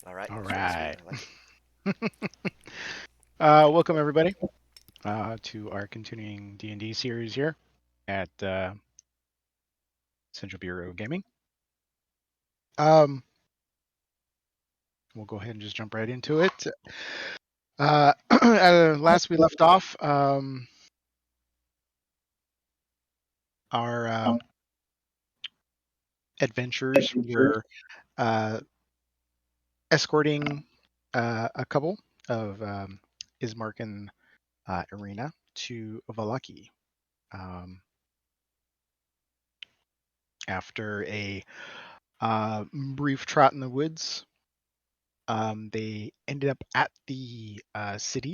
All right, All sweet, sweet. right. I like it. Welcome everybody to our continuing D&D series here at Central Bureau Gaming. We'll go ahead and just jump right into it. Last we left off, our adventurers were escorting a couple of Ismark and Irina to Valaki. After a brief trot in the woods, they ended up at the city,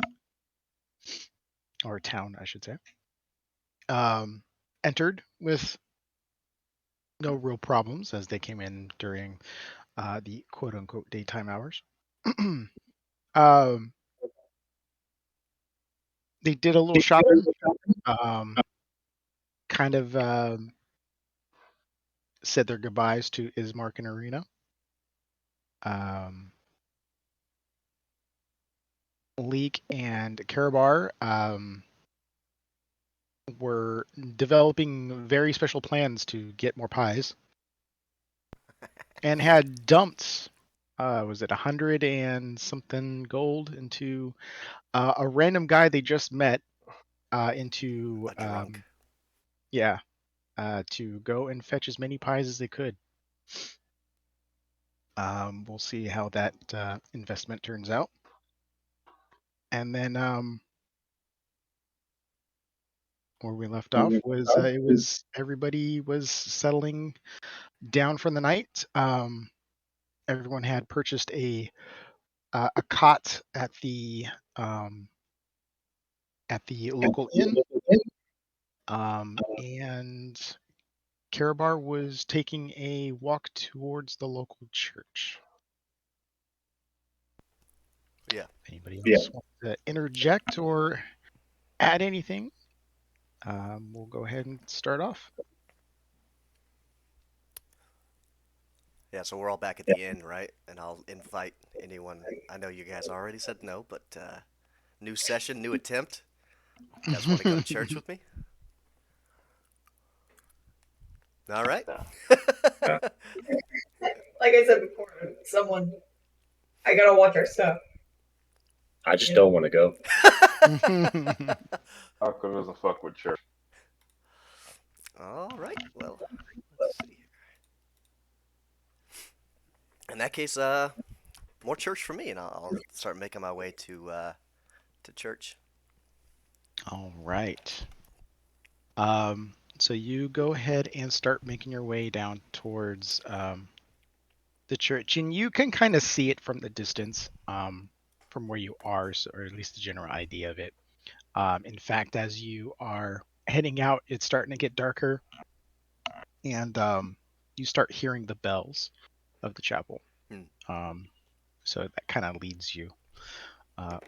or town, I should say. Entered with no real problems as they came in during the quote unquote daytime hours. um, they did a little shopping, kind of said their goodbyes to Ismark and Arena. Leek and Karabar were developing very special plans to get more pies and had dumped, was it 100 and something gold into a random guy they just met into, A drunk. yeah, to go and fetch as many pies as they could. We'll see how that investment turns out. And then where we left off was everybody was settling down for the night. Everyone had purchased a cot at the local inn, and Karabar was taking a walk towards the local church. Yeah. Anybody else want to interject or add anything? We'll go ahead and start off. Yeah, so we're all back at the inn, right? And I'll invite anyone. I know you guys already said no, but new session, new attempt. You guys want to go to church with me? All right. Like I said before, someone, I gotta watch our stuff. I just don't want to go. Falco doesn't fuck with church. All right. Well, let's see here. In that case, more church for me, and I'll start making my way to church. All right. So you go ahead and start making your way down towards the church, and you can kind of see it from the distance, from where you are, or at least the general idea of it. In fact, as you are heading out, it's starting to get darker, and you start hearing the bells of the chapel. Hmm. So that kind of leads you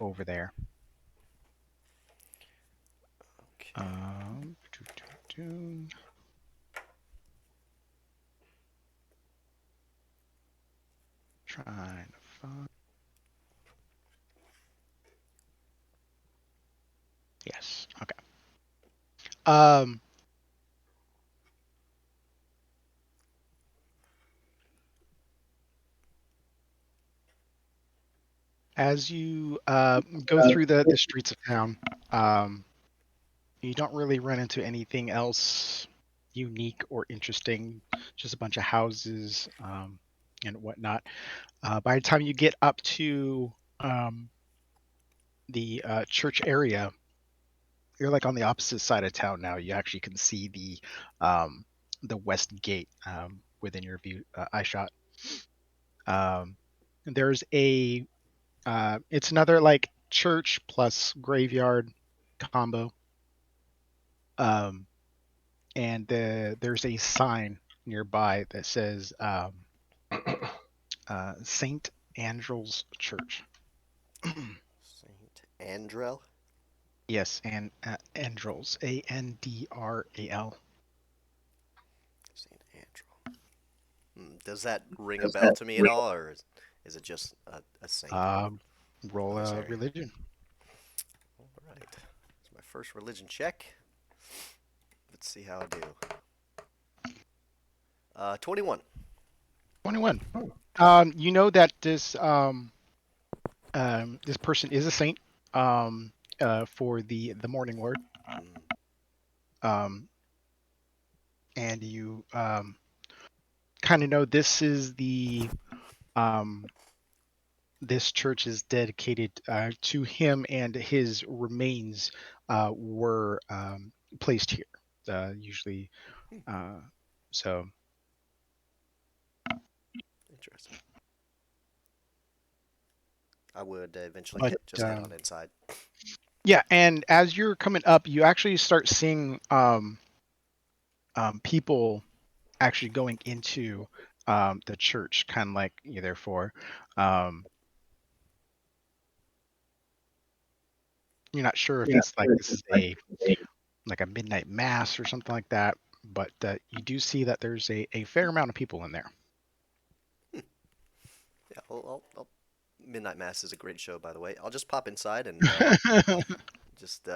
over there. Okay. Trying to find. Yes. Okay. As you go through the streets of town, you don't really run into anything else unique or interesting. Just a bunch of houses and whatnot. By the time you get up to the church area, you're like on the opposite side of town now. You actually can see the west gate within your view eye shot. There's a it's another like church plus graveyard combo. And there's a sign nearby that says Saint Andrew's Church. Saint Andrel. Yes, and Andrals, Andral. Saint Andrew. Does that ring a bell to me at all, or is it just a saint Roll of this a area? religion. All right. It's my first religion check. Let's see how I do. 21. 21. You know that this person is a saint. For the Morning Lord. Mm, Um, and you kind of know this is um this church is dedicated to him, and his remains were placed here. Usually, uh, so interesting. I would eventually but just head on inside. yeah, and as you're coming up, you actually start seeing people actually going into the church, kind of like therefore um, you're not sure if it's like this is a like a midnight mass or something like that, but you do see that there's a fair amount of people in there. Yeah, Midnight Mass is a great show, by the way. I'll just pop inside and just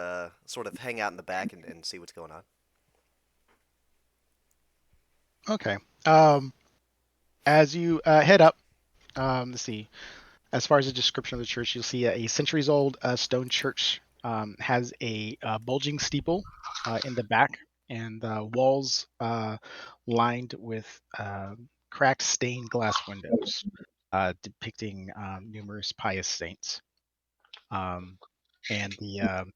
sort of hang out in the back and see what's going on. Okay. Um, as you head up, let's see. As far as the description of the church, you'll see a centuries-old stone church has a bulging steeple in the back, and walls lined with cracked stained glass windows depicting numerous pious saints. Um, and the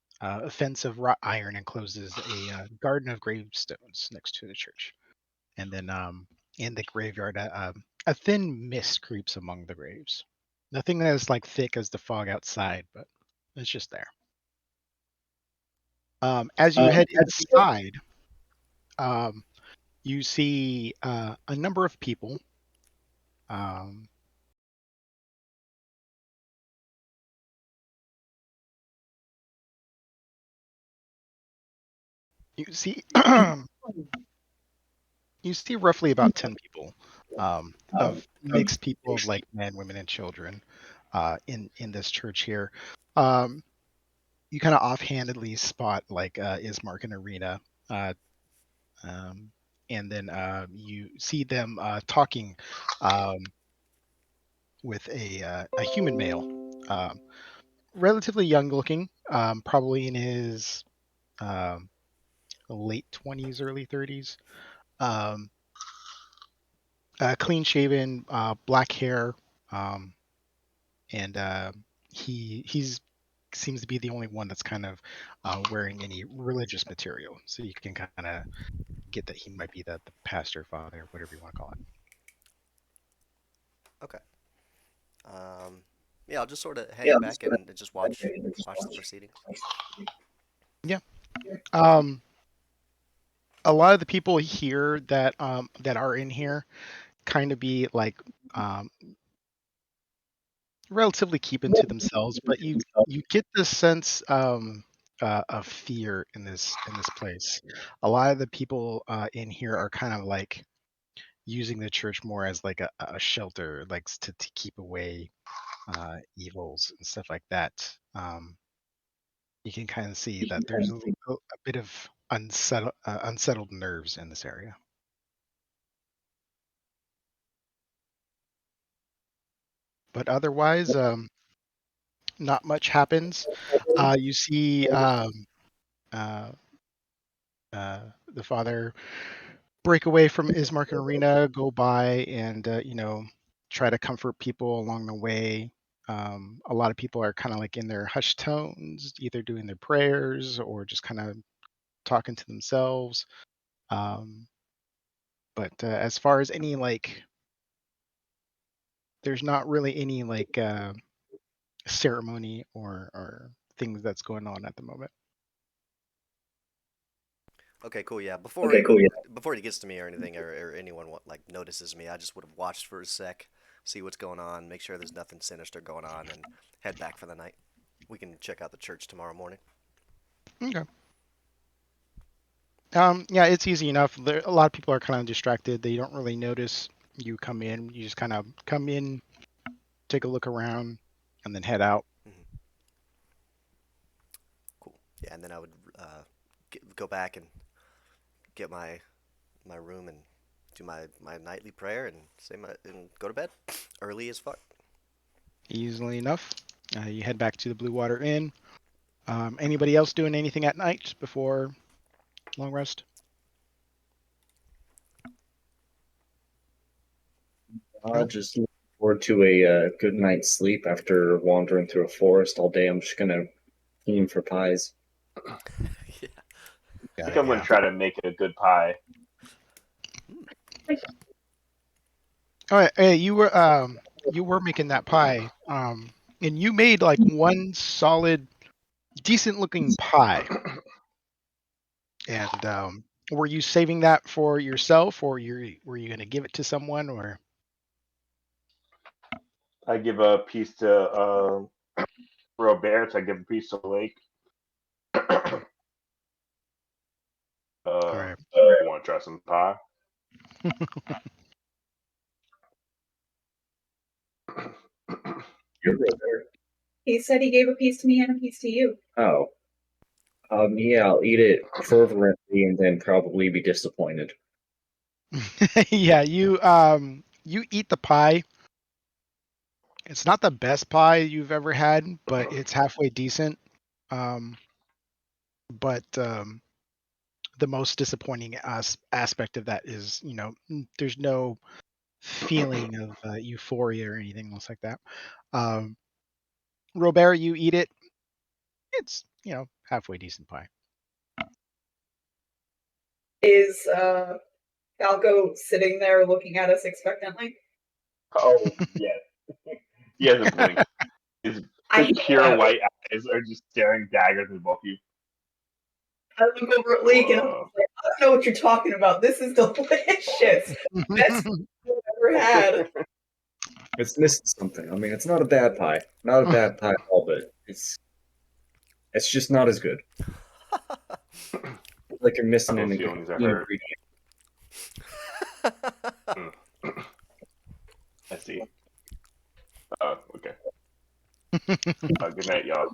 fence of wrought iron encloses a garden of gravestones next to the church. And then in the graveyard, a thin mist creeps among the graves. Nothing that is like thick as the fog outside, but it's just there. As you head inside, um, you see a number of people. Um, you see you see roughly about 10 people of mixed people of like men, women, and children in this church here. Um, you kind of offhandedly spot like Ismark and Arena. Uh, um, and then you see them talking um, with a human male, um, relatively young looking, probably in his um, late 20s, early 30s. Um, clean shaven, black hair, um, and he's seems to be the only one that's kind of wearing any religious material. So you can kind of get that he might be the pastor, father, whatever you want to call it. Okay. Yeah, I'll just sort of hang back and just watch the proceedings. Yeah. Um, a lot of the people here that are in here kind of be like um, relatively keeping to themselves, but you get the sense of fear in this place. A lot of the people in here are kind of like using the church more as like a shelter, like to keep away evils and stuff like that. You can kind of see that there's a bit of unsettled nerves in this area. But otherwise, not much happens. You see uh, the father break away from Ismark and Arena, go by and try to comfort people along the way. A lot of people are kind of like in their hushed tones, either doing their prayers or just kind of talking to themselves. Um, but as far as any like, there's not really any like ceremony or things that's going on at the moment. Okay, cool. Yeah, before he gets to me or anything, or anyone like notices me, I just would have watched for a sec, see what's going on, make sure there's nothing sinister going on, and head back for the night. We can check out the church tomorrow morning. Okay. Yeah, it's easy enough. A lot of people are kind of distracted. They don't really notice you come in. You just kind of come in, take a look around, and then head out. Cool. Yeah, and then I would go back and get my room and do my nightly prayer and and go to bed early as fuck. Easily enough. You head back to the Blue Water Inn. Anybody else doing anything at night before long rest? No? Just look forward to a good night's sleep after wandering through a forest all day. I'm just gonna aim for pies. Yeah. I think I'm going to try to make a good pie. All right. Hey, you were making that pie. And you made like one solid, decent looking pie. And were you saving that for yourself, or were you gonna give it to someone, or? I give a piece to Robert. I give a piece to Lake. All right. Want to try some pie? You're right there. He said he gave a piece to me and a piece to you. Oh. Yeah, I'll eat it fervently and then probably be disappointed. Yeah, you eat the pie. It's not the best pie you've ever had, but it's halfway decent. Um, but the most disappointing aspect of that is, there's no feeling of euphoria or anything else like that. Um, Robert, you eat it. It's, halfway decent pie. Is Falco sitting there looking at us expectantly? Oh, yes. He hasn't blinked. His I hate pure that. white eyes are just staring daggers at both of you. I look over at Leek and I'm like, I don't know what you're talking about. This is delicious. Best I've ever had. It's missing something. I mean, it's not a bad pie. Not a bad pie at all, but it's just not as good. Like you're missing an Those feelings are hurt. ingredient. I see. Okay. Good night, y'all.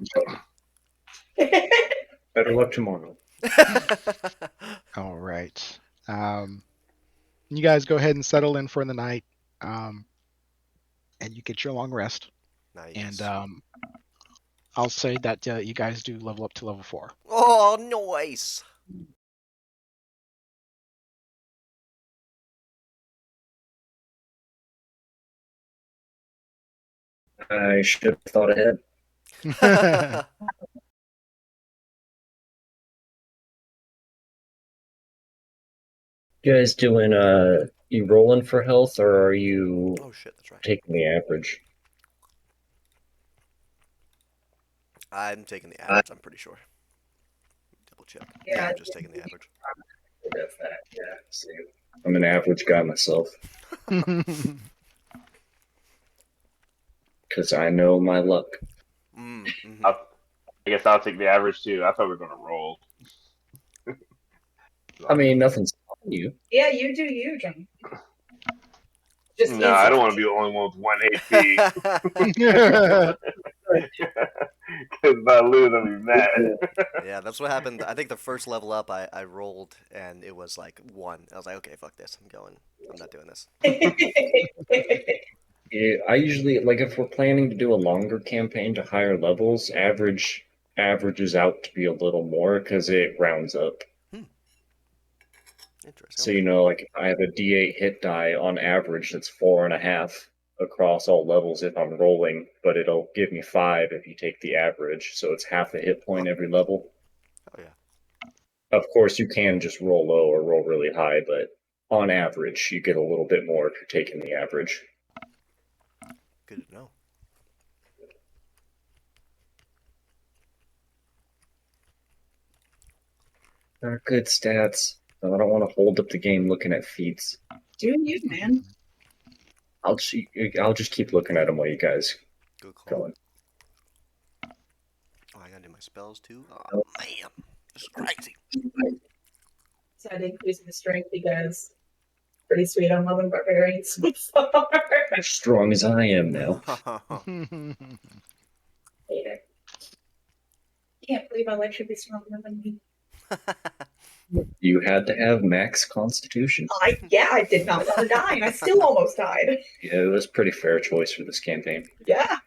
Better luck tomorrow. All right. You guys go ahead and settle in for the night, and you get your long rest. Nice. And I'll say that you guys do level up to level 4. Oh, nice. I should have thought ahead. You guys doing you rolling for health or are you Oh shit, that's right. taking the average? I'm taking the average, I'm pretty sure. Double check. Yeah, I'm just taking the average. That's that. Yeah. See, I'm an average guy myself because I know my luck. Mm-hmm. I guess I'll take the average too. I thought we were going to roll. I mean, nothing's stopping you. Yeah, you do you, John. Just No, I don't want to be the only one with 1 HP. Because if I lose, I'll be mad. Yeah, that's what happened. I think the first level up, I rolled and it was like 1. I was like, okay, fuck this. I'm going. I'm not doing this. Yeah, I usually like if we're planning to do a longer campaign to higher levels, averages out to be a little more because it rounds up. Interesting. So Okay. like if I have a D8 hit die on average, that's 4.5 across all levels if I'm rolling, but it'll give me 5 if you take the average, so it's half a hit point every level. Oh yeah. Of course, you can just roll low or roll really high, but on average, you get a little bit more if you're taking the average. Good to know. Not good stats. I don't want to hold up the game looking at feats. Do you, man? I'll just keep looking at them while you guys Good call. going. Oh, I gotta do my spells too. Oh man. crazy. So I did increase my strength because pretty sweet on loving barbarians so far. As strong as I am now. Later. Can't believe I let you be stronger than me. You had to have max constitution. I did not want to die, and I still almost died. Yeah, it was a pretty fair choice for this campaign. Yeah.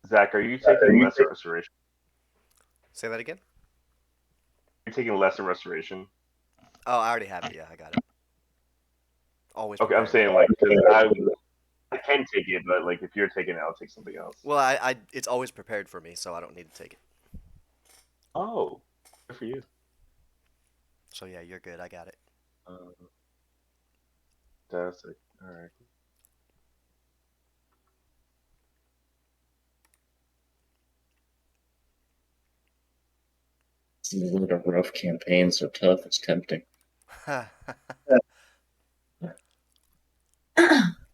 Zach, are you taking lesser restoration? Say that again? You're taking lesser restoration? Oh, I already have it. Yeah, I got it. Always Okay, I'm prepared. saying like because I can take it, but like if you're taking it, I'll take something else. Well, I it's always prepared for me, so I don't need to take it. Oh, good for you. So yeah, you're good. I got it. Fantastic. All right. It's a rough campaign, so tough it's tempting.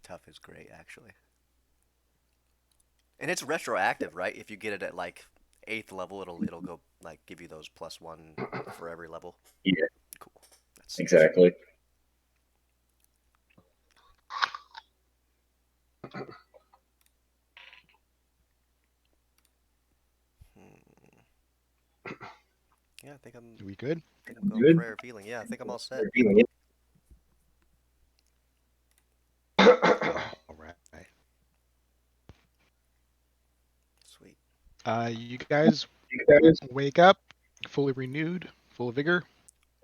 Tough is great, actually. And it's retroactive, right? If you get it at like 8th level, it'll go like give you those +1 for every level. Yeah, Cool. That's exactly. Yeah, I think I'm. Are we good? I think I'm going Good. prayer of healing. Yeah, I think I'm all set. All right. Sweet. You guys wake up fully renewed, full of vigor.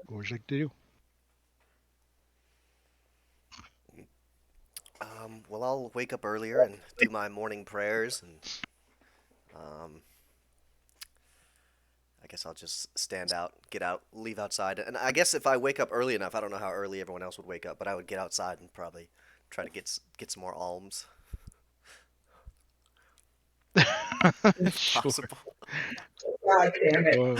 What would you like to do? Well, I'll wake up earlier and do my morning prayers, and I guess I'll just stand out, get out, leave outside. And I guess if I wake up early enough, I don't know how early everyone else would wake up, but I would get outside and probably try to get some more alms. Sure. Possible. God damn it. Whoa.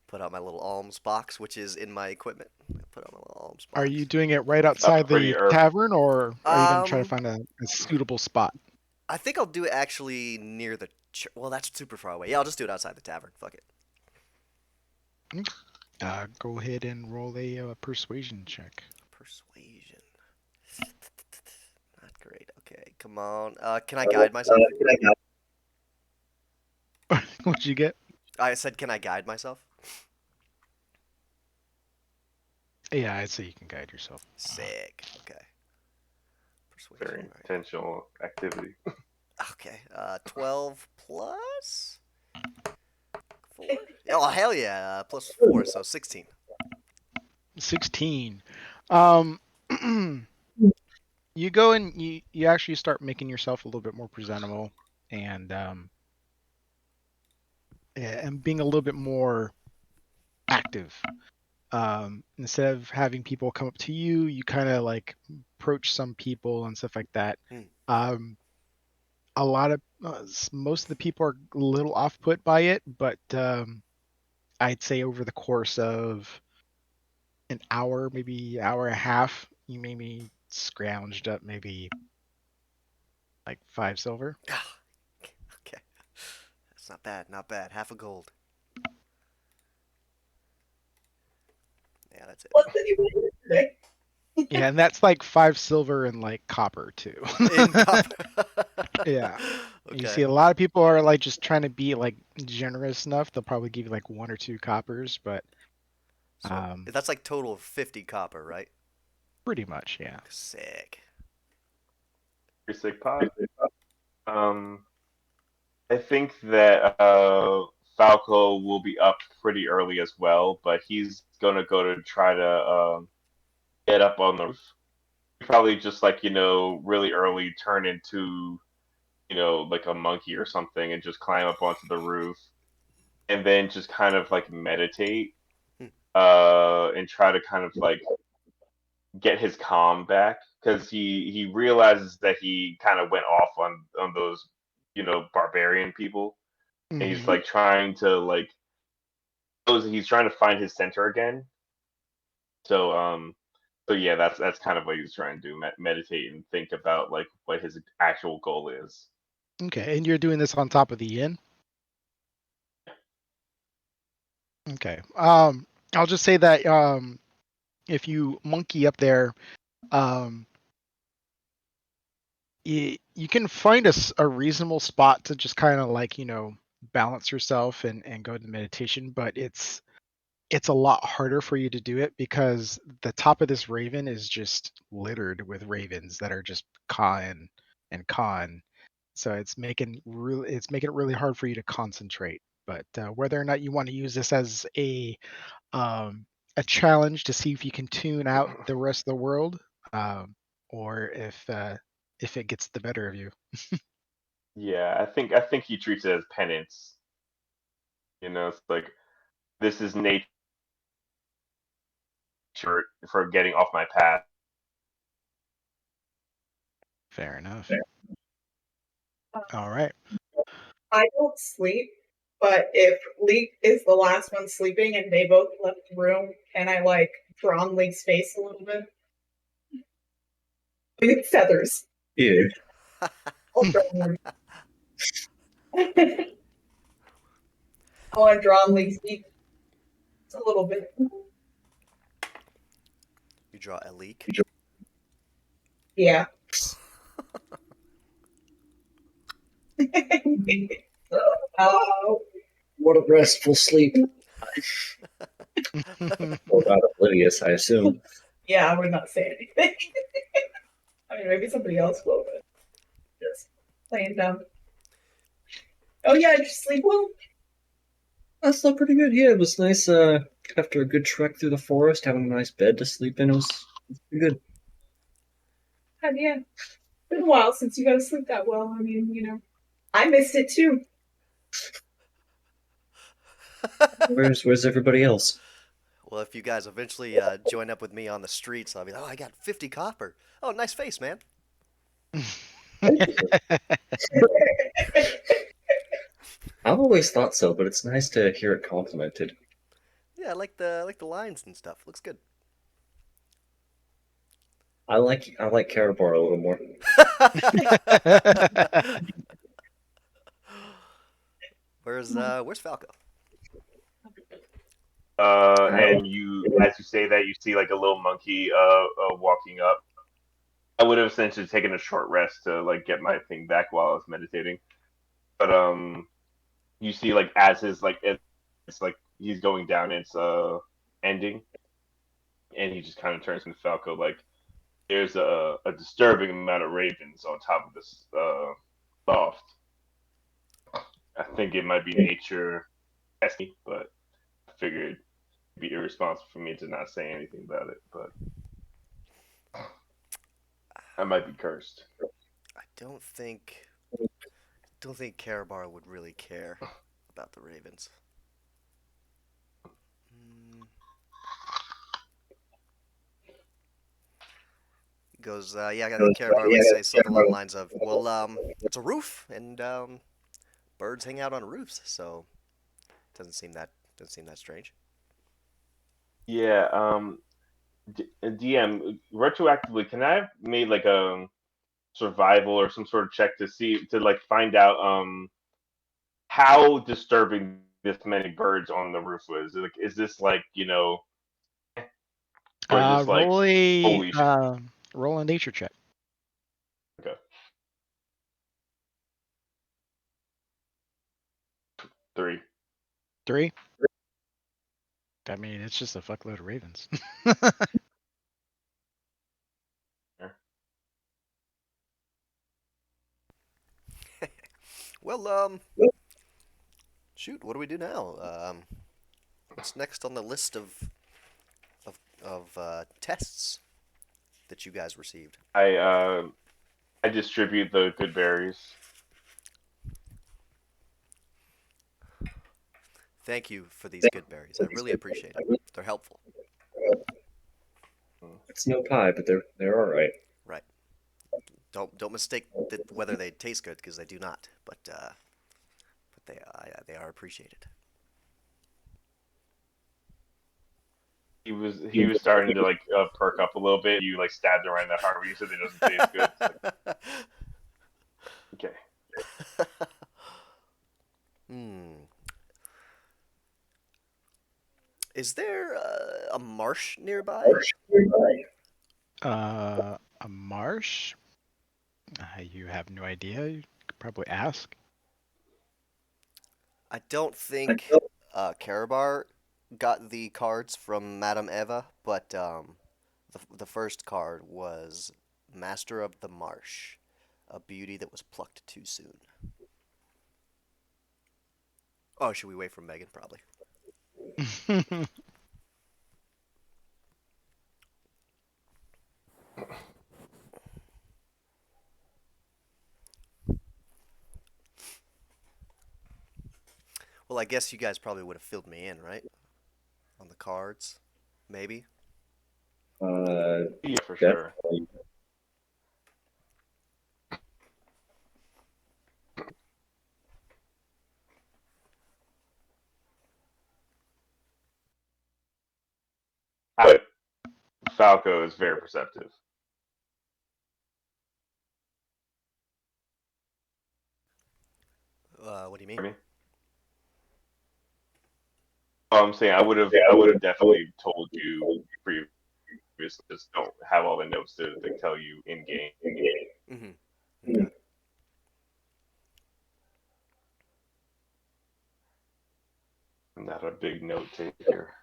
Put out my little alms box, which is in my equipment. Put out my little alms box. Are you doing it right outside pretty the early. tavern, or are you going to try to Um, find a suitable spot? I think I'll do it actually near the church. Well, that's super far away. Yeah, I'll just do it outside the tavern. Fuck it. Go ahead and roll a persuasion check. Persuasion. Not great. Okay, come on. Can I guide myself? What'd you get? I said, can I guide myself? Yeah, I'd say you can guide yourself. Sick. Okay. Very Persuasion. Right. intentional activity. Okay. 12 plus 4. Oh hell yeah! +4, so 16. 16. You go and you actually start making yourself a little bit more presentable and being a little bit more active. Instead of having people come up to you, you kind of like approach some people and stuff like that. A lot of most of the people are a little off put by it, but I'd say over the course of an hour, maybe hour and a half, you maybe scrounged up maybe like 5 silver. Okay. That's not bad. Not bad. Half a gold. Yeah, that's it. What did you do today? Yeah, and that's like 5 silver and like copper too. In copper. Yeah. Okay. You see a lot of people are like just trying to be like generous enough. They'll probably give you like 1 or 2 coppers, but So that's like total of 50 copper, right? pretty much, yeah. Sick. Pretty sick pot. I think that Falco will be up pretty early as well, but he's gonna go to try to get up on the roof. Probably just like really early, turn into like a monkey or something, and just climb up onto the roof, and then just kind of like meditate, and try to kind of like get his calm back because he realizes that he kind of went off on those barbarian people, and he's like trying to like he's trying to find his center again. So So yeah, that's kind of what he's trying to do: meditate and think about like what his actual goal is. Okay, and you're doing this on top of the inn. Okay. I'll just say that if you monkey up there, um, you can find a reasonable spot to just kind of like balance yourself and go to meditation, but it's a lot harder for you to do it because the top of this raven is just littered with ravens that are just cawing and cawing. So it's making it really hard for you to concentrate. But whether or not you want to use this as um, a challenge to see if you can tune out the rest of the world, or if it gets the better of you. Yeah, I think he treats it as penance. It's like this is nature for getting off my path. Fair enough. All right. I don't sleep, but if Leek is the last one sleeping and they both left the room, can I like draw on Leek's face a little bit? It's feathers. Yeah. I'll draw on I want to draw on Leek's feet a little bit. You draw a leak. Yeah. Oh, What a restful sleep. Or not oblivious, I assume. yeah, I would not say anything. I mean, maybe somebody else will, but just laying down. Oh yeah, did you sleep well? I slept pretty good. Yeah, it was nice. After a good trek through the forest, having a nice bed to sleep in, it was pretty good. God, yeah. Been a while since you got to sleep that well. I mean, I missed it too. Where's everybody else? Well, if you guys eventually join up with me on the streets, I'll be like, oh, I got 50 copper. Oh, nice face, man. I've always thought so, but it's nice to hear it complimented. Yeah, I like the lines and stuff. Looks good. I like Carabar a little more. Where's Falco? And as you say that, you see like a little monkey walking up. I would have essentially taken a short rest to like get my thing back while I was meditating. But you see like as his like it's like he's going down, it's ending, and he just kind of turns to Falco like there's a disturbing amount of ravens on top of this loft. I think it might be nature testing, but I figured it'd be irresponsible for me to not say anything about it. But I might be cursed. I don't think Karabar would really care about the Ravens. Mm. He goes, yeah, I think Karabar would say something along the lines of, well, it's a roof, and birds hang out on roofs, so doesn't seem that strange. Yeah. DM retroactively, can I have made like a survival or some sort of check to like find out how disturbing this many birds on the roof was? Like, is this like or is this like roll a holy shit? roll a nature check. Okay, 3. 3. I mean, it's just a fuckload of ravens. Well, shoot, what do we do now? What's next on the list of tests that you guys received? I distribute the good berries. Thank you for these good berries. I really appreciate it. They're helpful. It's no pie, but they're all right. Right. Don't mistake that whether they taste good because they do not. But they are appreciated. he was starting to like perk up a little bit. You like stabbed him right in the heart. You said it doesn't taste good. It's like, okay. Hmm. Is there a marsh nearby? A marsh? You have no idea. You could probably ask. I don't think Karabar got the cards from Madame Eva, but the first card was Master of the Marsh, a beauty that was plucked too soon. Oh, should we wait for Megan? Probably. Well, I guess you guys probably would have filled me in, right? On the cards, maybe. Yeah, for sure. Definitely. But Falco is very perceptive. What do you mean? I mean, I'm saying I would have definitely told you previously. Just don't have all the notes to tell you in game. Mm-hmm. Okay. I'm not a big note taker.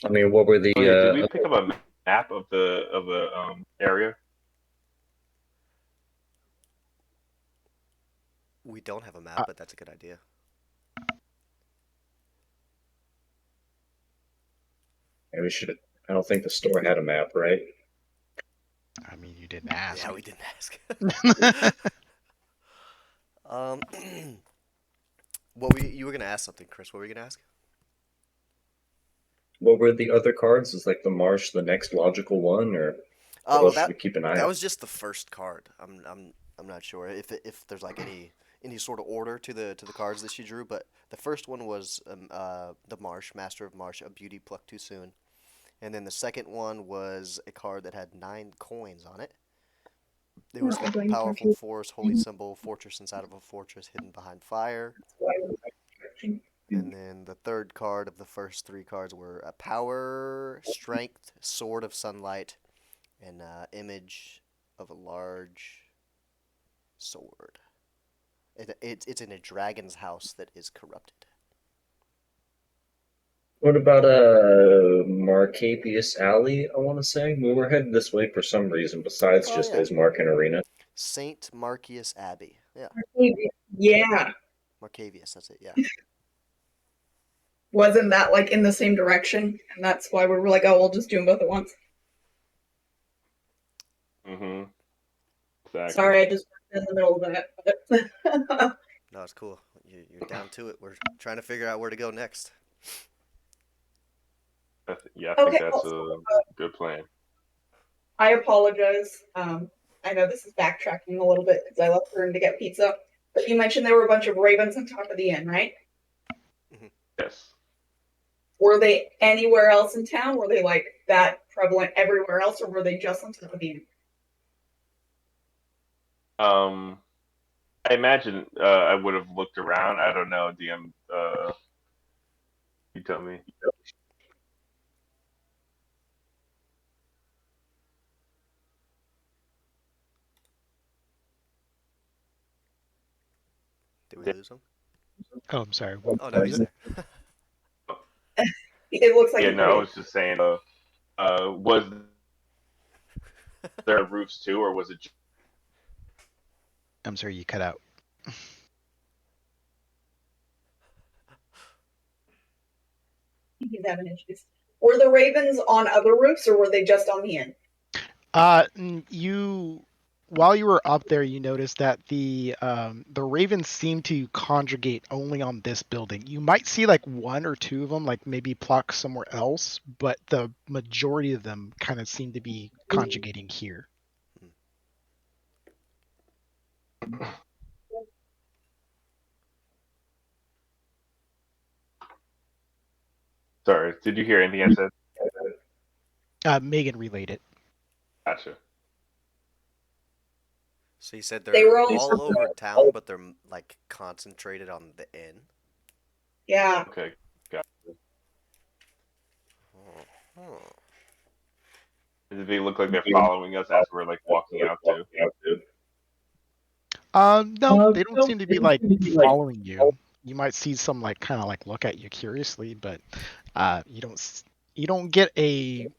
I mean, what were the? Oh yeah, did we pick up a map of the area? We don't have a map, but that's a good idea. We should. I don't think the store had a map, right? I mean, you didn't ask. Yeah, we didn't ask. What you were gonna ask something, Chris? What were you gonna ask? What were the other cards? Is like the marsh the next logical one, or what Well, else should we keep an eye that on? was just the first card. I'm not sure if there's like any sort of order to the cards that she drew, but the first one was the Marsh, Master of Marsh, a beauty plucked too soon, and then the second one was a card that had 9 coins on it. It was the powerful force, holy symbol, fortress inside of a fortress hidden behind fire. And then the third card of the first 3 cards were a power, strength, sword of sunlight, and image of a large sword. It's in a dragon's house that is corrupted. What about Marcapius Alley? I want to say we were headed this way for some reason besides Oh just yeah, Ismark and Arena. Saint Marcius Abbey. Yeah, Yeah. Marcavius. That's it. Yeah. Wasn't that like in the same direction? And that's why we were like, oh, we'll just do them both at once. Mm-hmm. Exactly. Sorry, I just in the middle of that. No, it's cool. You're down to it. We're trying to figure out where to go next. Yeah, I think Okay, that's a good plan. I apologize. I know this is backtracking a little bit because I left the room to get pizza. But you mentioned there were a bunch of ravens on top of the inn, right? Yes. Were they anywhere else in town? Were they like that prevalent everywhere else, or were they just on top of the inn? I imagine I would have looked around. I don't know, DM. You tell me. Did we lose him? Oh, I'm sorry. Oh no, he's there. It looks like Yeah, no, I was just saying. Was there roofs too, or was it? I'm sorry, you cut out. he's having issues. Were the ravens on other roofs, or were they just on the inn? While you were up there, you noticed that the ravens seem to congregate only on this building. You might see like 1 or 2 of them, like maybe pluck somewhere else, but the majority of them kind of seem to be conjugating here. Sorry, did you hear anything I said? Megan relayed it. Gotcha. So you said They they're were all all over town, but they're like concentrated on the inn. yeah. Okay, got Oh, huh. it. They look like they're following us as we're like walking out too. No, they don't No, seem to be like following you. You might see some like kind of like look at you curiously, but you don't get a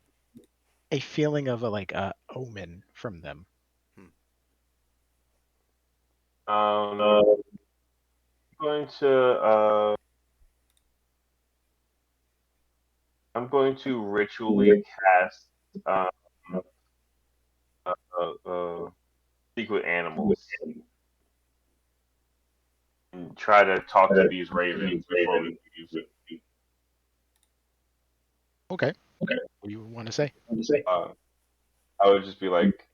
feeling of a like a omen from them. Um, going to I'm going to ritually cast uh, speak with animals and try to talk to these ravens before we leave. Okay. What do you want to say? Uh, I would just be like,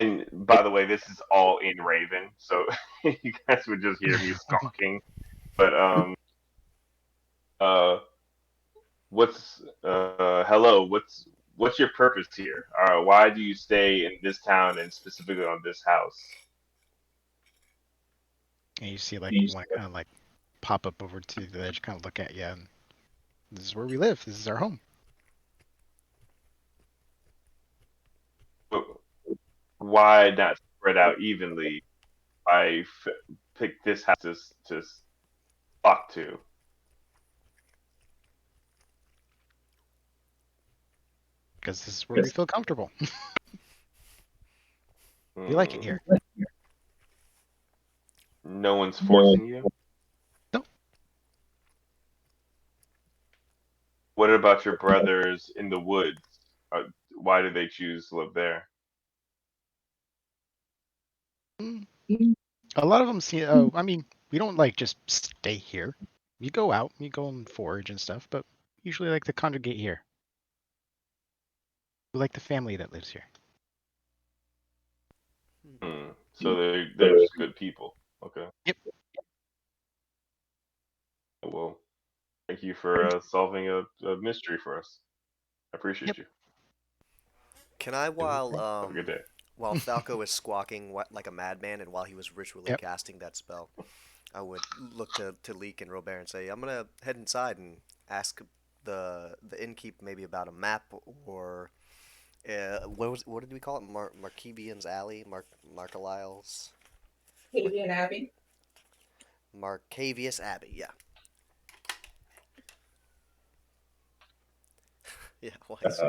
and by the way, this is all in Raven, so you guys would just hear me stalking. But uh, hello, what's your purpose here? Why do you stay in this town and specifically on this house? And you see like one kind of like pop up over to the edge, kind of look at you, and this is where we live. This is our home. Why not spread out evenly? I pick this house to flock to. Because this is where we feel comfortable. We like it Hmm. here. No one's forcing you. No. What about your brothers in the woods? Why did they choose to live there? Mm, A lot of them see. I mean, we don't like just stay here. We go out, we go and forage and stuff, but usually like to congregate here. We like the family that lives here. So they're just good people. Okay. Yep. Well, thank you for solving a mystery for us. I appreciate Yep. you. Can I, No problem. Have a good day. while Falco is squawking like a madman, and while he was ritually Yep. casting that spell, I would look to Leek and Robert and say, "I'm gonna head inside and ask the innkeep maybe about a map or what did we call it? Markevian's Alley, Markalile's Katie and Abby. Marcavius Abbey. Yeah, yeah. Why is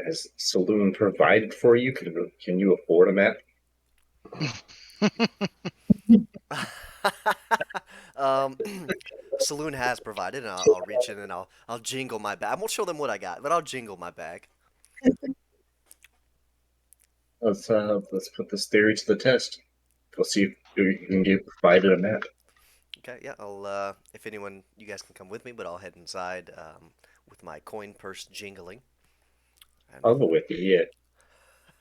Has Saloon provided for you? Can you afford a map? um, Saloon has provided, and I'll reach in and I'll jingle my bag. I won't show them what I got, but I'll jingle my bag. Let's put this theory to the test. We'll see if you can get provided a map. Okay, yeah. If anyone, you guys can come with me, but I'll head inside with my coin purse jingling and I'll go with you.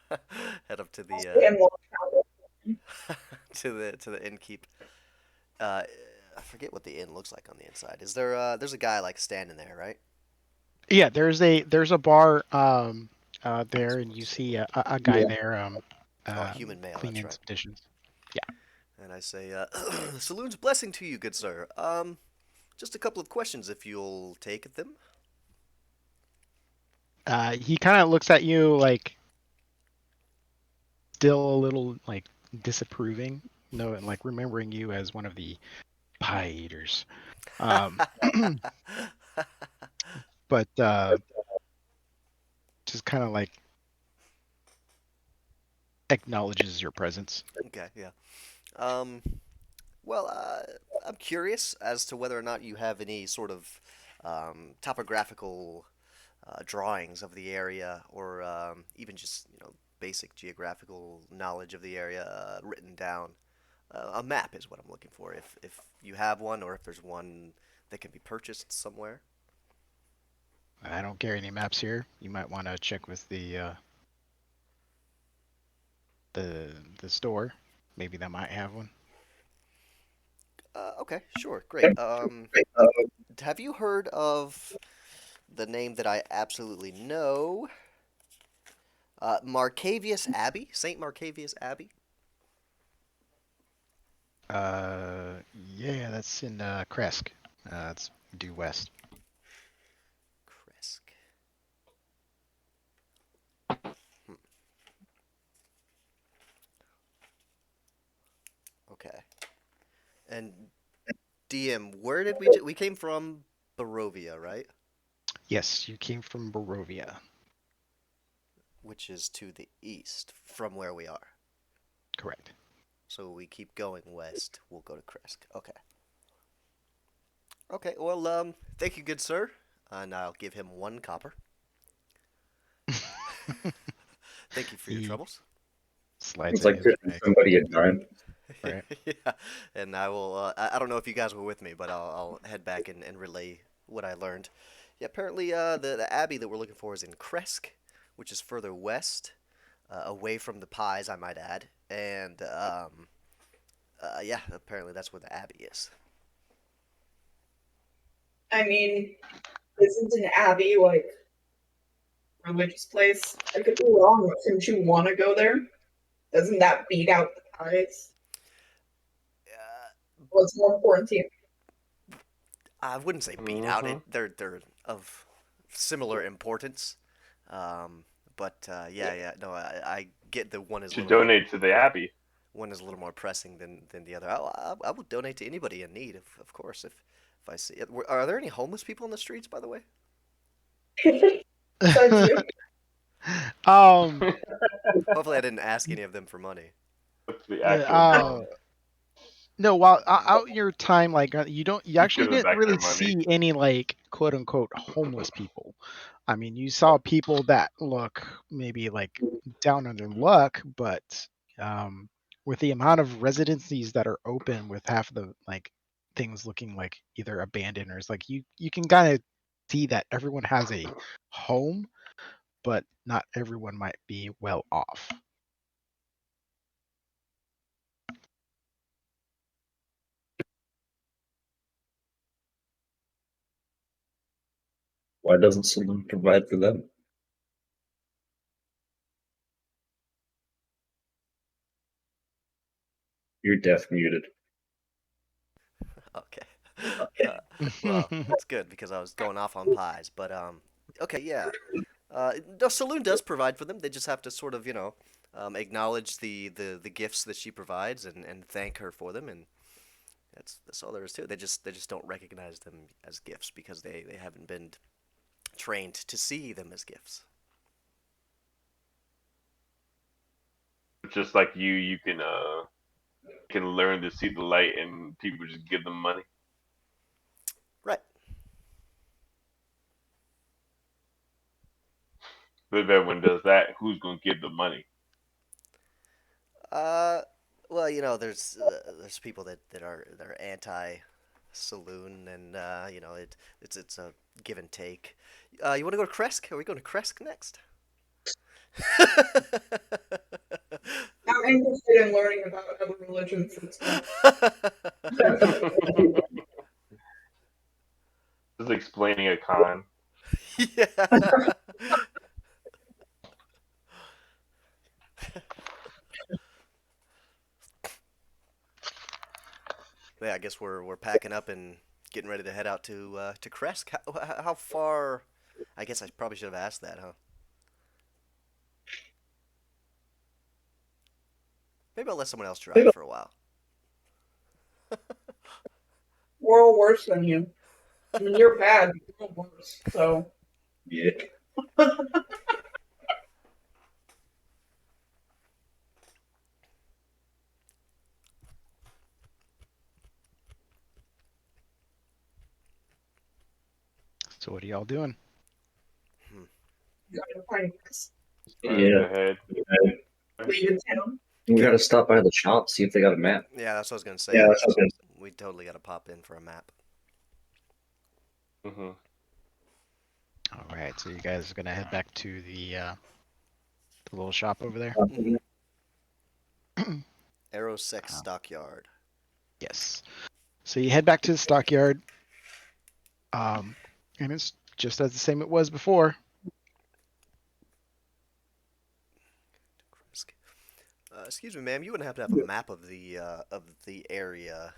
Yeah. head up to the And walk out. to the innkeep. Uh, I forget what the inn looks like on the inside. Is there there's a guy like standing there, right? Yeah, there's a bar there, and you see a guy there Oh, human male. That's cleaning right. some dishes. Yeah. And I say, "Saloon's blessing to you, good sir. Just a couple of questions, if you'll take them." He kind of looks at you like still a little like disapproving, and like remembering you as one of the pie eaters. Um, but just kind of like acknowledges your presence. Okay, yeah. Um, well, I'm curious as to whether or not you have any sort of topographical drawings of the area, or even just basic geographical knowledge of the area written down. A map is what I'm looking for. If you have one, or if there's one that can be purchased somewhere. I don't carry any maps here. You might want to check with the the store. Maybe that might have one. Okay, sure, great. Have you heard of the name that I absolutely know? Marcavius Abbey, Saint Marcavius Abbey. Yeah, that's in Krezk. It's due west. Krezk. Okay. And DM, where did we came from? Barovia, right? Yes, you came from Barovia. Which is to the east from where we are. Correct. So we keep going west. We'll go to Krezk. Okay. Okay. Well, thank you, good sir, and I'll give him 1 copper. Thank you for your He troubles. slides It's it in like his giving bag. somebody a dime. Right. Yeah, and I will. I don't know if you guys were with me, but I'll head back and relay what I learned. Yeah, apparently the abbey that we're looking for is in Krezk, which is further west, away from the pies, I might add. And yeah, apparently that's where the abbey is. I mean, isn't an abbey like a religious place? I could be wrong, but since you want to go there, doesn't that beat out the pies? What's more important to you? I wouldn't say beat out it. They're of similar importance. But yeah, no, I get the one is a To little more donate to the Abbey. one is a little more pressing than the other. I will donate to anybody in need, of course, if I see it. Are there any homeless people in the streets, by the way? Besides you, um. Hopefully, I didn't ask any of them for money. To the Yeah. actual town. No, while out your time, like you You actually give them didn't back really their money. see any like quote unquote homeless people. I mean, you saw people that look maybe like down on their luck, but um, with the amount of residencies that are open, with half of the like things looking like either abandoned or it's like you can kind of see that everyone has a home, but not everyone might be well off. Why doesn't someone provide for them? You're deaf muted. Okay. Well, that's good because I was going off on pies, but okay, yeah. The saloon does provide for them. They just have to sort of, acknowledge the gifts that she provides and thank her for them, and that's all there is to it. They just don't recognize them as gifts because they haven't been trained to see them as gifts. Just like you can learn to see the light, and people just give them money. Right. But if everyone does that, who's gonna give the money? Uh, well, there's people that are anti saloon, and it's a give and take. You want to go to Krezk? Are we going to Krezk next? I'm interested in learning about other religions as well. Just explaining a con. Yeah. Yeah, I guess we're packing up and getting ready to head out to Krezk. How far? I guess I probably should have asked that, huh? Maybe I'll let someone else drive for a while. We're all worse than you. I mean, you're bad, but you're all worse. So, Yeah. So what are y'all doing? Hmm. you gotta find us. Right Yeah. ahead. Leave in town. We gotta stop by the shop, see if they got a map. Yeah, that's what I was gonna say. Yeah, that's okay. We totally got to pop in for a map. Hmm. All right, so you guys are gonna head back to the little shop over there. Mhm. Aerosec Wow. Stockyard. Yes. So you head back to the stockyard, and it's just as the same it was before. Krezk. Excuse me, ma'am. You wouldn't happen to have a map of the area,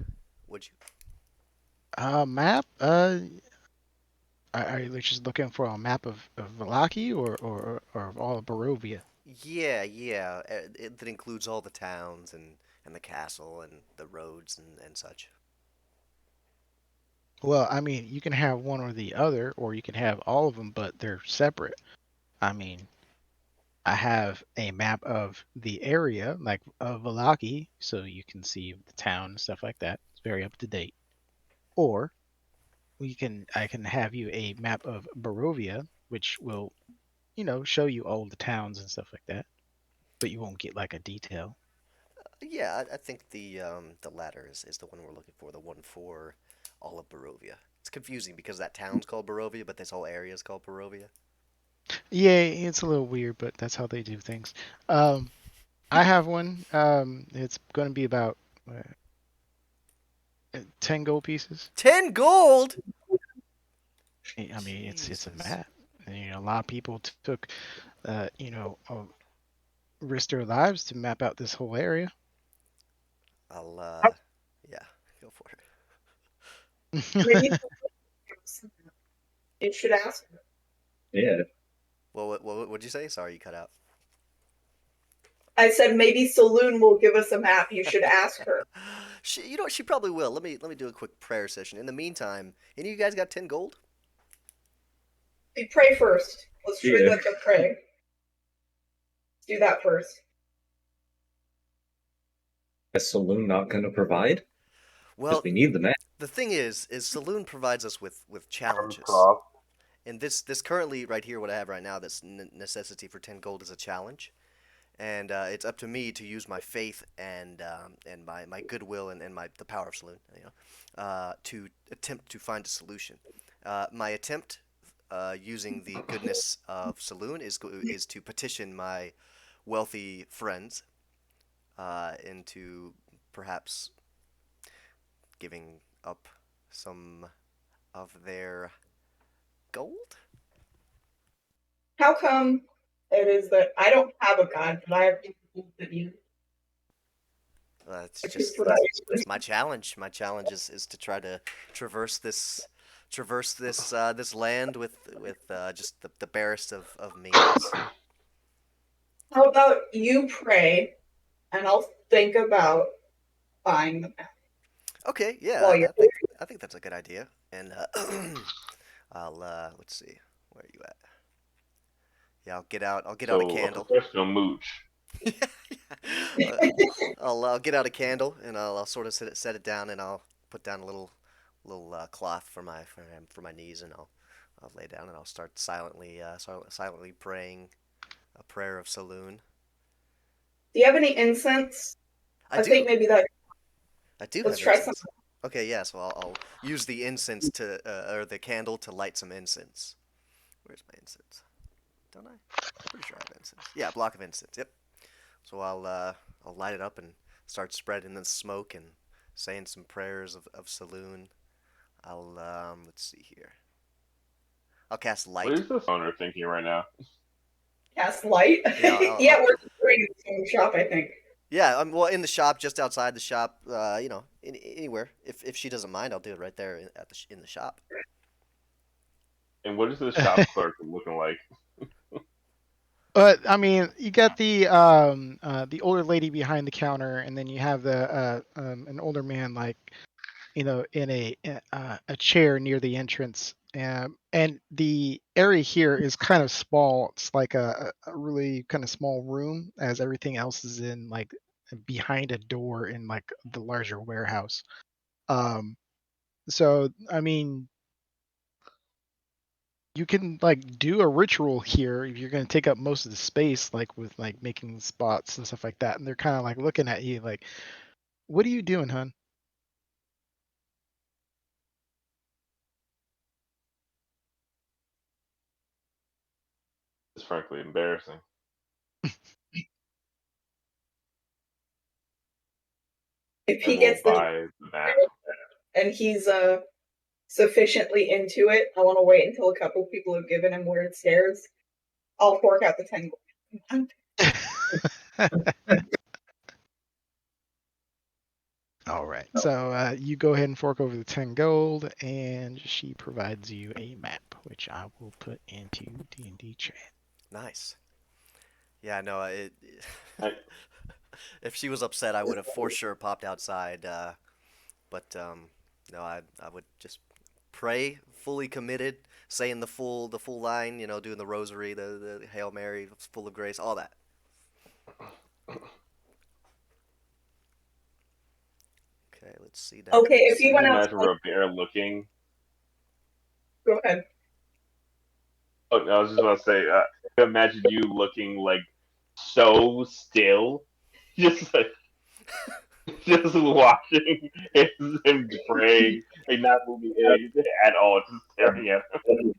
would you? Map. Are you just looking for a map of Vallaki or of all of Barovia? Yeah. That includes all the towns and the castle and the roads and such. Well, I mean, you can have one or the other, or you can have all of them, but they're separate. I mean, I have a map of the area, like of Vallaki, so you can see the town and stuff like that. It's very up to date. Or I can have you a map of Barovia, which will, show you all the towns and stuff like that, but you won't get like a detail. Yeah, I think the latter is the one we're looking for. The one for all of Barovia. It's confusing because that town's called Barovia, but this whole area is called Barovia. Yeah, it's a little weird, but that's how they do things. Um, I have one. It's going to be about 10 gold pieces. 10 gold. I mean, it's a Jesus. map. And, a lot of people took, risked their lives to map out this whole area. I'll yeah, go for it. Maybe you should ask her. Yeah. Well, what would you say? Sorry, you cut out. I said maybe Saloon will give us a map. You should ask her. She probably will. Let me do a quick prayer session. In the meantime, any of you guys got 10 gold? We pray first. Let's trigger Yeah. the pray. Let's do that first. Is Saloon not going to provide? Because Well, we need the map. the thing is Saloon provides us with challenges. Improv. And this currently right here, what I have right now, this necessity for 10 gold is a challenge, and it's up to me to use my faith and my goodwill and the power of Saloon, to attempt to find a solution. My attempt, using the goodness of Saloon, is to petition my wealthy friends into perhaps giving up some of their gold. How come it is that I don't have a god, but I have people that you? It's my challenge. My challenge is to try to traverse this land with just the barest of means. How about you pray, and I'll think about buying the map Okay, yeah, while you're. I think that's a good idea. And I'll let's see, where are you at? Yeah, I'll get out a So a candle. professional mooch. Uh, I'll get out a candle and I'll sort of set it down and I'll put down a little cloth for my knees and I'll lay down and I'll start silently praying a prayer of Saloon. Do you have any incense? I I think do. maybe that. I do Let's have try some. incense. Okay, yeah, so I'll use the incense or the candle to light some incense. Where's my incense? Don't I? Pretty sure I have incense. Yeah, a block of incense. Yep. So I'll light it up and start spreading the smoke and saying some prayers of Saloon. I'll let's see here. I'll cast What light. is this owner thinking right now? Cast light. Yeah, Yeah, we're doing the same shop, I think. yeah. Well, in the shop, just outside the shop. Anywhere. If she doesn't mind, I'll do it right there in the shop. And what is this shop clerk looking like? But I mean, you got the older lady behind the counter, and then you have the an older man like in a chair near the entrance. And the area here is kind of small. It's like a really kind of small room, as everything else is in like behind a door in like the larger warehouse. Um, so I mean, you can like do a ritual here if you're going to take up most of the space, like with like making spots and stuff like that. And they're kind of like looking at you like, "What are you doing, hun?" It's frankly embarrassing. If I he will gets the buy the map. and he's sufficiently into it, I want to wait until a couple people have given him weird stares. I'll fork out the 10 gold. All right. So you go ahead and fork over the 10 gold, and she provides you a map, which I will put into D&D chat. Nice. Yeah, no, I- if she was upset, I would have for sure popped outside. But no, I would just pray, fully committed, saying the full line, doing the rosary, the Hail Mary, full of grace, all that. Okay, let's see now. Okay, if you I went can outside, imagine a bear looking. go ahead. Oh, no, I was just about to say, I can imagine you looking like so still, just like just watching him praying, like not moving at all, just staring at him.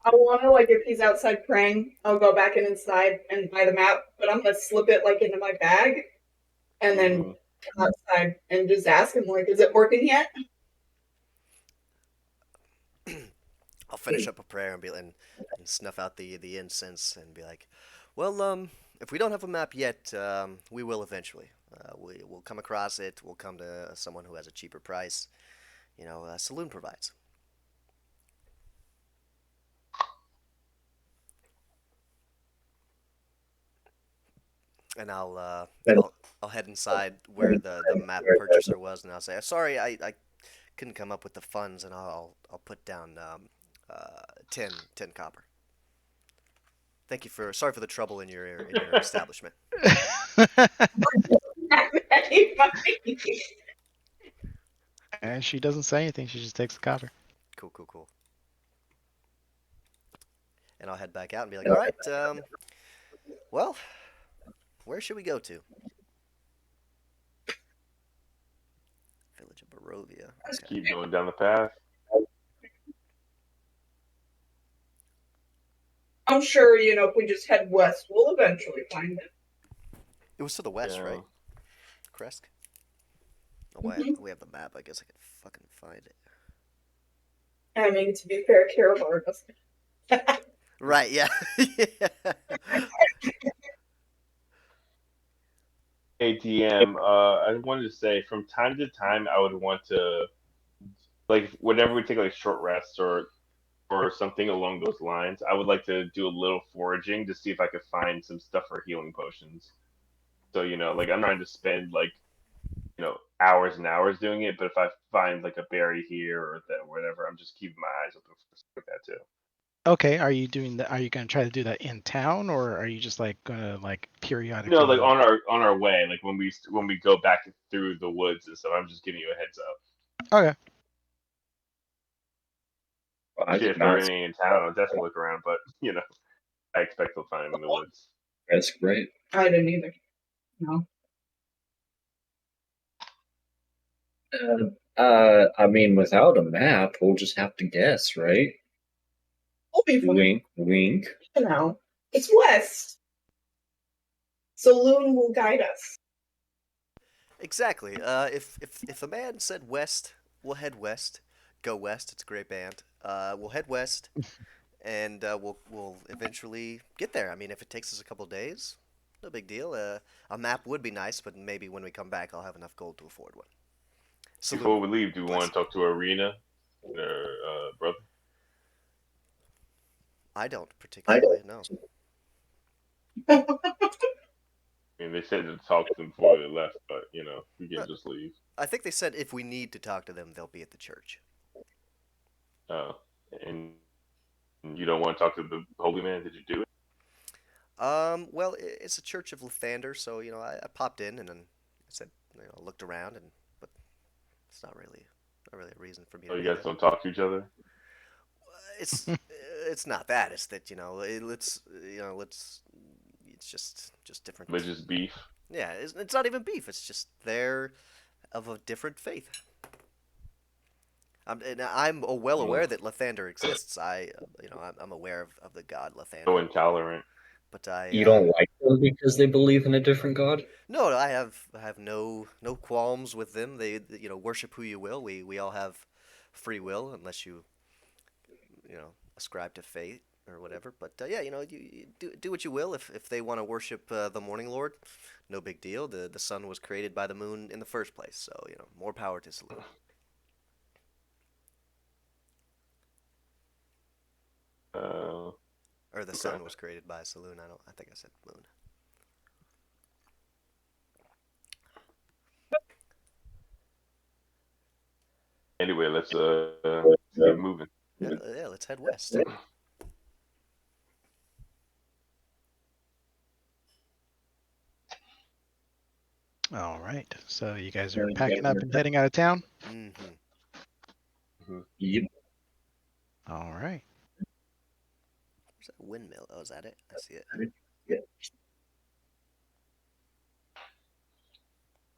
I want to, like, if he's outside praying, I'll go back inside and buy the map, but I'm going to slip it, like, into my bag and then Mhm. come outside and just ask him, like, is it working yet? I'll finish up a prayer and snuff out the incense and be like, well, if we don't have a map yet, we will eventually. We'll come across it. We'll come to someone who has a cheaper price. A saloon provides. And I'll head inside where the map purchaser was, and I'll say, sorry, I couldn't come up with the funds, and I'll put down 10 copper. Sorry for the trouble in your establishment. And she doesn't say anything. She just takes the copper. Cool, cool, cool. And I'll head back out and be like, all right, well, where should we go to? Village of Barovia. Just Okay. keep going down the path. I'm sure, if we just head west, we'll eventually find it. It was to the west, Yeah. right? Krezk? Oh, Mhm. we have the map. I guess I can fucking find it. I mean, to be fair, Karabar doesn't. Right, yeah. Yeah. Hey DM, I wanted to say from time to time I would want to like whenever we take like short rests or something along those lines, I would like to do a little foraging to see if I could find some stuff for healing potions. So, like I'm not going to spend like, hours and hours doing it, but if I find like a berry here or that whatever, I'm just keeping my eyes open for stuff like that too. Okay, are you doing that? Are you gonna try to do that in town, or are you just like gonna like periodically? Like on our way, like when we go back through the woods and stuff, I'm just giving you a heads up. Okay. Well, I Shit, did if there are not. any in town, I'll definitely look around, but I expect to find them in the woods. That's great. I didn't either. No. I mean, without a map, we'll just have to guess, right? We'll be fine. Wink, wink. No. It's west. Saloon will guide us. Exactly. If a man said west, we'll head west. Go west. It's a great band. We'll head west, and we'll eventually get there. I mean, if it takes us a couple days, no big deal. A map would be nice, but maybe when we come back, I'll have enough gold to afford one. Before we leave, do we Bless want to talk to Arena, brother? I don't particularly know. I mean, they said to talk to them before they left, but we can just leave. I think they said if we need to talk to them, they'll be at the church. Oh, and you don't want to talk to the holy man? Did you do it? Well, it's a church of Lathander, so I popped in and then I said, looked around, but it's not really a reason for me Oh, to you be guys there. don't talk to each other? It's not that. It's that let's it's just different. Religious beef? Yeah, it's not even beef. It's just they're of a different faith. I'm well aware that Lathander exists. I'm aware of the god Lathander. So intolerant. But I You don't like them because they believe in a different god? no, I have no qualms with them. They worship who you will. We all have free will unless you ascribe to fate or whatever. But yeah, you do what you will. If they want to worship the Morning Lord, no big deal. The sun was created by the moon in the first place, so more power to Saloon. Uh, Or the Okay. sun was created by Saloon. I think I said moon. anyway, let's keep moving. Yeah, let's head west. All right. So you guys are packing up and heading out of town? Mm-hmm. Yep. All right. Where's that windmill? Oh, is that it? I see it.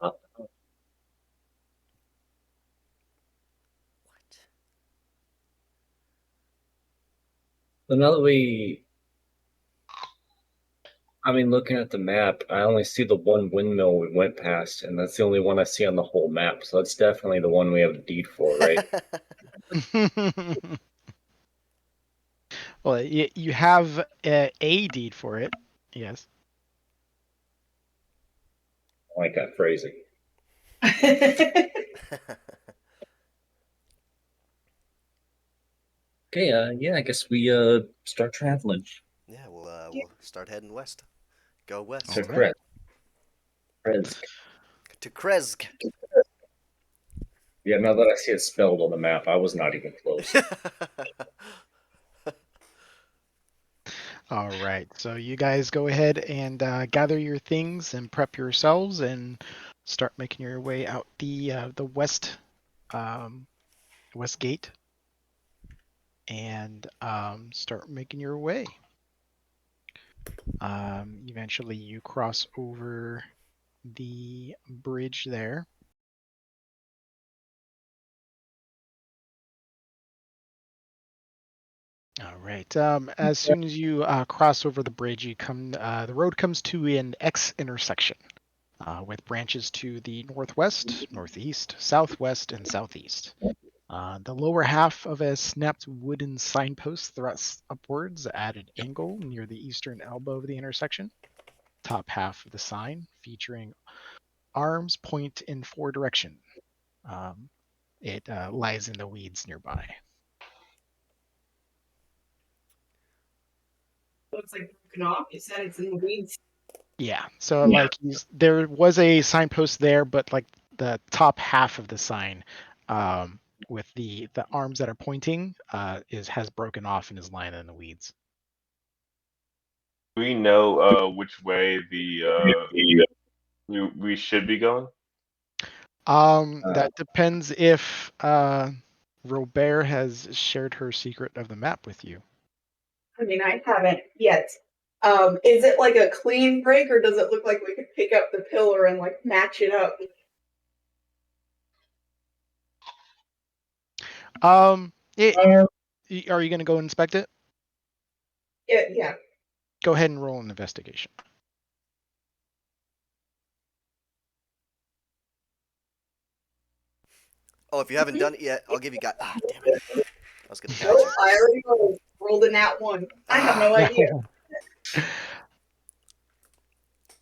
Uh, What? So now that looking at the map, I only see the one windmill we went past, and that's the only one I see on the whole map. So that's definitely the one we have a deed for, right? Well, you have a deed for it. Yes. I like that phrasing. Okay, yeah, I guess we start traveling. Yeah, we'll start heading west. Go west. To All right. Krezk. To Krezk. Yeah, now that I see it spelled on the map, I was not even close. All right. So you guys go ahead and gather your things and prep yourselves and start making your way out the west west gate and start making your way. Eventually, you cross over the bridge there. All right. As soon as you cross over the bridge, the road comes to an X intersection with branches to the northwest, northeast, southwest, and southeast. The lower half of a snapped wooden signpost thrusts upwards at an angle near the eastern elbow of the intersection. Top half of the sign, featuring arms, point in 4 directions. It lies in the weeds nearby. Looks like broken off. You said it's in the weeds. Yeah. So there was a signpost there, but like the top half of the sign, with the arms that are pointing, has broken off and is lying in the weeds. Do we know which way we should be going? That depends if Robert has shared her secret of the map with you. I mean, I haven't yet. Is it like a clean break, or does it look like we could pick up the pillar and like match it up? Are you going to go inspect it? Yeah. Go ahead and roll an investigation. Oh, if you haven't done it yet, I'll give you guys. Ah, damn it! I was gonna guide Nope, you. I already rolled a nat 1. I have no idea.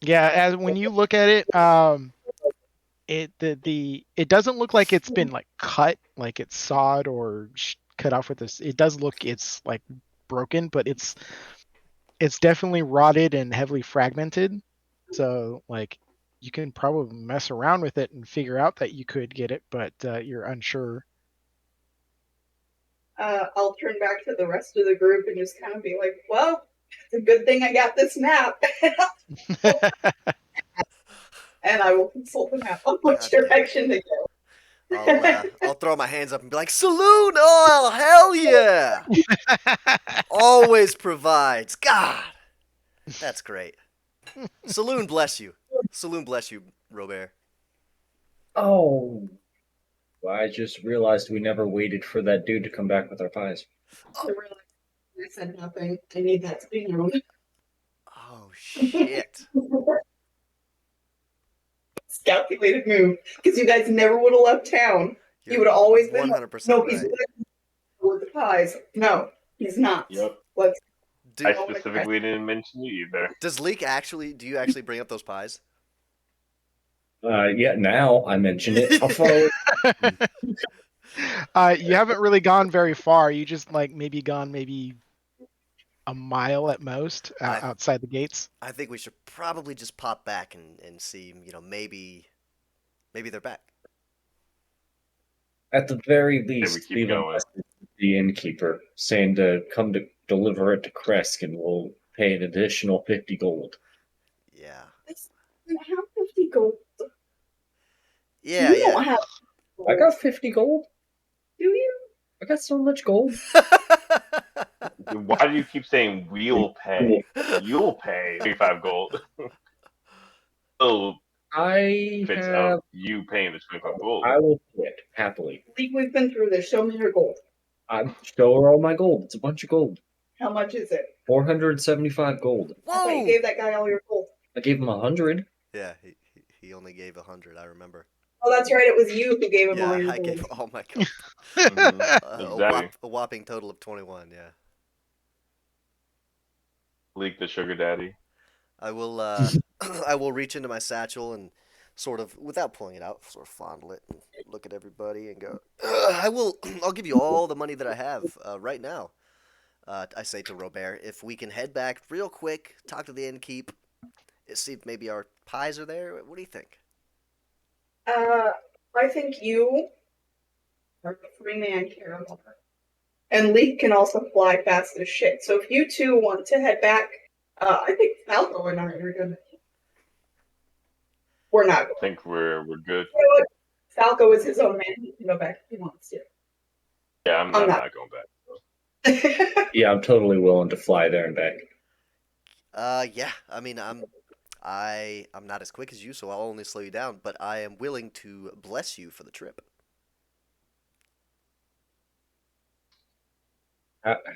Yeah, as when you look at it, it doesn't look like it's been like cut, like it's sawed or cut off with this. It does look it's like broken, but it's definitely rotted and heavily fragmented. So like you can probably mess around with it and figure out that you could get it, but you're unsure. I'll turn back to the rest of the group and just kind of be like, well, it's a good thing I got this map. And I will consult the map on which God damn it. direction to go. I'll throw my hands up and be like, Saloon! Oh, hell yeah! Always provides. God, that's great. Saloon bless you. Saloon bless you, Robert. Oh, I just realized we never waited for that dude to come back with our pies. I realized I said nothing. I need that to be known. Oh shit! It's a calculated move because you guys never would have left town. You would have always been like, 100% no, he's right. with the pies. No, he's not. Yep. Let's I go with specifically didn't mention you either. Does Leek actually? Do you actually bring up those pies? Yeah, now I mentioned it. I'll follow. You haven't really gone very far. You just like maybe gone maybe a mile at most outside the gates. I think we should probably just pop back and see. Maybe they're back. At the very we least, keep leave a going. message with the innkeeper saying to come to deliver it to Krezk, and we'll pay an additional 50 gold. Yeah. I have 50 gold. Yeah, You yeah. don't have gold. I got 50 gold. Do you? I got so much gold. Why do you keep saying we'll pay? You'll pay 25 gold. Oh, I fits have. of you paying the 25 gold. I will pay it happily. League, we've been through this. Show me your gold. I'm show her all my gold. It's a bunch of gold. How much is it? 475 gold. I thought you Whoa! gave that guy all your gold. I gave him 100. Yeah, he only gave 100. I remember. Oh, that's right. It was you who gave him all Yeah, your I gold. gave all my gold. Exactly. A whopping total of 21. Yeah. Leak the sugar daddy. I will. I will reach into my satchel and sort of, without pulling it out, sort of fondle it and look at everybody and go. I will. I'll give you all the money that I have right now. I say to Robert, if we can head back real quick, talk to the innkeep, see if maybe our pies are there. What do you think? I think you are a 3-man caravan. And Leek can also fly fast as shit. So if you two want to head back, I think Falco and I are gonna. We're not I going. think we're good. You know what? Falco is his own man. He can go back if he wants to. Yeah, I'm I'm not going back. Yeah, I'm totally willing to fly there and back. Yeah. I mean, I'm not as quick as you, so I'll only slow you down. But I am willing to bless you for the trip.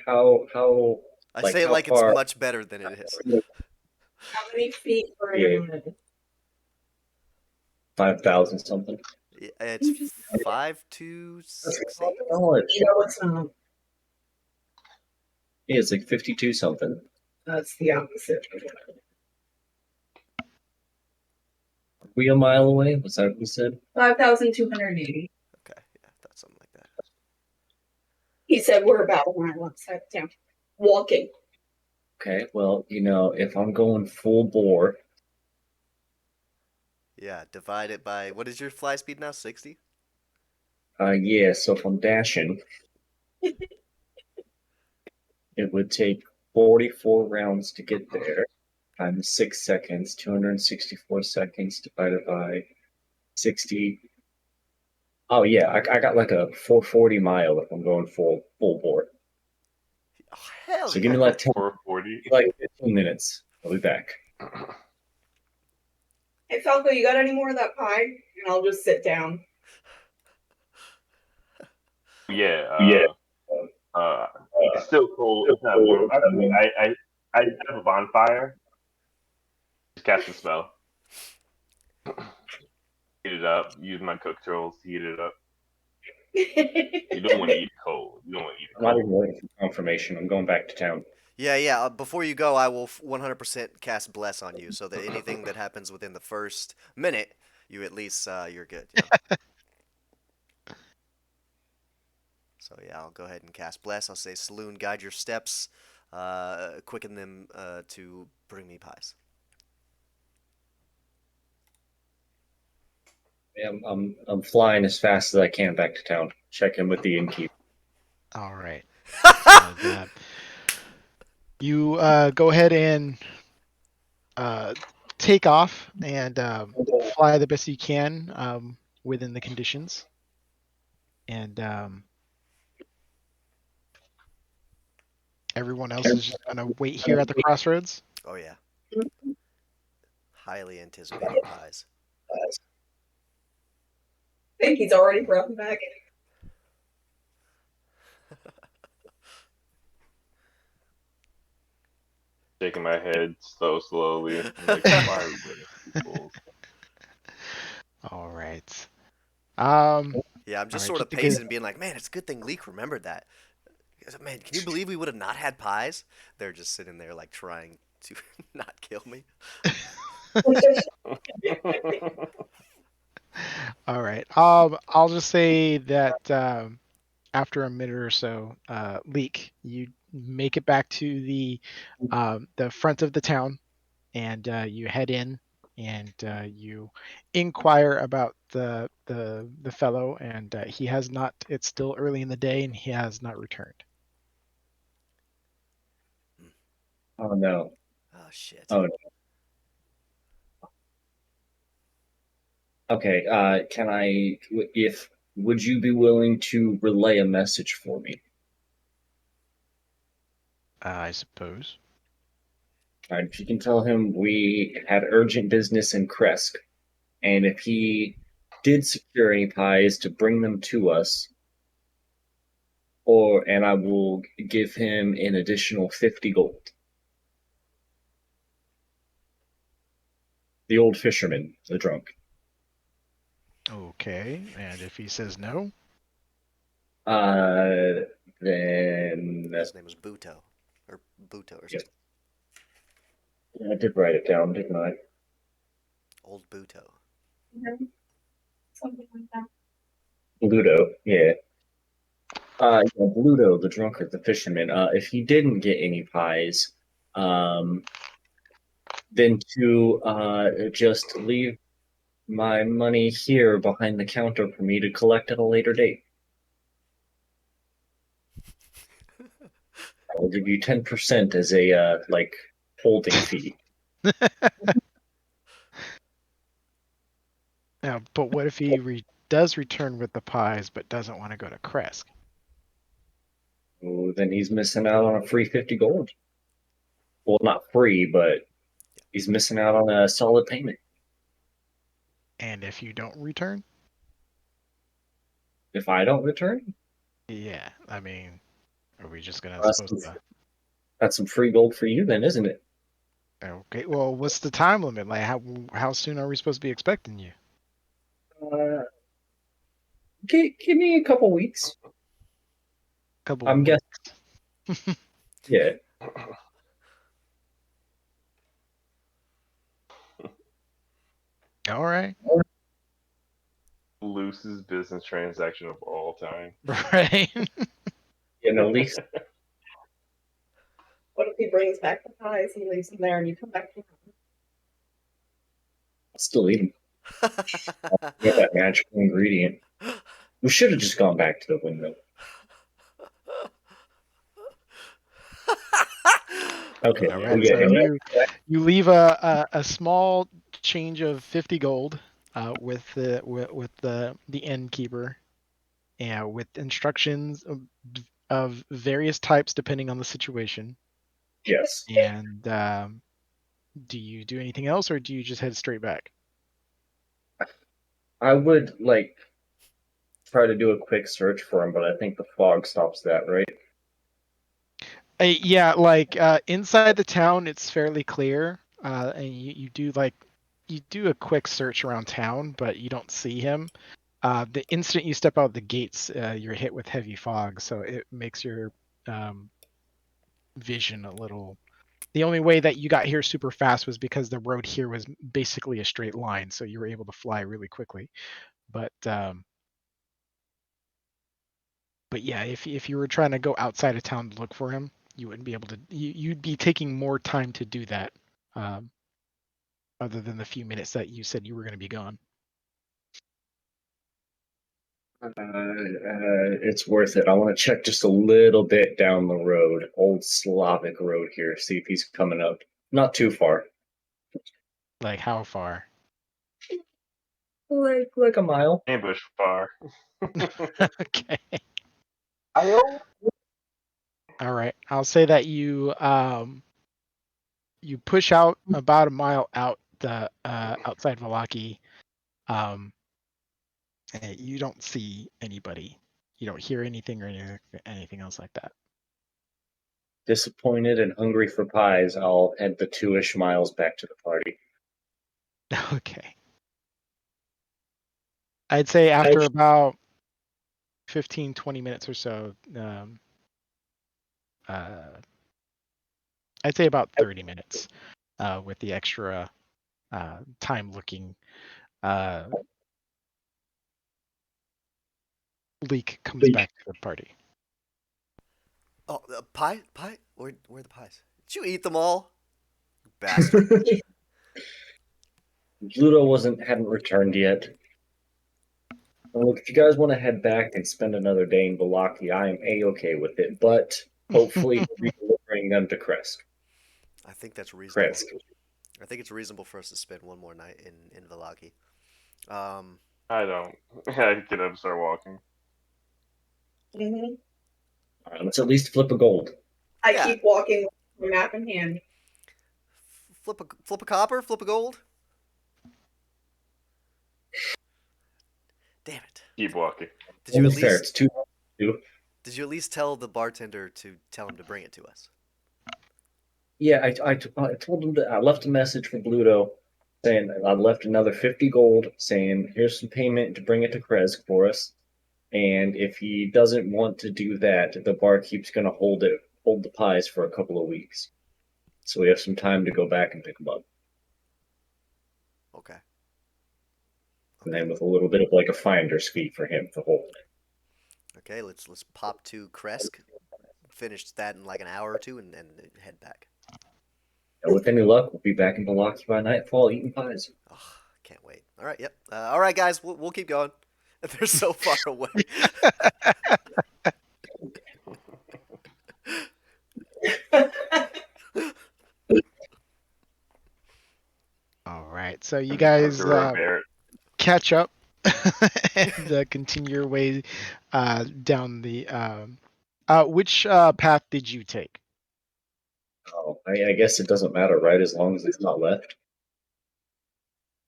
How I Like, say it how like far- it's much better than it is. How many feet are Yeah. you? 5,000 something? It's 5,260. Knowledge. No, it's not. Yeah, it's like 52 something. That's the opposite. Are we a mile away? Was that what you said? 5,280. Okay, yeah, that's something like that. He said we're about a mile outside of town. Walking. Okay, well, if I'm going full bore, Yeah, divide it by what is your fly speed now? 60? yeah, so if I'm dashing, it would take 44 rounds to get there, times 6 seconds, 264 seconds divided by 60. Oh, yeah, I got like a 440 mile if I'm going full bore. Oh, hell So yeah. give me like 440. 15 minutes. I'll be back. Hey, Falco, you got any more of that pie? And I'll just sit down. Yeah. Yeah. It's still cold. It's not warm. I have a bonfire. Just cast a spell. Heat it up. Use my cook tools to heat it up. You don't want to eat cold. You don't want to eat it I'm not cold. even waiting for confirmation. I'm going back to town. Yeah. Before you go, I will 100% cast bless on you, so that anything that happens within the first minute, you at least you're good. So yeah, I'll go ahead and cast bless. I'll say, Saloon, guide your steps, quicken them to bring me pies. Yeah, I'm flying as fast as I can back to town. Check in with the innkeep. All right. You go ahead and take off and fly the best you can within the conditions. And everyone else is just going to wait here at the crossroads. Oh yeah. Highly anticipated pies. I think he's already brought him back. Shaking my head slowly. I'm like, why are we doing this, people? All right. Yeah, I'm All just right. sort Just of because. pacing, being like, man, it's a good thing Leek remembered that. Man, can you believe we would have not had pies? They're just sitting there like trying to not kill me. All right. I'll just say that after a minute or so, Leek, you make it back to the front of the town, and you head in, and you inquire about the fellow, and he has not. It's still early in the day, and he has not returned. Oh no. Oh shit. Oh no. Okay. Can I? If would you be willing to relay a message for me? I suppose. If you can tell him we had urgent business in Krezk, and if he did secure any pies to bring them to us, and I will give him an additional 50 gold. The old fisherman, the drunk. Okay. And if he says no, Uh, then His name was Buto, or Buto, or yes, something. I did write it down, didn't I? Old Buto. Something like that. Bluto, yeah. Yeah, Bluto, the drunkard, the fisherman. If he didn't get any pies, um, then to just leave my money here behind the counter for me to collect at a later date. I'll give you 10% as a like holding fee. now, but what if he does return with the pies, but doesn't want to go to Krezk? Oh, then he's missing out on a free 50 gold. Well, not free, but he's missing out on a solid payment. And if you don't return? If I don't return, Yeah, I mean, are we just gonna that's supposed to? that's some free gold for you, then, isn't it? Okay, well, what's the time limit? Like, how soon are we supposed to be expecting you? Uh, give me a couple weeks. Couple I'm guessing. weeks. Yeah. All right. Loosest business transaction of all time. Right. Yeah, no, at least What if he brings back the pies, he leaves them there, and you come back to him? I'll still eat them. Get that magical ingredient. We should have just gone back to the window. Okay, All we right. get So him. you leave a small change of 50 gold with the innkeeper, and with instructions of various types depending on the situation. Yes. And do you do anything else, or do you just head straight back? I would like try to do a quick search for him, but I think the fog stops that, right? Yeah, like inside the town, it's fairly clear, and you do a quick search around town, but you don't see him. The instant you step out the gates, you're hit with heavy fog, so it makes your um, vision a little. The only way that you got here super fast was because the road here was basically a straight line, so you were able to fly really quickly. But yeah, if you were trying to go outside of town to look for him, you wouldn't be able to. You'd be taking more time to do that, um, other than the few minutes that you said you were going to be gone. It's worth it. I want to check just a little bit down the road, old Slavic road here, see if he's coming up. Not too far, Like how far? like a mile. Ambush far. Okay. I All right. I'll say that you push out about a mile out the outside Valaki. Um, and you don't see anybody. You don't hear anything or anything else like that. disappointed and hungry for pies, I'll head the 2-ish miles back to the party. Okay. I'd say after about 15, 20 minutes or so, I'd say about 30 minutes with the extra time looking. Leek comes back to the party. Oh, pie? Where are the pies? Did you eat them all? You bastard. Pluto hadn't returned yet. And look, if you guys want to head back and spend another day in Balaki, I am a-okay with it. But hopefully, we'll be delivering them to Krezk. I think that's reasonable. Krezk. I think it's reasonable for us to spend one more night in Vallaki. I don't. I get up and start walking. Mm-hmm. All right, let's at least flip a gold. I Yeah. keep walking with my map in hand. Flip a copper, flip a gold. Damn it! Keep walking. Did you at Only fair, least it's 2. did you at least tell the bartender to tell him to bring it to us? Yeah, I told him that I left a message for Bluto saying I left another 50 gold saying here's some payment to bring it to Krezk for us. And if he doesn't want to do that, the barkeep's going to hold the pies for a couple of weeks. So we have some time to go back and pick them up. Okay. And then with a little bit of like a finder's fee for him to hold. Okay, let's pop to Krezk, finish that in like an hour or two, and head back. And with any luck, we'll be back in Balaki by nightfall eating pies. Oh, can't wait. All right, yep. All right, guys, we'll keep going. They're so far away. All right, so you guys catch up and continue your way down the. Which path did you take? Oh, I guess it doesn't matter, right? As long as it's not left.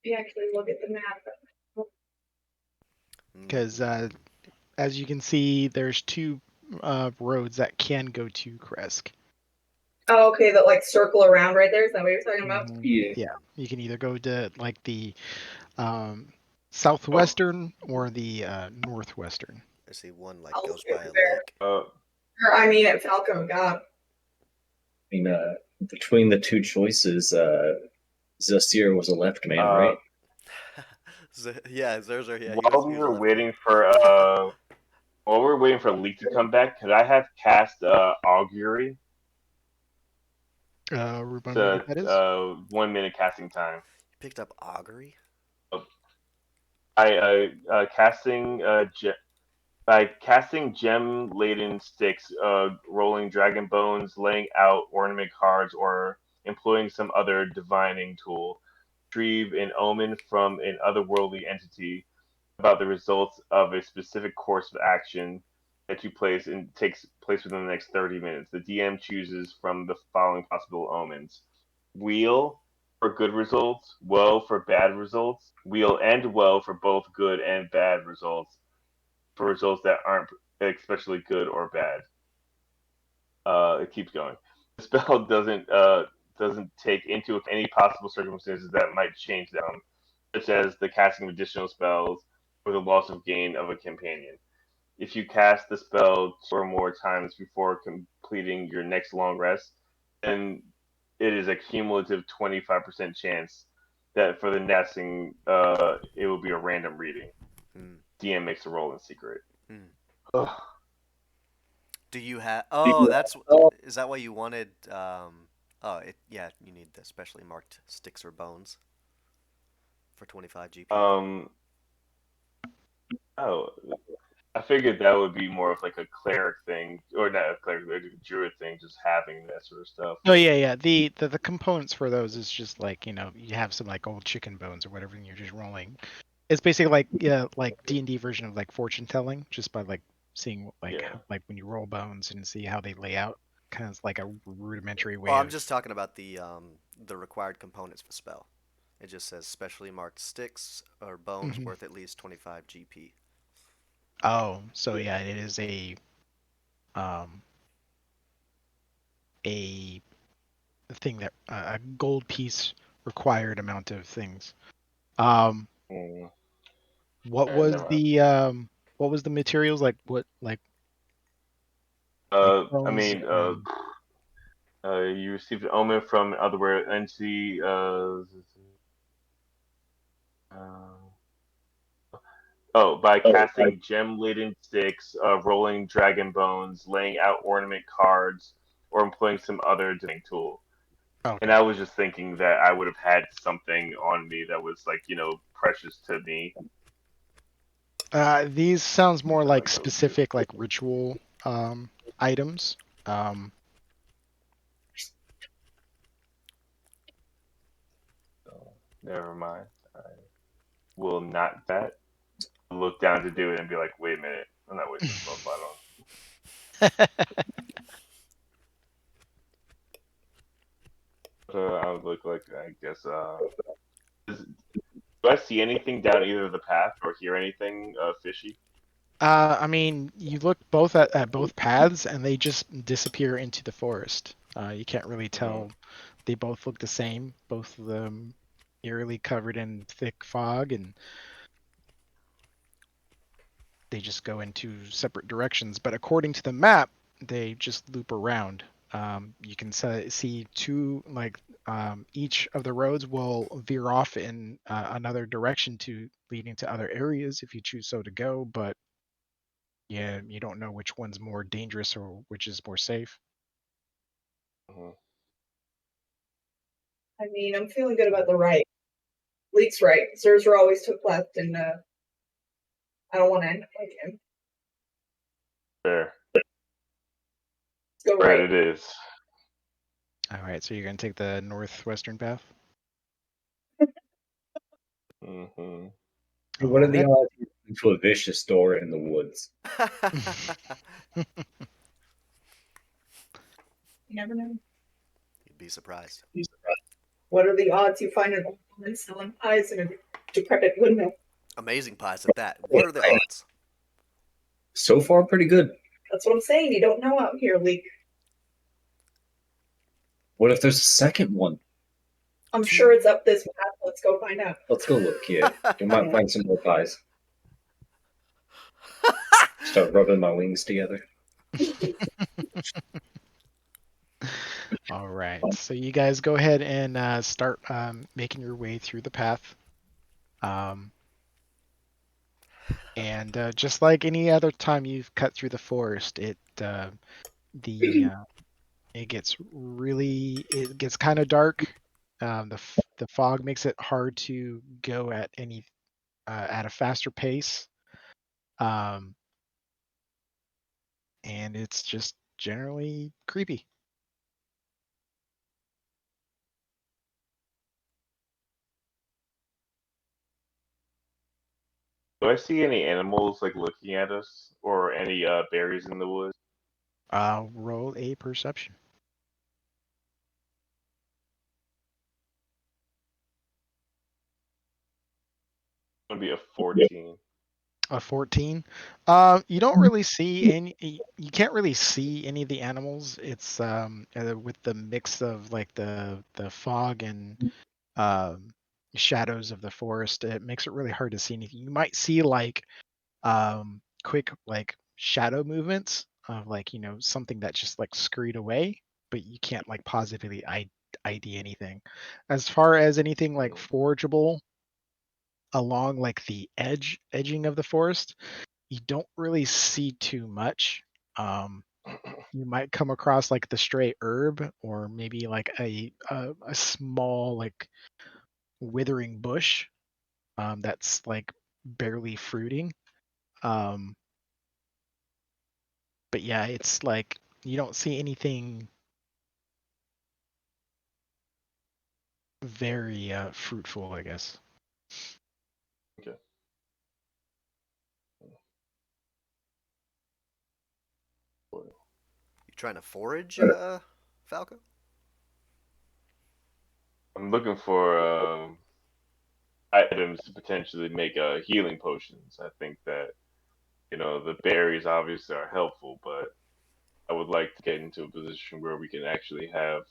We actually look at the map. Because as you can see, there's two roads that can go to Krezk. Oh, okay, that like circle around right there. Is that what you're talking about? Yeah, you can either go to like the southwestern or the northwestern. I see one like I'll goes skip by a there. lake. Or I mean, at Falco, God. I mean, between the two choices, Zasir was a left man, right? Yeah, Zerzer. Yeah, While we were waiting for Leek to come back, could I have cast augury? Remember what that is? 1 minute casting time. You picked up augury. By casting gem-laden sticks, rolling dragon bones, laying out ornament cards, or employing some other divining tool, retrieve an omen from an otherworldly entity about the results of a specific course of action that you place and takes place within the next 30 minutes. The DM chooses from the following possible omens: wheel for good results, woe for bad results, wheel and woe for both good and bad results, for results that aren't especially good or bad. It keeps going. The spell doesn't take into any possible circumstances that might change them, such as the casting of additional spells or the loss of gain of a companion. If you cast the spell 2 or more times before completing your next long rest, then it is a cumulative 25% chance that for the nesting, it will be a random reading. DM makes a roll in secret. Do you have? Oh, is that why you wanted? Yeah, you need the specially marked sticks or bones for 25 GP. Oh, I figured that would be more of like a cleric thing, or not a cleric, like a druid thing, just having that sort of stuff. Oh yeah. The components for those is just like you have some like old chicken bones or whatever, and you're just rolling. It's basically like D&D version of like fortune telling, just by like seeing like when you roll bones and see how they lay out, kind of like a rudimentary way. Well, I'm just talking about the required components for the spell. It just says specially marked sticks or bones worth at least 25 GP. Oh, so yeah, it is a a thing that a gold piece required amount of things. Mm. What Alright, was never mind. what was the materials like? What like I bones? mean, you received an omen from an otherworld entity. By casting gem-laden sticks, rolling dragon bones, laying out ornament cards, or employing some other divining tool. And Okay. I was just thinking that I would have had something on me that was like, precious to me. These sounds more like Like those. specific like ritual items. So, never mind. I will not that. Look down to do it and be like, wait a minute, I'm not wasting spell slot on. I would look like, I guess, do I see anything down either the path or hear anything fishy? I mean, you look both at both paths, and they just disappear into the forest. You can't really Mm-hmm. tell. They both look the same. Both of them eerily covered in thick fog, and they just go into separate directions. But according to the map, they just loop around. You can see two like each of the roads will veer off in another direction to leading to other areas if you choose so to go. But yeah, you don't know which one's more dangerous or which is more safe. Mm-hmm. I mean, I'm feeling good about the right. Leek's right. Zerzer always took left, and I don't want to end up like him. Fair. Let's go Right, right. it is. All right, so you're gonna take the northwestern path. Mm-hmm. What All are the right. odds you get into a vicious door in the woods? You never know. You'd be surprised. What are the odds you find an old woman selling pies in a decrepit windmill? Amazing pies at that. What are the odds? So far, pretty good. That's what I'm saying. You don't know out here, Leek. What if there's a second one? I'm sure it's up this path. Let's go find out. Let's go look. Yeah, you might find some more pies. Start rubbing my wings together. All right, so you guys go ahead and start making your way through the path. Um, and just like any other time you've cut through the forest, the it gets kind of dark. The fog makes it hard to go at a faster pace. Um, and it's just generally creepy. Do I see any animals like looking at us, or any berries in the woods? Roll a perception. It's gonna be a 14. A 14. You don't really see any. You can't really see any of the animals. It's with the mix of like the fog and um, shadows of the forest. It makes it really hard to see anything. You might see like quick like shadow movements of like something that just like scurried away, but you can't like positively ID anything. As far as anything like forageable along like the edging of the forest, you don't really see too much. You might come across like the stray herb or maybe like a small like withering bush that's like barely fruiting. Um, but yeah, it's like you don't see anything very fruitful, I guess. Okay. You trying to forage, Falco? I'm looking for items to potentially make healing potions. I think that the berries obviously are helpful, but I would like to get into a position where we can actually have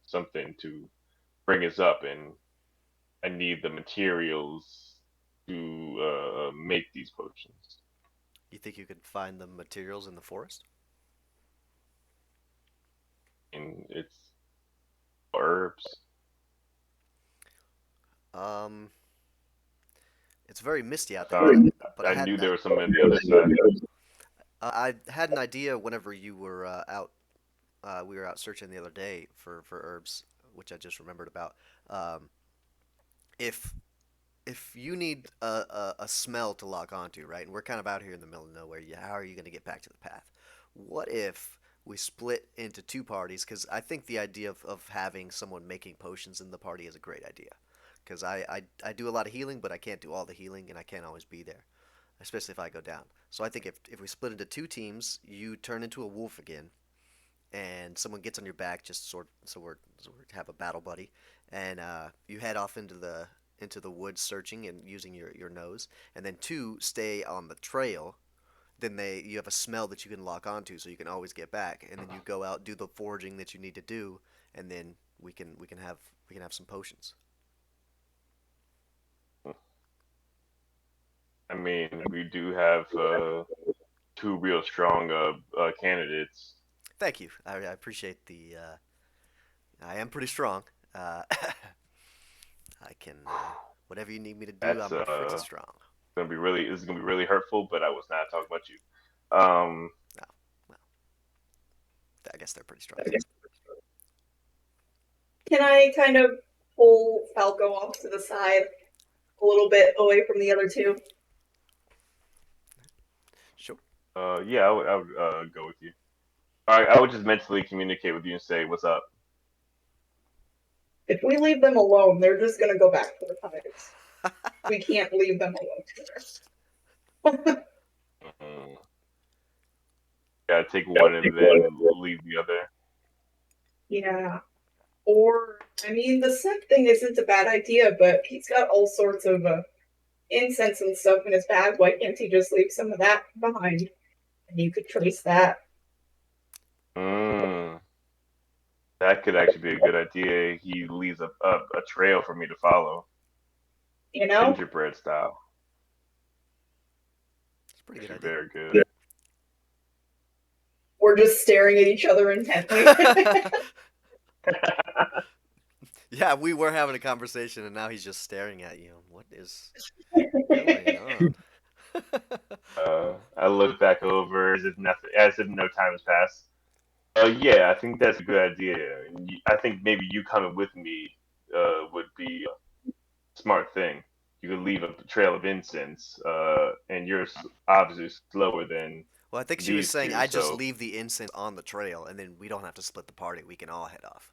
something to bring us up, and I need the materials to make these potions. You think you could find the materials in the forest? And it's herbs. Um, it's very misty out there, Thought but I I had knew an there was some on the other side. I had an idea whenever you were out. We were out searching the other day for herbs, which I just remembered about. Um, if if you need a smell to lock onto, right? And we're kind of out here in the middle of nowhere. How are you going to get back to the path? What if we split into two parties? Because I think the idea of having someone making potions in the party is a great idea. Because I do a lot of healing, but I can't do all the healing, and I can't always be there, especially if I go down. So I think if we split into two teams, you turn into a wolf again, and someone gets on your back, just so we have a battle buddy, and you head off into the woods searching and using your nose, and then two stay on the trail. Then you have a smell that you can lock onto, so you can always get back, and then you go out do the foraging that you need to do, and then we can have some potions. I mean, we do have two real strong candidates. Thank you. I appreciate the. I am pretty strong. I can whatever you need me to do. That's I'm pretty strong. gonna be really this is gonna be really hurtful. But I was not talking about you. No, well, I guess they're pretty strong too. Can I kind of pull Falco off to the side a little bit away from the other two? Sure. Yeah, I would go with you. I would just mentally communicate with you and say, "What's up?" If we leave them alone, they're just gonna go back to the pirates. We can't leave them alone. Mm. Gotta take one and then leave the other. Yeah. Or, I mean, the scent thing isn't a bad idea, but he's got all sorts of incense and stuff in his bag. Why can't he just leave some of that behind? And you could trace that. Mm. That could actually be a good idea. He leaves a trail for me to follow, You know? gingerbread style. It's a pretty good Actually, idea. very good. We're just staring at each other intently. Yeah, we were having a conversation, and now he's just staring at you. What is going on? I look back over as if nothing, as if no time has passed. Yeah, I think that's a good idea. I think maybe you coming with me would be a smart thing. You could leave a trail of incense, and you're obviously slower than Well, I think she was these saying two, I just so leave the incense on the trail, and then we don't have to split the party. We can all head off.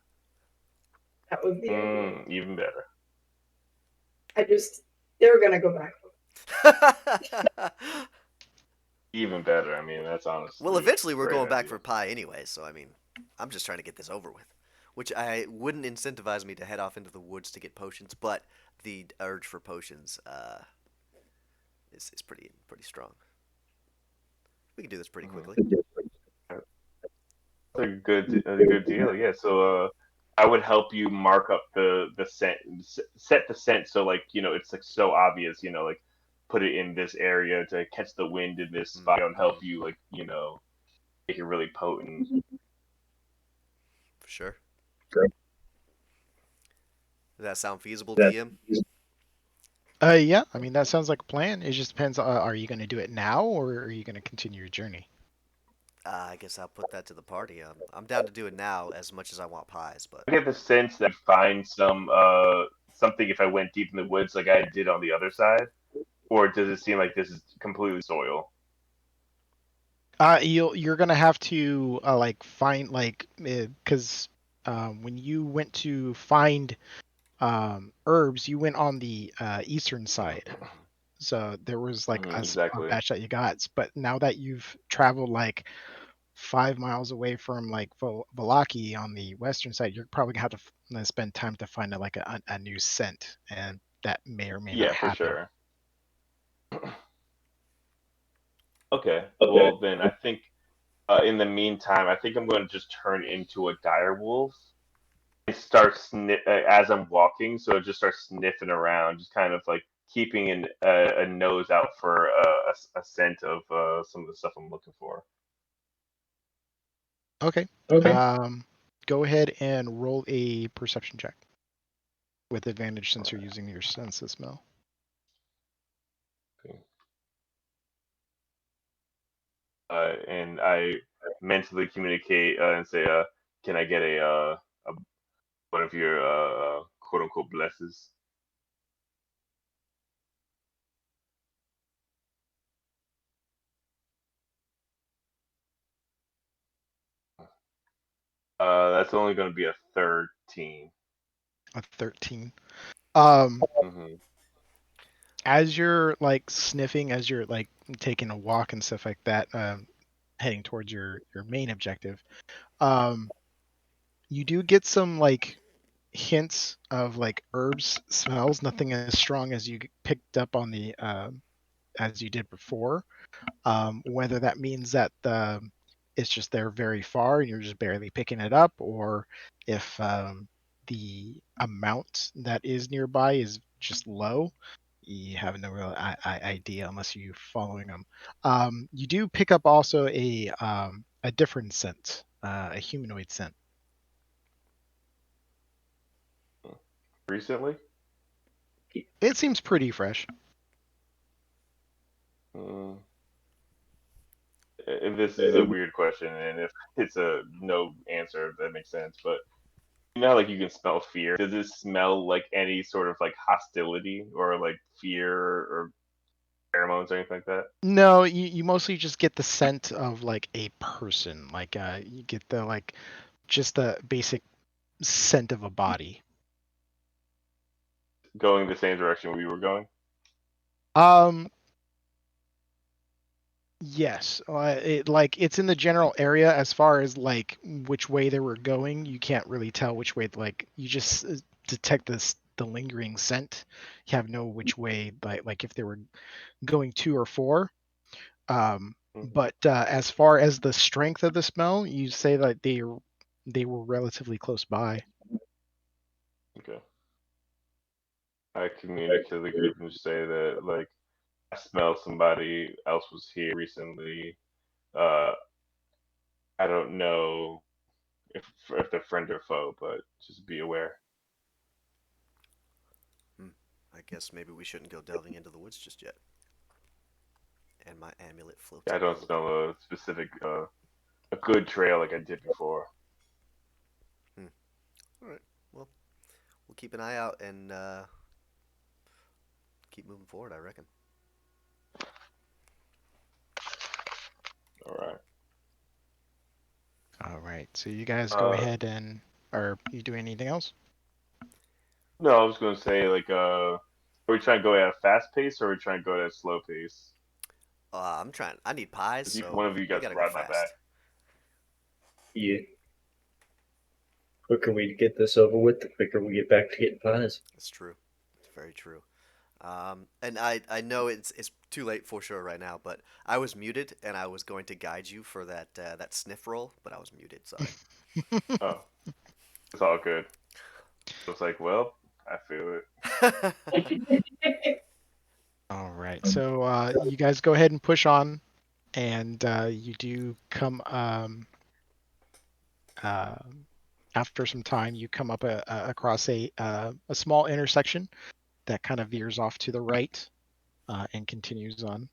That was the idea. even better. They were gonna go back. Even better. I mean, that's honestly Well, eventually we're a great going back idea. for pie anyway, so I mean, I'm just trying to get this over with. Which I wouldn't incentivize me to head off into the woods to get potions, but the urge for potions is pretty strong. We can do this pretty quickly. A good deal. Yeah. So I would help you mark up the scent, set the scent so like it's like so obvious. Like put it in this area to catch the wind in this spot and help you like make it really potent. For sure. Sure. Does that sound feasible, DM? Yeah, I mean that sounds like a plan. It just depends. Are you going to do it now, or are you going to continue your journey? I guess I'll put that to the party. I'm down to do it now as much as I want pies, but I get the sense that I'd find something if I went deep in the woods like I did on the other side, or does it seem like this is completely soil? You're gonna have to like find like because when you went to find herbs, you went on the eastern side, so there was like a Exactly. batch that you got. But now that you've traveled like 5 miles away from like Valaki on the western side, you're probably gonna have to spend time to find like a new scent, and that may or may not Yeah, for happen. sure. Okay. Well, then I think In the meantime, I think I'm going to just turn into a dire wolf and start as I'm walking. So it just starts sniffing around, just kind of like keeping a nose out for a scent of some of the stuff I'm looking for. Okay. Okay. Go ahead and roll a perception check with advantage since you're using your sense of smell. Okay. And I mentally communicate and say, "Can I get a one of your quote unquote blesses?" That's only going to be a 13. A 13. Hmm. As you're like sniffing, as you're like taking a walk and stuff like that, heading towards your main objective, um, you do get some like hints of like herbs smells. Nothing as strong as you picked up on the as you did before. Whether that means that it's just they're very far and you're just barely picking it up, or if the amount that is nearby is just low, you have no real idea unless you're following them. You do pick up also a different scent, a humanoid scent. Recently? It seems pretty fresh. Mm. If this is a weird question, and if it's a no answer, that makes sense. But you know, like you can smell fear. Does it smell like any sort of like hostility or like fear or pheromones or anything like that? No, you mostly just get the scent of like a person. Like you get the like just the basic scent of a body. Going the same direction we were going? Um, yes, it's in the general area as far as like which way they were going. You can't really tell which way. Like you just detect the lingering scent. You have no which way like if they were going 2 or 4. Hmm. But as far as the strength of the smell, you say that they were relatively close by. Okay. I communicate to the group and just say that like I smell somebody else was here recently. Uh, I don't know if they're friend or foe, but just be aware. I guess maybe we shouldn't go delving into the woods just yet. And my amulet floats I up a don't little bit. smell a specific a good trail like I did before. Hmm. All right. Well, we'll keep an eye out and keep moving forward, I reckon. All right. All right, so you guys go Uh, ahead and are you doing anything else? no, I was going to say like are we trying to go at a fast pace or are we trying to go at a slow pace? I'm trying. I need pies, 'Cause so one of you we guys gotta can go ride my back. fast. Yeah. Quicker we get this over with, the quicker we get back to getting pies. It's true. It's very true. And I know it's too late for sure right now, but I was muted and I was going to guide you for that sniff roll, but I was muted. Sorry. Oh, it's all good. I was like, well, I feel it. All right, so you guys go ahead and push on, and you do come uh, after some time. You come up across a small intersection that kind of veers off to the right and continues on.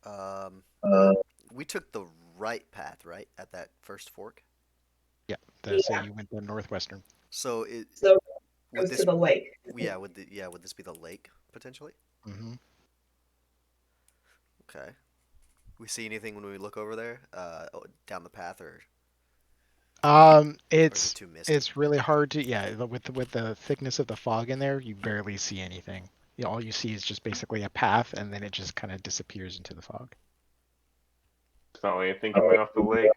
um, Uh, we took the right path, right, at that first fork. Yeah, so Yeah. you went the northwestern. So it So it would goes to this the lake. would this be the lake potentially? Hmm. Okay. We see anything when we look over there, down the path, or is it It's too misty? it's really hard to with the thickness of the fog in there, you barely see anything. All you see is just basically a path, and then it just kind of disappears into the fog. It's not like anything coming off the lake.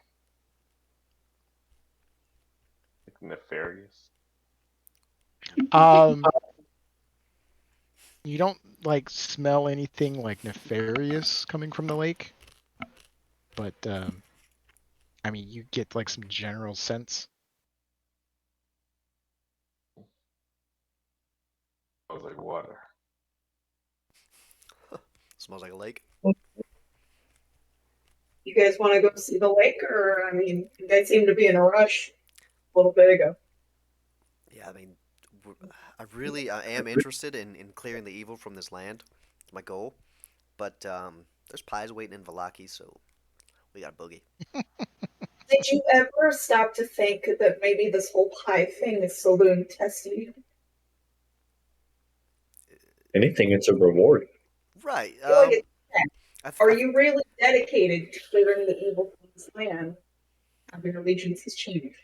Like nefarious. Um, You don't like smell anything like nefarious coming from the lake, but I mean, you get like some general sense. I was like, water. Smells like a lake. You guys want to go see the lake, or I mean, you guys seem to be in a rush a little bit ago. Yeah, I mean, I am interested in clearing the evil from this land. It's my goal. But there's pies waiting in Valaki, so we got a boogie. Did you ever stop to think that maybe this whole pie thing is saloon testing you? Anything, it's a reward. Right. I feel like it's Are I you really dedicated to clearing the evil from this land? Have your allegiances changed?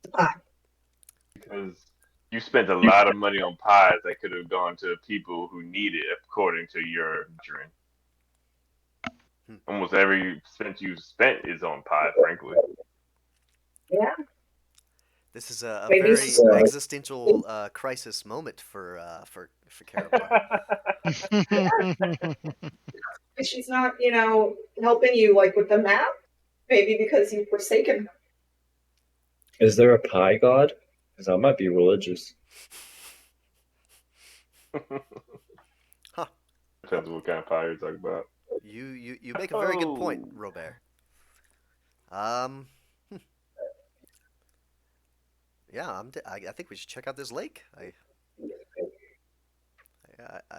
The pie. Because you spent a lot of money on pies that could have gone to people who need it, according to your dream. Hmm. Almost every cent you spent is on pie, frankly. Yeah. This is a Maybe very so. existential crisis moment for Carabar. She's not, helping you like with the map. Maybe because you've forsaken her. Is there a pie god? Because I might be religious. Huh. Depends on what kind of pie you're talking about. You make a very good point, Oh. Robert. Um. Yeah, I think we should check out this lake. I think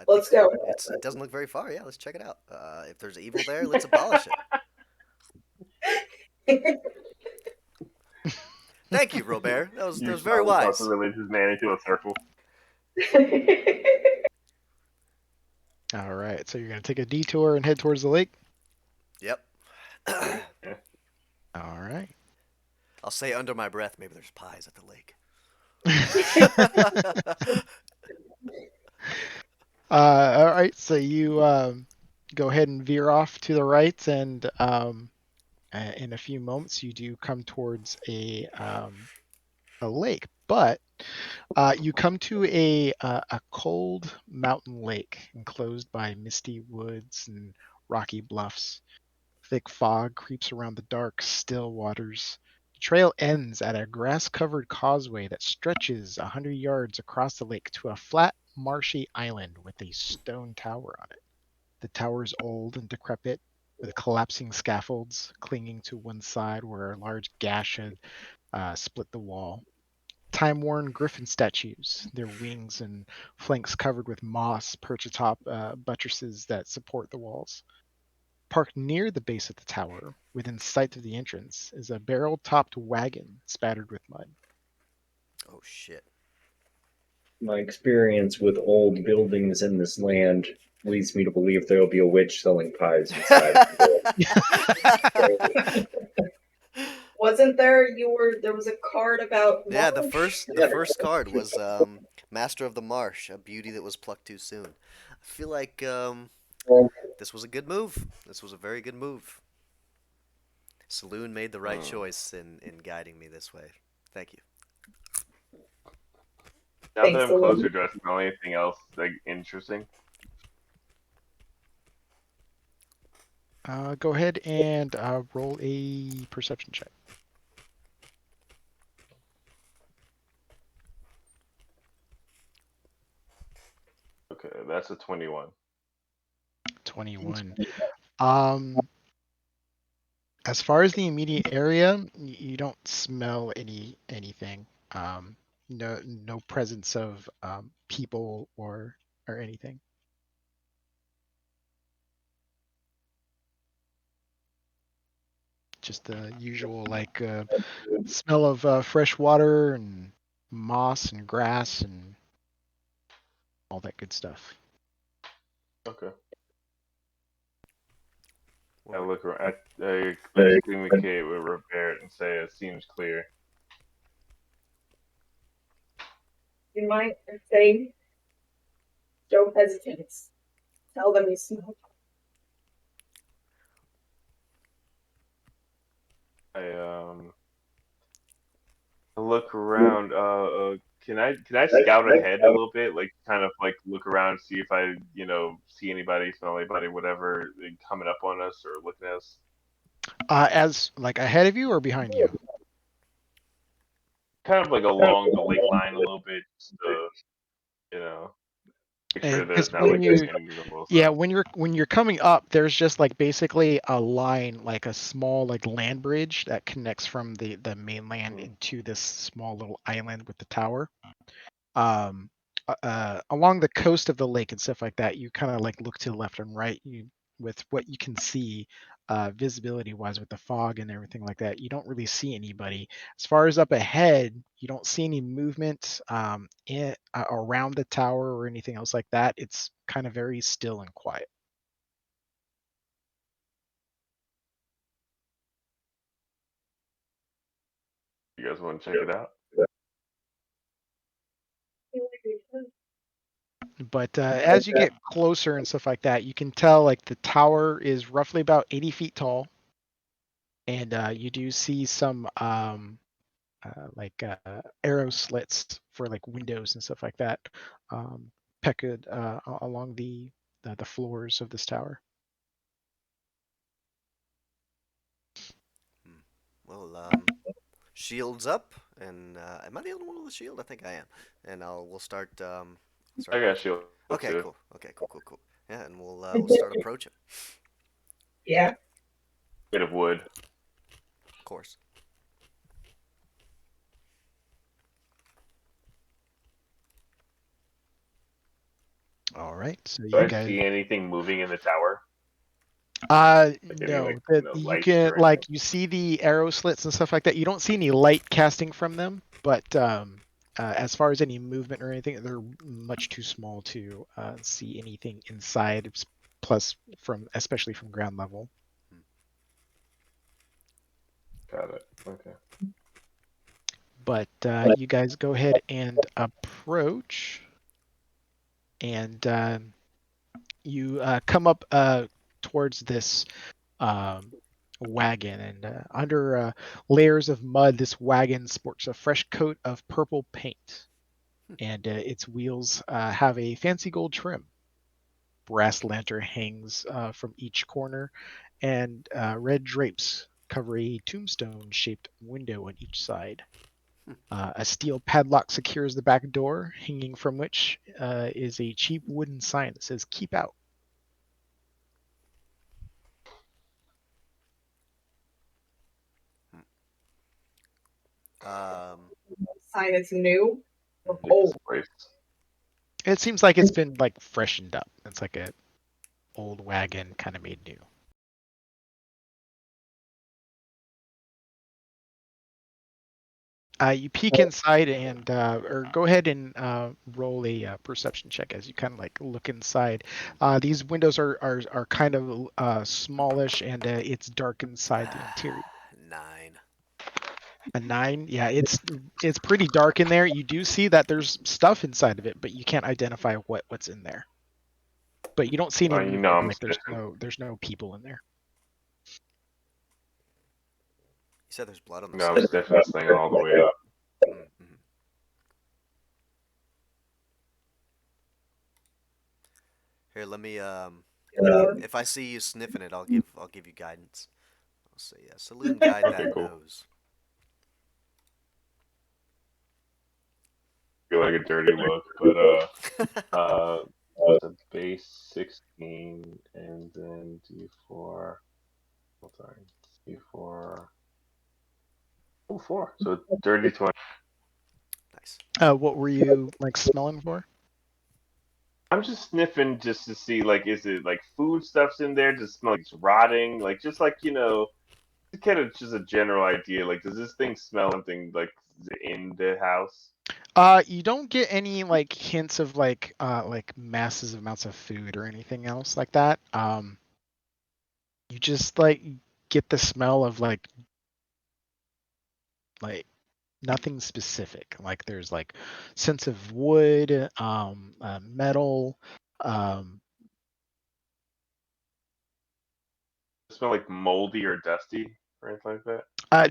Let's go. it doesn't look very far. Yeah, let's check it out. If there's evil there, let's abolish it. Thank you, Robert. That was You very finally talked the wise. religious man into a circle. All right, so you're gonna take a detour and head towards the lake. Yep. All right. I'll say under my breath, maybe there's pies at the lake. All right, so you go ahead and veer off to the right, and in a few moments you do come towards a lake, but you come to a cold mountain lake enclosed by misty woods and rocky bluffs. Thick fog creeps around the dark, still waters. The trail ends at a grass-covered causeway that stretches 100 yards across the lake to a flat, marshy island with a stone tower on it. The tower is old and decrepit, with collapsing scaffolds clinging to one side where a large gash had split the wall. Time-worn griffin statues, their wings and flanks covered with moss, perch atop buttresses that support the walls. Parked near the base of the tower, within sight of the entrance, is a barrel-topped wagon spattered with mud. Oh shit. My experience with old buildings in this land leads me to believe there will be a witch selling pies inside. Wasn't there? There was a card about Yeah, March. the first card was Master of the Marsh, a beauty that was plucked too soon. I feel like this was a good move. This was a very good move. Saloon made the right choice in guiding me this way. Thank you. Now that Thanks, I'm Saloon. closer, do I smell anything else like interesting? Go ahead and roll a perception check. Okay, that's a 21. 21. Um, as far as the immediate area, you don't smell anything. No presence of people or anything. Just the usual like smell of fresh water and moss and grass and all that good stuff. Okay. I Well, look around. I communicate with Robert and say it seems clear. You might say, show hesitance. Tell them you smell. I look around. Can I scout ahead a little bit, like kind of like look around, see if I see anybody, smell anybody, whatever coming up on us or looking at us? As like ahead of you or behind you? Kind of like along the lake line a little bit, just to make sure Because there's not when like you, enemies on both yeah, sides. when you're coming up, there's just like basically a line, like a small like land bridge that connects from the mainland into this small little island with the tower. Along the coast of the lake and stuff like that, you kind of like look to the left and right. You with what you can see, visibility wise, with the fog and everything like that, you don't really see anybody. As far as up ahead, you don't see any movement around the tower or anything else like that. It's kind of very still and quiet. You guys want to check it out? But as you get closer and stuff like that, you can tell like the tower is roughly about 80 feet tall, and you do see some arrow slits for like windows and stuff like that, pecked along the floors of this tower. Well, shields up, and am I the only one with a shield? I think I am. And we'll start I got approaching. shield Okay, too. cool. Okay, cool. Yeah, and we'll start approaching. Yeah. Bit of wood. Of course. All right, so Do you I guys. see anything moving in the tower? Any No, like you lights can or anything? like you see the arrow slits and stuff like that. You don't see any light casting from them, but as far as any movement or anything, they're much too small to see anything inside. Plus, especially from ground level. Got it. Okay. But you guys go ahead and approach, and you come up towards this wagon, and under layers of mud, this wagon sports a fresh coat of purple paint, and its wheels have a fancy gold trim. Brass lantern hangs from each corner, and red drapes cover a tombstone-shaped window on each side. A steel padlock secures the back door, hanging from which is a cheap wooden sign that says "Keep Out." Um, Sign is new or Take this old. place. It seems like it's been like freshened up. It's like a old wagon kind of made new. You peek inside and or go ahead and roll a perception check as you kind of like look inside. These windows are kind of smallish, and it's dark inside the interior. 9. A 9, yeah, it's pretty dark in there. You do see that there's stuff inside of it, but you can't identify what's in there. But you don't see any You know movement. I'm Like sniffing. there's no people in there. You said there's blood on the You know I'm ceiling. sniffing this thing all the way up. Mm-hmm. Here, let me if I see you sniffing it, I'll give you guidance. I'll say saloon guide Okay, that cool. nose. Feel like a dirty look, but it's a base 16 and then D4. Oh, sorry, D4. Oh, 4. So dirty 20. Nice. What were you like smelling for? I'm just sniffing just to see, like, is it like food stuff's in there? Does it smell like it's rotting? Like, just like, kind of just a general idea. Like, does this thing smell something like in the house? You don't get any like hints of like massive amounts of food or anything else like that. You just like get the smell of like nothing specific. Like there's like sense of wood, metal. Um, Does it smell like moldy or dusty or anything like that?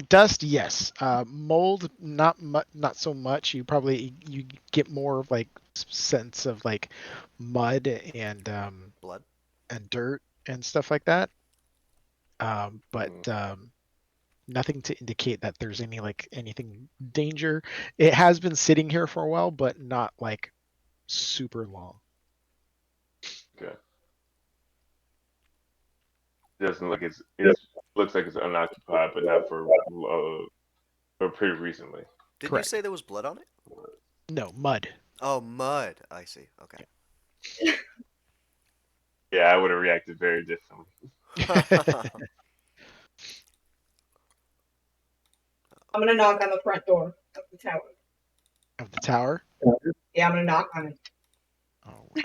Dust, yes. Mold, not so much. You get more of like sense of like mud Blood. and dirt and stuff like that. But Mm. nothing to indicate that there's anything danger. It has been sitting here for a while, but not like super long. Okay. Doesn't look it's looks like it's unoccupied, but not for pretty recently. Didn't you Correct. say there was blood on it? No, mud. Oh, mud. I see. Okay. Yeah, I would have reacted very differently. I'm gonna knock on the front door of the tower. Of the tower. Yeah, I'm gonna knock on it. All right.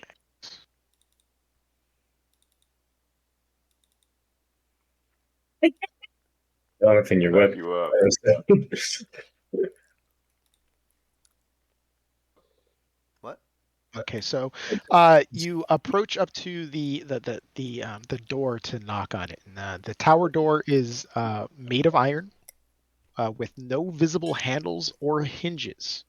Jonathan, you're Knock wet. you up. What? Okay, so you approach up to the door to knock on it, and the tower door is made of iron with no visible handles or hinges.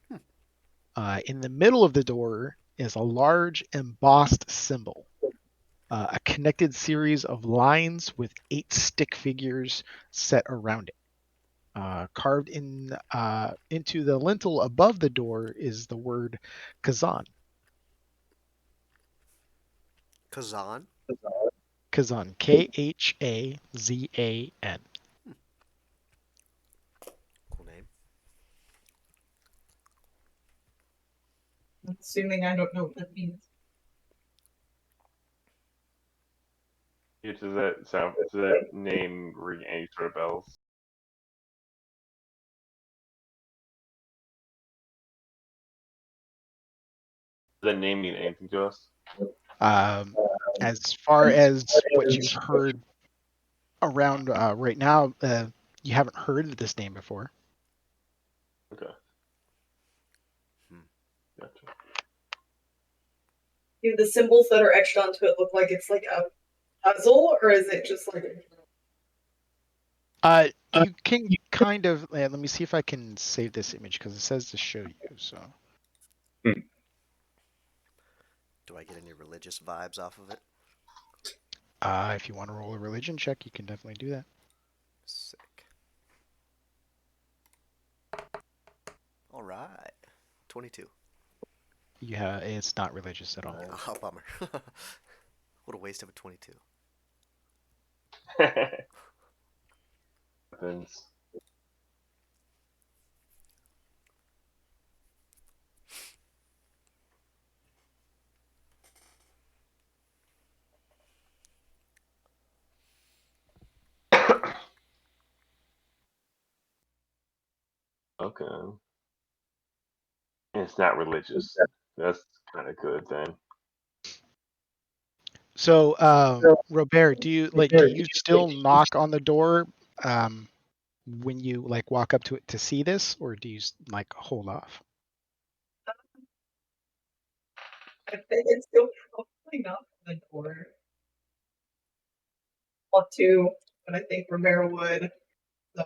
In the middle of the door is a large embossed symbol, a connected series of lines with 8 stick figures set around it. Carved into the lintel above the door is the word Kazan. Kazan. Kazan, Khazan. Cool name. Assuming I don't know what that means. Yeah, does that name ring any sort of bells? Does that name mean anything to us? As far as what you've heard around right now, you haven't heard of this name before. Okay. Hmm. Gotcha. Do the symbols that are etched onto it look like it's like a puzzle, or is it just like You can kind of let me see if I can save this image because it says to show you. So Do I get any religious vibes off of it? if you want to roll a religion check, you can definitely do that. Sick. All right. 22. Yeah, it's not religious at all. Oh, bummer. What a waste of a 22. Happens. Okay. It's not religious. That's kind of good then. So, Robert, do you still knock on the door when you like walk up to it to see this, or do you like hold off? I think it's still probably not the door. Want to, but I think Romero would. So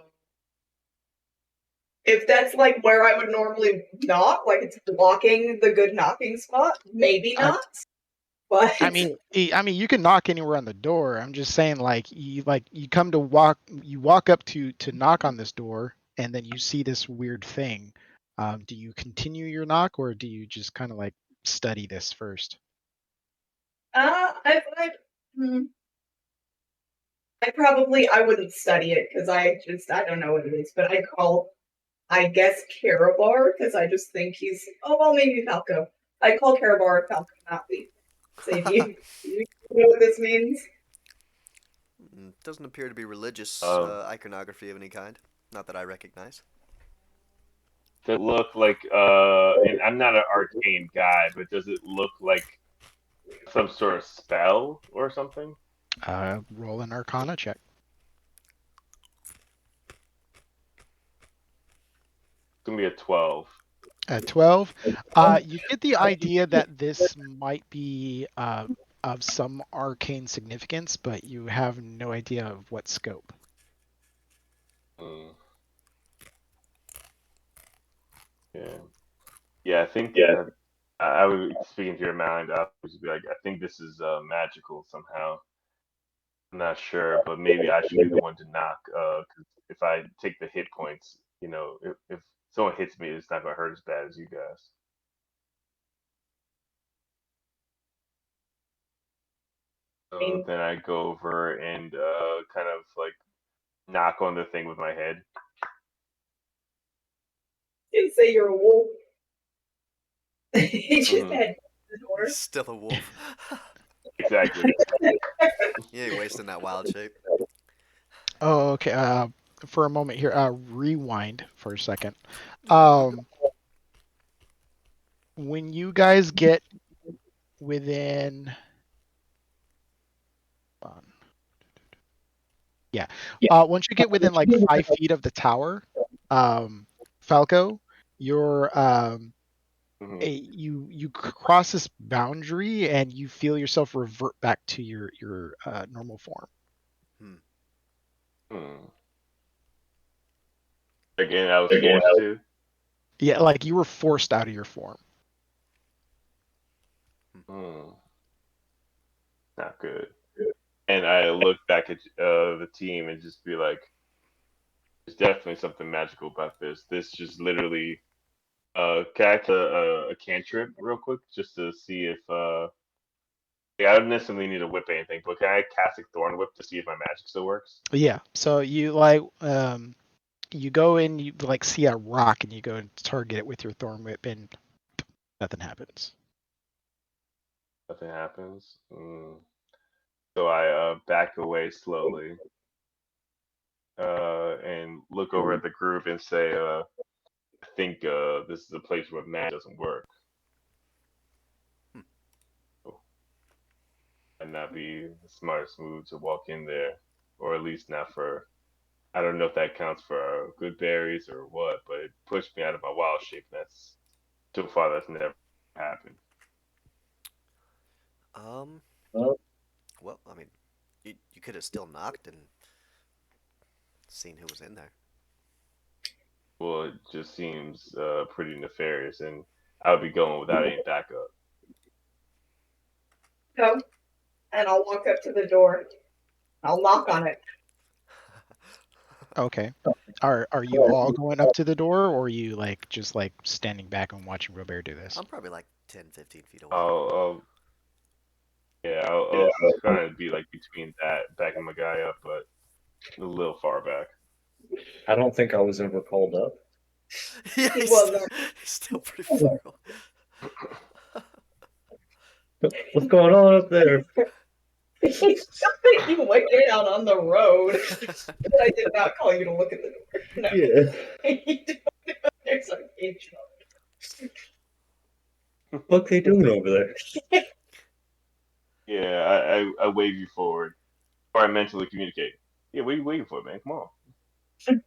if that's like where I would normally knock, like it's blocking the good knocking spot, maybe I, not. But I mean, you can knock anywhere on the door. I'm just saying, you come to walk up to knock on this door, and then you see this weird thing. Do you continue your knock, or do you just kind of like study this first? hmm, I wouldn't study it because I don't know what it is, but I guess Karabar because I just think he's maybe Falco. I call Karabar Falco, not Leaf. Say, you know what this means? Doesn't appear to be religious Um, iconography of any kind. Not that I recognize. does it look like and I'm not an arcane guy, but does it look like some sort of spell or something? Roll an Arcana check. It's gonna be a 12. At 12, you get the idea that this might be of some arcane significance, but you have no idea of what scope. Mm. Yeah. I think I would speaking to your mind. I would just be like, I think this is magical somehow. I'm not sure, but maybe I should be the one to knock. 'Cause if I take the hit points, if someone hits me, it's not gonna hurt as bad as you guys. I So mean, then I go over and kind of like knock on the thing with my head. didn't say you're a wolf. He just Mhm. had the He's door. still a wolf. Exactly. He ain't wasting that wild shape. Oh, okay. For a moment here, rewind for a second. Okay. When you guys get within, yeah, once you get within like 5 feet of the tower, Falco, you're Mhm. you cross this boundary and you feel yourself revert back to your normal form. Hmm. Hmm. Again, I was forced to. Yeah, like you were forced out of your form. Hmm. Not good. And I look back at the team and just be like, there's definitely something magical about this. This just literally. Can I cast a cantrip real quick just to see if yeah, I don't necessarily need to whip anything, but can I cast a thorn whip to see if my magic still works? Yeah. So you like you go in, you like see a rock and you go and target it with your thorn whip and nothing happens. Nothing happens. So I back away slowly and look over at the group and say, I think this is a place where magic doesn't work. Hmm. And not be the smartest move to walk in there, or at least not for. I don't know if that counts for good berries or what, but it pushed me out of my wild shape. That's so far that's never happened. Um. Well, Well, I mean, you could have still knocked and seen who was in there. Well, it just seems pretty nefarious, and I would be going without any backup. Go, and I'll walk up to the door. I'll knock on it. Okay. Are you all going up to the door or are you like just like standing back and watching Robert do this? I'm probably like 10, 15 feet away. I'll yeah, I'll kind of be like between that, backing my guy up, but a little far back. I don't think I was ever called up. Yeah, He wasn't. he's still pretty far away. What's going on up there? You went out on the road. But I did not call you to look at the door. No. Yeah. You don't know there's a cage. What they doing over there? Yeah, I wave you forward, or I mentally communicate. Yeah, what are you waiting for, man? Come on.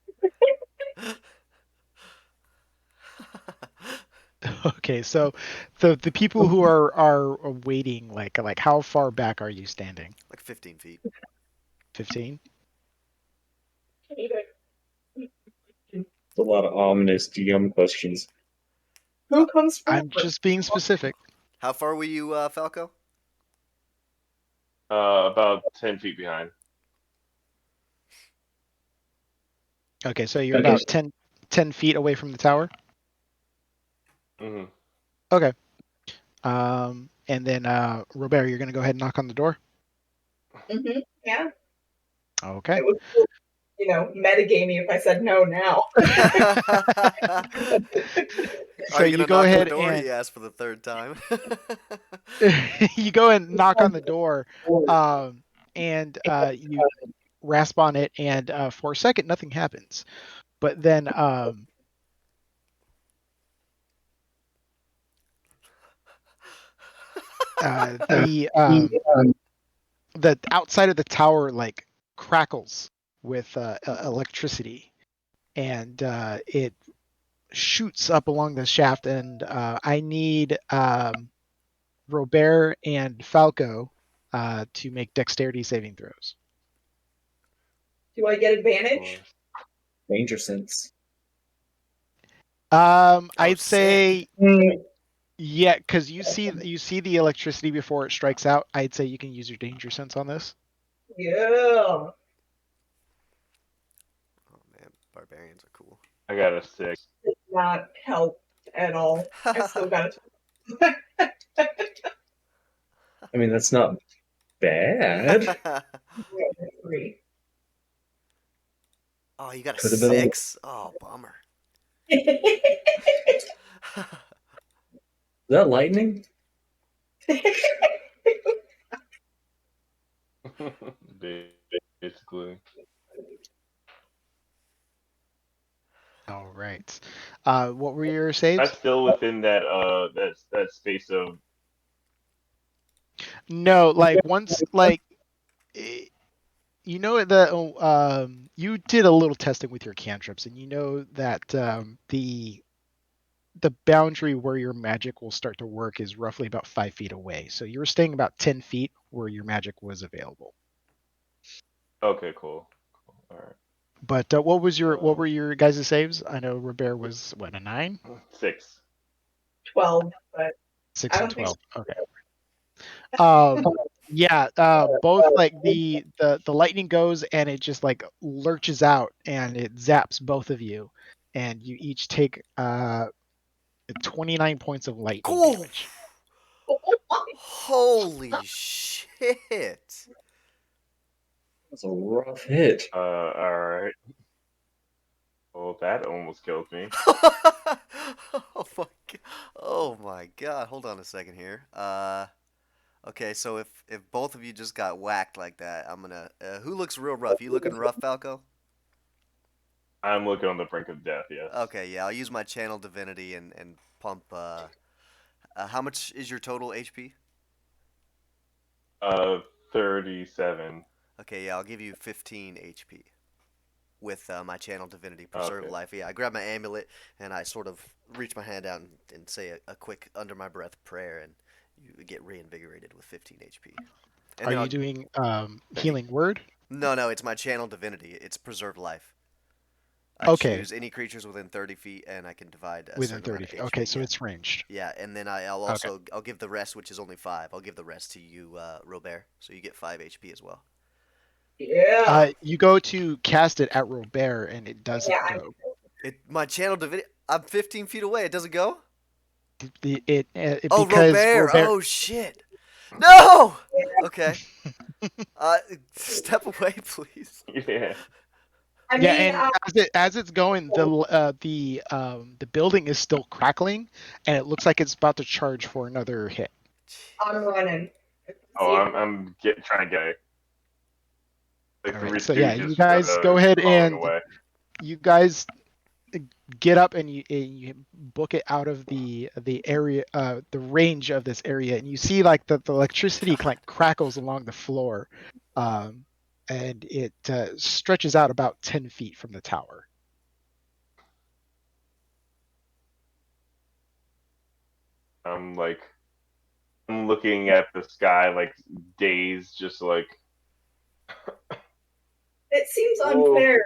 Okay, so the people who are waiting, like how far back are you standing? Like 15 feet. 15? It's a lot of ominous DM questions. Who comes I'm forward? just being specific. How far were you, Falco? About 10 feet behind. Okay, so you're about 10 feet away from the tower? Hmm. Okay. And then Robert, you're gonna go ahead and knock on the door? Yeah. Okay. It was, metagamey if I said no now. So Are you you gonna go knock on the ahead door? and He asked for the third time. you go and knock on the door, and you rasp on it, and for a second nothing happens. But then the outside of the tower like crackles with electricity, and it shoots up along the shaft. And I need Robert and Falco to make dexterity saving throws. Do I get Of advantage? course. Danger sense. I'd say Mm, yeah, because you see the electricity before it strikes out. I'd say you can use your danger sense on this. yeah. Oh man, barbarians are cool. I got a 6. Did not help at all. I still got it. I mean, that's not bad. Three. Oh, you got a Could have been. 6? Oh, bummer. Is that lightning? Basically. All right. What were your That's saves? still within that space of. No, like once eh, you know you did a little testing with your cantrips, and you know that the boundary where your magic will start to work is roughly about 5 feet away. So you were staying about 10 feet where your magic was available. Okay, cool. All right. But what were your guys' saves? I know Robert was what, a 9? 6. 12, but 6 I and don't think 12. Okay. Yeah, both like the lightning goes and it just like lurches out and it zaps both of you, and you each take 29 points of lightning Cool. damage. Holy shit. That's a rough hit. All right. Well, that almost killed me. Oh my god. Hold on a second here. Okay, so if both of you just got whacked like that, I'm gonna. Who looks real rough? You looking rough, Falco? I'm looking on the brink of death. Yes. Okay, yeah. I'll use my channel divinity and pump. How much is your total HP? 37. Okay, yeah. I'll give you 15 HP with my channel divinity preserve Okay. life. Yeah, I grab my amulet and I sort of reach my hand out and say a quick under my breath prayer, and you get reinvigorated with 15 HP. And Are then you I'll, doing healing word? no, it's my channel divinity. It's preserve life. I Okay, choose any creatures within 30 feet, and I can divide a within certain amount 30 of feet. HP. Okay, so Yeah, it's ranged. yeah, and then I'll Okay. also I'll give the rest, which is only 5. I'll give the rest to you, Robert, so you get 5 HP as well. Yeah. You go to cast it at Robert and it doesn't Yeah. go. My channel divinity. I'm 15 feet away. It doesn't go. Oh, Because Robert. Robert. Oh shit. No. Okay. Step away, please. Yeah. I Yeah, mean, and as it's going, the building is still crackling, and it looks like it's about to charge for another hit. I'm running. Oh, I'm trying to get like All 3 right, so yeah, stooges you guys go ahead crawling and away. you guys get up and you book it out of the area, the range of this area, and you see like the electricity like crackles along the floor, and it stretches out about 10 feet from the tower. I'm looking at the sky like dazed, just like. It seems Whoa. unfair.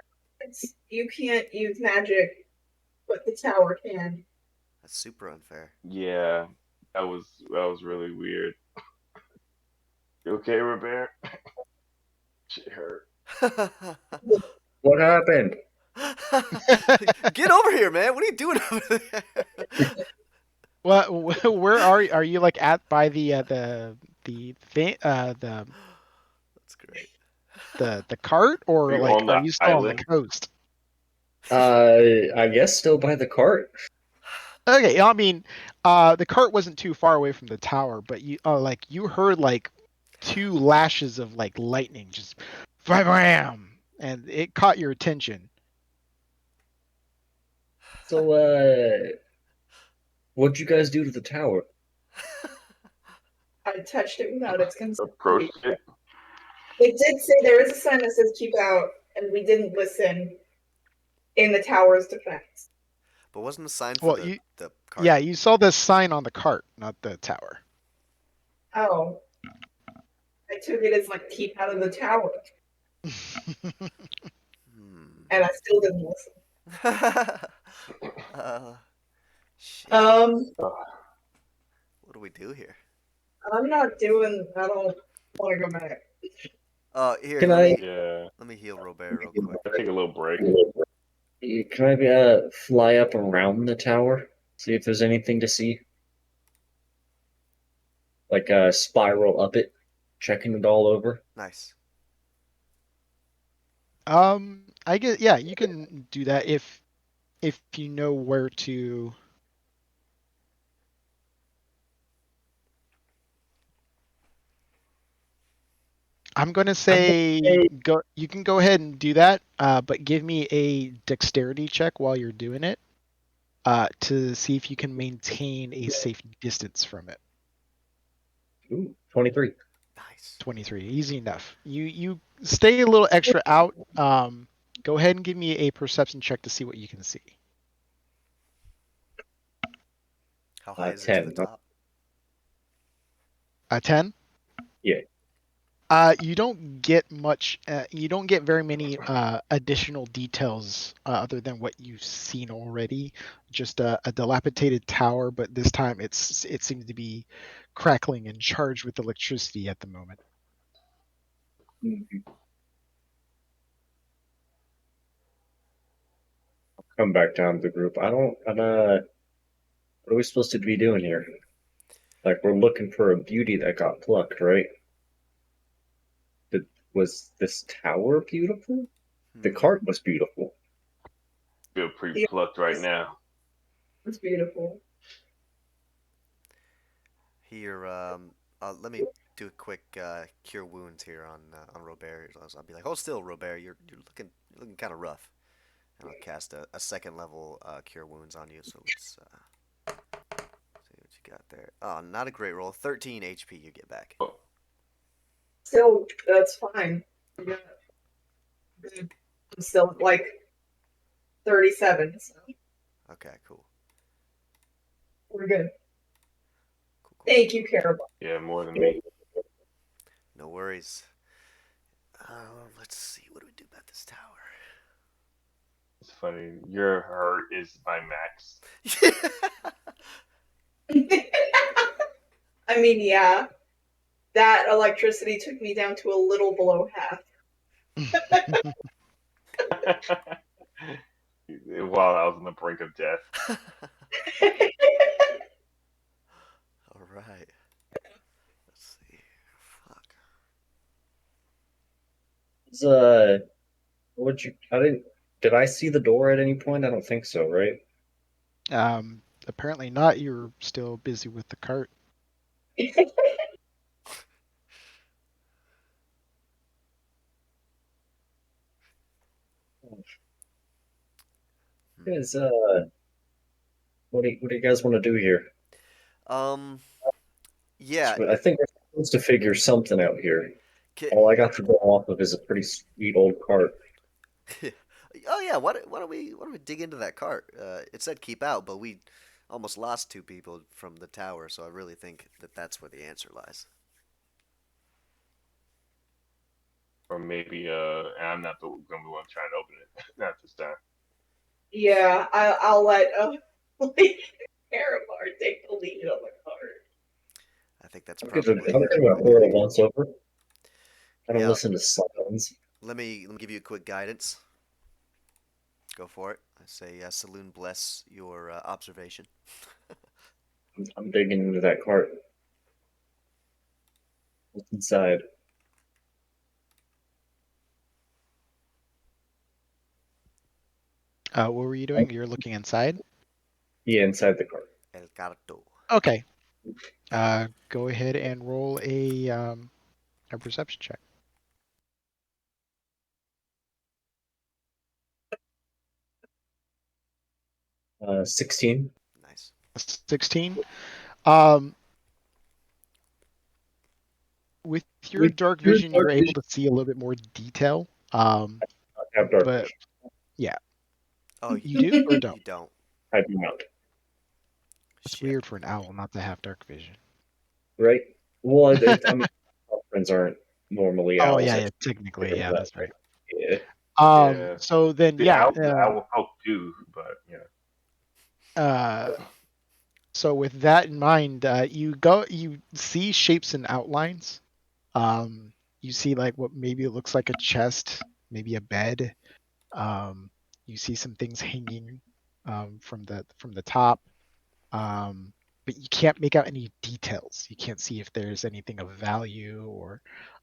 You can't use magic, but the tower can. That's super unfair. Yeah, that was really weird. You okay, Robert? Shit hurt. What happened? Get over here, man. What are you doing over there? Well, where are you like at by the thing That's great. the cart, Are or you like on are the you still on the island? coast? I guess still by the cart. Okay, I mean, the cart wasn't too far away from the tower, but you heard like 2 lashes of like lightning, just bam, and it caught your attention. So, what'd you guys do to the tower? I touched it without its consent. Approached it. It did say there is a sign that says keep out, and we didn't listen in the tower's defense. But wasn't the sign for Well, the cart? yeah, you saw the sign on the cart, not the tower. Oh. I took it as like keep out of the tower, and I still didn't listen. Shit. Ugh. What do we do here? I'm not doing. I don't want to go back. Here, Can let I? me heal Robert real quick. I take a little break. Can I fly up around the tower? See if there's anything to see. Like spiral up it, checking it all over. Nice. I guess yeah, you can do that if you know where to. I'm gonna say go. You can go ahead and do that, but give me a dexterity check while you're doing it, to see if you can maintain a safe distance from it. Ooh, 23. Nice. 23, easy enough. You stay a little extra out. Go ahead and give me a perception check to see what you can see. How high is it to the 10. top? 10. Yeah. You don't get much. You don't get very many additional details other than what you've seen already. Just a dilapidated tower, but this time it seems to be crackling and charged with electricity at the moment. Come back down to the group. I don't. What are we supposed to be doing here? Like we're looking for a beauty that got plucked, right? Was this tower beautiful? The Hmm. cart was beautiful. Feel pretty plucked right now. It's beautiful. Here, let me do a quick cure wounds here on Robert. I'll be like, hold still, Robert. You're looking kind of rough, and I'll cast a second level cure wounds on you. So let's see what you got there. Oh, not a great roll. 13 HP you get back. Oh, Still, that's fine. Yeah. I'm still at like 37, so Okay, cool. we're good. Cool. Thank you, Carol. yeah, more than me. No worries. Let's see. What do we do about this tower? It's funny. Your hurt is my max. I mean, yeah, that electricity took me down to a little below half. While I was on the brink of death. All right. Let's see. Fuck. Would you? I didn't. Did I see the door at any point? I don't think so, right? Apparently not. You're still busy with the cart. Guys, what do you guys want to do here? Um. Yeah. I think we're supposed to figure something out here. Ca All I got to go off of is a pretty sweet old cart. Oh yeah. Why don't we dig into that cart? It said keep out, but we almost lost 2 people from the tower, so I really think that that's where the answer lies. Or maybe I'm not gonna be one trying to open it. Not this time. Yeah, I'll let Paramar take the lead on the card. I think that's I'm probably good with horror once over. I don't Yeah. listen to sounds. Let me give you a quick guidance. Go for it. I say Saloon bless your observation. I'm digging into that cart. What's inside? What were you doing? You're looking inside? Yeah, inside the cart. El carto. Okay. Go ahead and roll a perception check. 16. Nice. 16. Um, with your dark vision, you're able to see a little bit more detail. I have dark But vision. yeah, Oh, you do or don't? you don't. I do not. It's Shit. weird for an owl not to have dark vision. Right? Well, I mean, our friends aren't normally Oh owls. yeah, technically, yeah, that's right. Yeah. Yeah. So then, The yeah, owl folk do, but yeah. So with that in mind, you see shapes and outlines. You see like what maybe it looks like a chest, maybe a bed. You see some things hanging from the top, but you can't make out any details. You can't see if there's anything of value or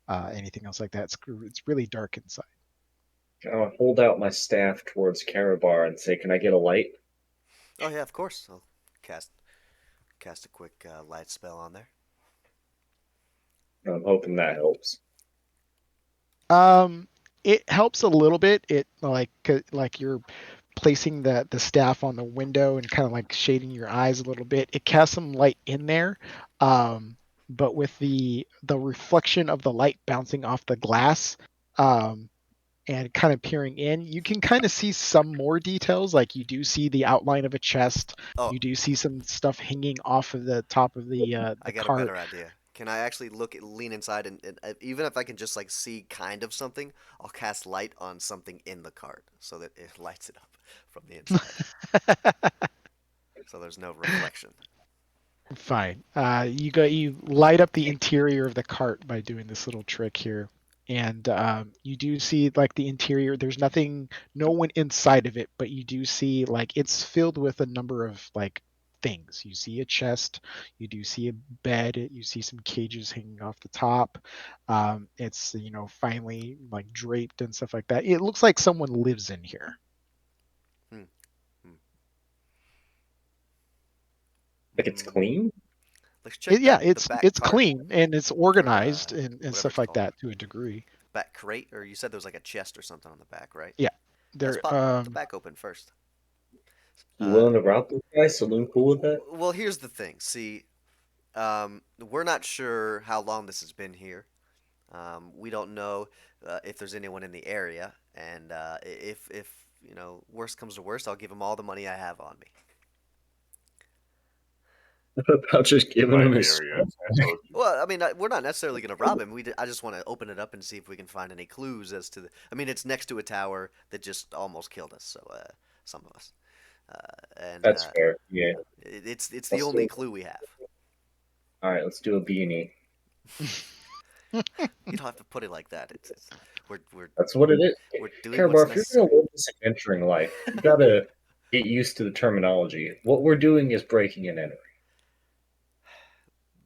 anything else like that. It's really dark inside. I'll hold out my staff towards Karabar and say, "Can I get a light?" Oh yeah, of course. I'll cast a quick light spell on there. I'm hoping that helps. It helps a little bit. It like you're placing the staff on the window and kind of like shading your eyes a little bit. It casts some light in there, but with the reflection of the light bouncing off the glass, and kind of peering in, you can kind of see some more details. Like you do see the outline of a chest. Oh, You do see some stuff hanging off of the top of I the got a cart. better idea. Can I actually lean inside and even if I can just like see kind of something, I'll cast light on something in the cart so that it lights it up from the inside, so there's no reflection. Fine. You light up the interior of the cart by doing this little trick here, and you do see like the interior. There's no one inside of it, but you do see like it's filled with a number of like things. You see a chest, you do see a bed, you see some cages hanging off the top. It's finely like draped and stuff like that. It looks like someone lives in here. Hmm. Hmm. Like it's Hmm. clean? Let's check Yeah, the it's back it's cart clean and it's or organized and whatever stuff it's like called, that to a degree. back crate, or you said there was like a chest or something on the back, right? Yeah, Let's there. pop the back open first. You Uh, willing to route this guy? Saloon cool with that? well, here's the thing. See, we're not sure how long this has been here. We don't know if there's anyone in the area, and if worst comes to worst, I'll give him all the money I have on me. About just giving My him his area. stuff? I told you. Well, I mean, we're not necessarily going to rob him. I just want to open it up and see if we can find any clues as to the. I mean, it's next to a tower that just almost killed us. So some of us, and That's fair. Yeah. it's the Let's only do, clue we have. all right, let's do a B&E. You don't have to put it like that. It's we're That's what it is. we're doing what's Karabar, if you're necessary. going to live this adventuring life, you gotta get used to the terminology. What we're doing is breaking and entering.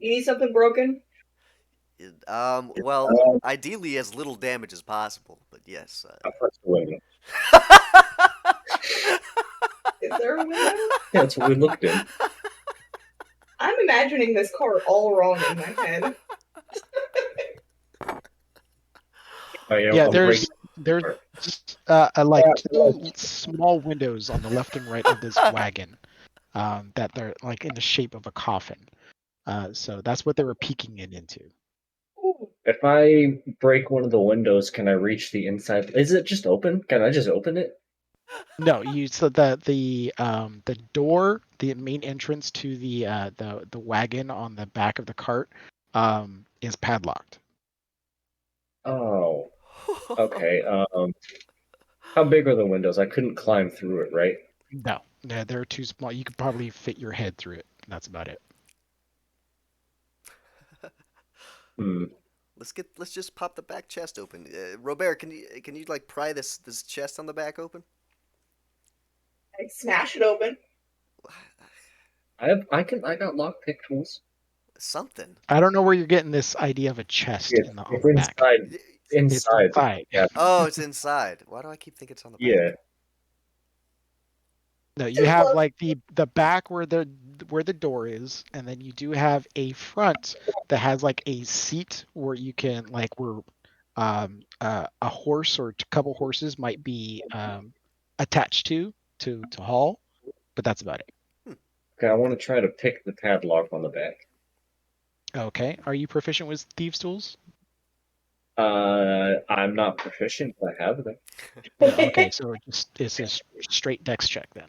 You need something broken? Well, ideally as little damage as possible, but yes. I'll press the window. Is there a window? Yeah, that's what we looked in. I'm imagining this cart all wrong in my head. Yeah, I'm there's breaking. like two small windows on the left and right of this wagon, that they're like in the shape of a coffin. So that's what they were peeking it into. Ooh. If I break one of the windows, can I reach the inside? Is it just open? Can I just open it? No, so the door, the main entrance to the wagon on the back of the cart, is padlocked. Oh, okay. How big are the windows? I couldn't climb through it, right? No, they're too small. You could probably fit your head through it. That's about it. Hmm. Let's just pop the back chest open. Robert, can you like pry this chest on the back open? I smash it open. I got lockpick tools. Something. I don't know where you're getting this idea of a chest It's, on the it's back. inside. It's Inside. inside. Yeah. Oh, it's inside. Why do I keep thinking it's on the back? Yeah. No, you have like the back where the door is, and then you do have a front that has like a seat where you can like where a horse or a couple horses might be attached to haul, but that's about it. Okay, I want to try to pick the padlock on the back. Okay, are you proficient with thieves' tools? I'm not proficient, but I have them. No, okay, so it's a straight dex check then.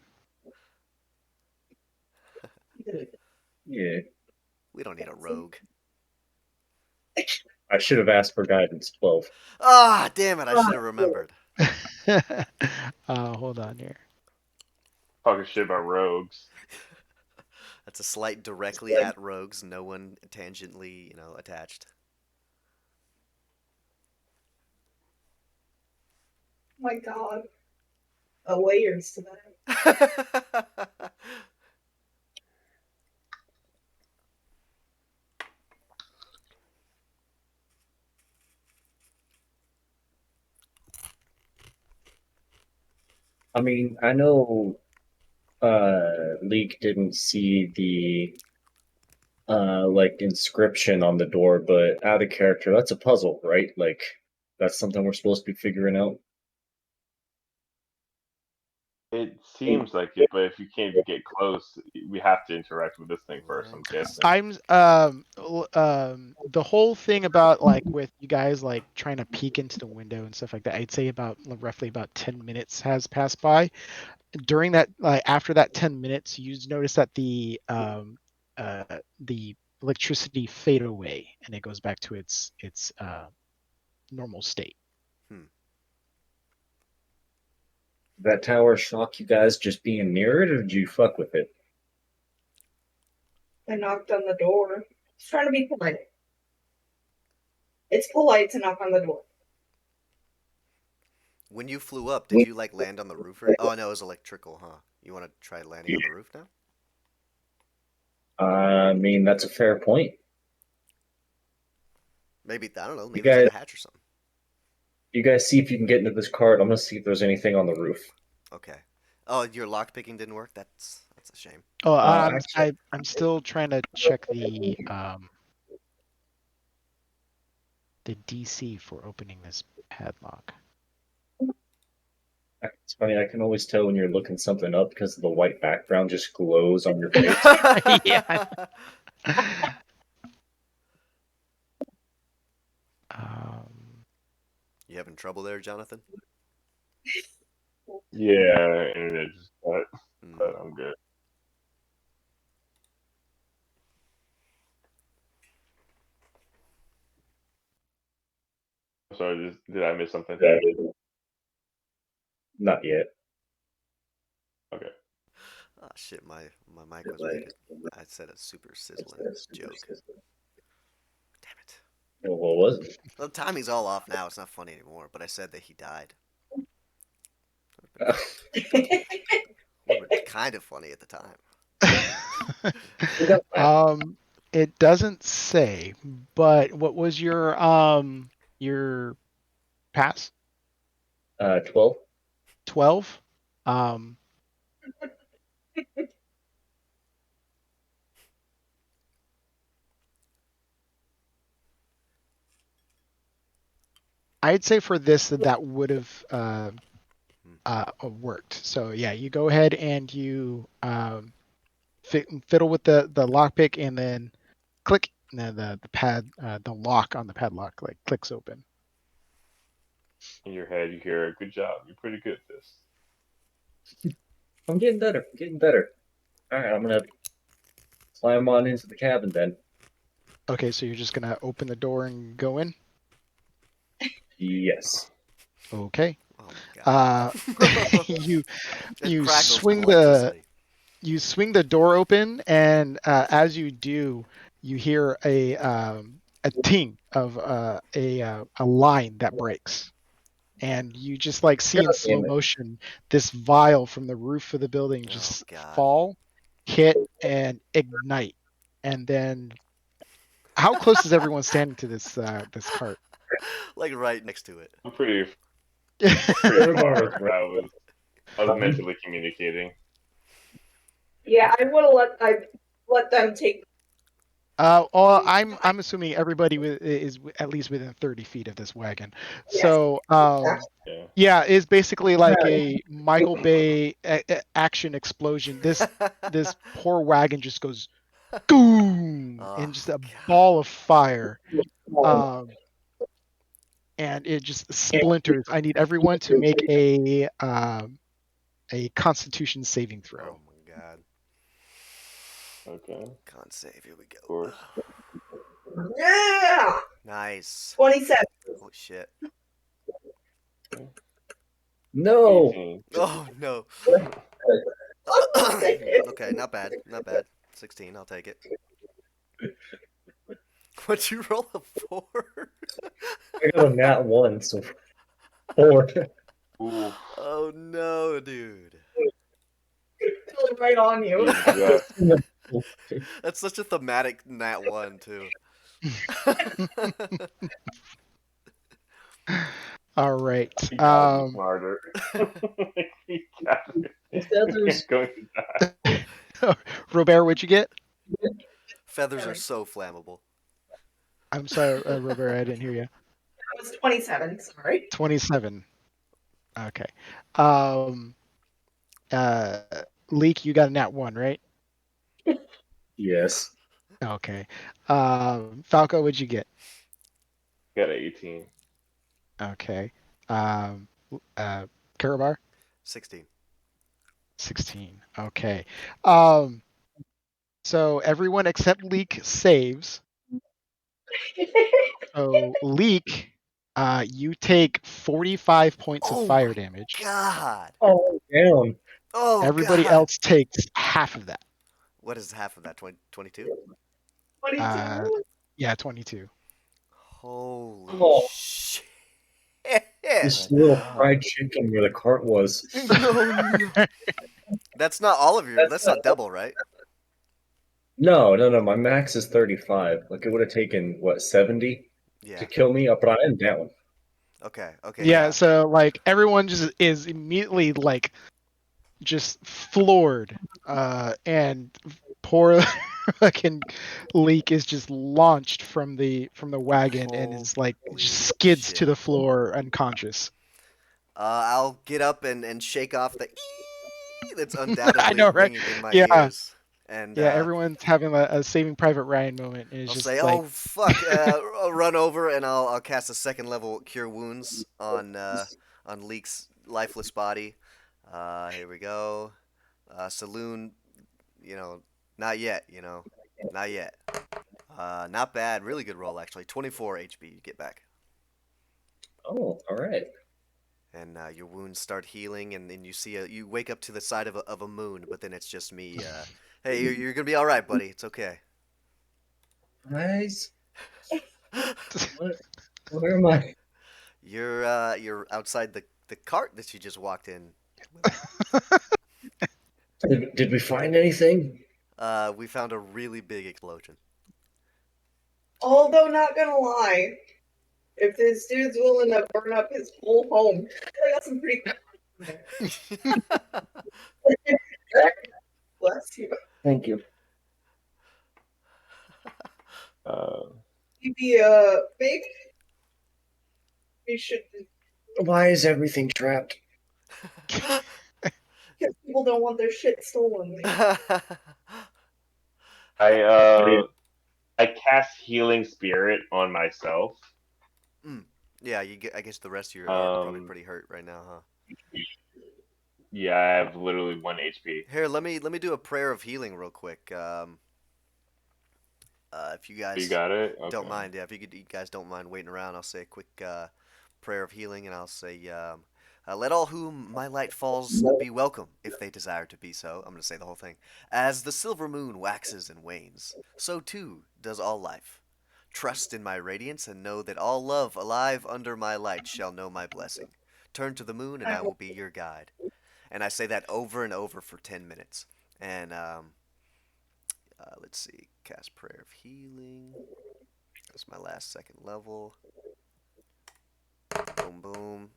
Yeah. We don't need a rogue. I should have asked for guidance. 12. Ah, damn it! I should have remembered. Hold on here. Talking shit about rogues. That's a slight directly at rogues, no one tangentially, attached. Oh my god. Layers to that. I mean, I know Leek didn't see the like inscription on the door, but out of character, that's a puzzle, right? Like that's something we're supposed to be figuring out. It seems like it, but if you can't even get close, we have to interact with this thing first. I'm guessing. The whole thing about like with you guys like trying to peek into the window and stuff like that, I'd say about roughly about 10 minutes has passed by. During that, after that 10 minutes, you notice that the electricity fade away and it goes back to its normal state. Did that tower shock you guys just being near it, or did you fuck with it? I knocked on the door. I was trying to be polite. It's polite to knock on the door. When you flew up, did you like land on the roof? Oh no, it was electrical, huh? You want to try landing on the roof now? I mean, that's a fair point. Maybe, I don't know, maybe guys- there's a hatch or something. You guys see if you can get into this card. I'm gonna see if there's anything on the roof. Okay. Oh, your lock picking didn't work? That's a shame. Oh, actually- I'm still trying to check the DC for opening this padlock. It's funny, I can always tell when you're looking something up because the white background just glows on your face. Yeah. You having trouble there, Jonathan? Yeah, internet just cut, but I'm good. I'm sorry, did I miss something? Not yet. Okay. Oh shit, my mic was muted. I said a super sizzling joke. Damn it. Well, what was it? Well, the timing's all off now. It's not funny anymore. But I said that he died. Kind of funny at the time. It doesn't say, but what was your pass? 12. 12. I'd say for this that would have worked. So yeah, you go ahead and you fiddle with the lockpick and then click, and then the lock on the padlock like clicks open. In your head, you hear, "Good job, you're pretty good at this." I'm getting better. All right, I'm gonna climb on into the cabin then. Okay, so you're just gonna open the door and go in. Yes. Okay. Oh my god. you swing the door open, and as you do, you hear a ting of a line that breaks, and you just like see in slow motion this vial from the roof of the building just fall, hit, and ignite. And then, how close is everyone standing to this cart? Like right next to it. I'm pretty far. I was mentally communicating. Yeah, I would have let them take. Well, I'm assuming everybody is at least within 30 feet of this wagon. Yes. So, yeah, it's basically like a Michael Bay action explosion. This poor wagon just goes boom, and just a ball of fire. And it just splinters. I need everyone to make a Constitution saving throw. Oh my god. Okay. Con save, here we go. Of course. Yeah. Nice. 27. Holy shit. No. 18. Oh no. Okay, not bad. 16. I'll take it. What'd you roll, a 4? I got a nat 1, so 4. Ooh, Oh no, dude. Fell right on you. yes. That's such a thematic nat 1 too. All right. You gotta be smarter. You gotta- Feathers. You're going to die. Robert, what'd you get? Feathers are so flammable. I'm sorry, Robert, I didn't hear you. That was 27. Sorry. 27. Okay. Um, uh, Leek, you got a nat 1, right? Yes. Okay. Falco, what'd you get? Got an 18. Okay. Karabar? 16. 16. Okay. So everyone except Leek saves. So Leek, you take 45 points of Oh fire my damage. god. Oh, damn. Oh Everybody god. else takes half of that. What is half of that? 22? 22. Yeah, 22. Holy Oh. shit. This little fried chicken where the cart was. No. That's not all of your. That's not double, right? No. My max is 35. Like, it would have taken, what, 70 Yeah. to kill me? But I am down. Okay. Okay. Yeah, so like everyone just is immediately like just floored. And poor fucking Leek is just launched from the wagon and is like just skids shit. to the floor unconscious. I'll get up and shake off the ee that's undoubtedly I know, right? ringing in my Yeah. ears. And Yeah, everyone's having a Saving Private Ryan moment. And it's I'll just say, like, "Oh fuck!" I'll run over and I'll cast a second level Cure Wounds on Leek's lifeless body. Here we go. Saloon, you know, not yet. Not yet. Not bad. Really good roll actually. 24 HP you get back, Oh, all right. and your wounds start healing, and then you wake up to the side of a moon, but then it's just me. Hey, you're gonna be all right, buddy. It's okay. Guys, where am I? You're outside the cart that you just walked in. Did we find anything? We found a really big explosion. Although, not gonna lie, if this dude's willing to burn up his whole home, I got some pretty. Bless you. Thank you. He'd be big. We should. Why is everything trapped? Because people don't want their shit stolen. I cast Healing Spirit on myself. Yeah, I guess the rest of you are probably pretty hurt right now, huh? Yeah, I have literally 1 HP. Here, let me do a prayer of healing real quick. If you guys You got it? Okay. don't mind, yeah, if you guys don't mind waiting around, I'll say a quick prayer of healing, and I'll say, let all whom my light falls be welcome, if they desire to be so. I'm going to say the whole thing. As the silver moon waxes and wanes, so too does all life. Trust in my radiance, and know that all love alive under my light shall know my blessing. Turn to the moon, and I will be your guide. And I say that over and over for 10 minutes. And let's see, cast prayer of healing. That's my last second level. Boom, boom.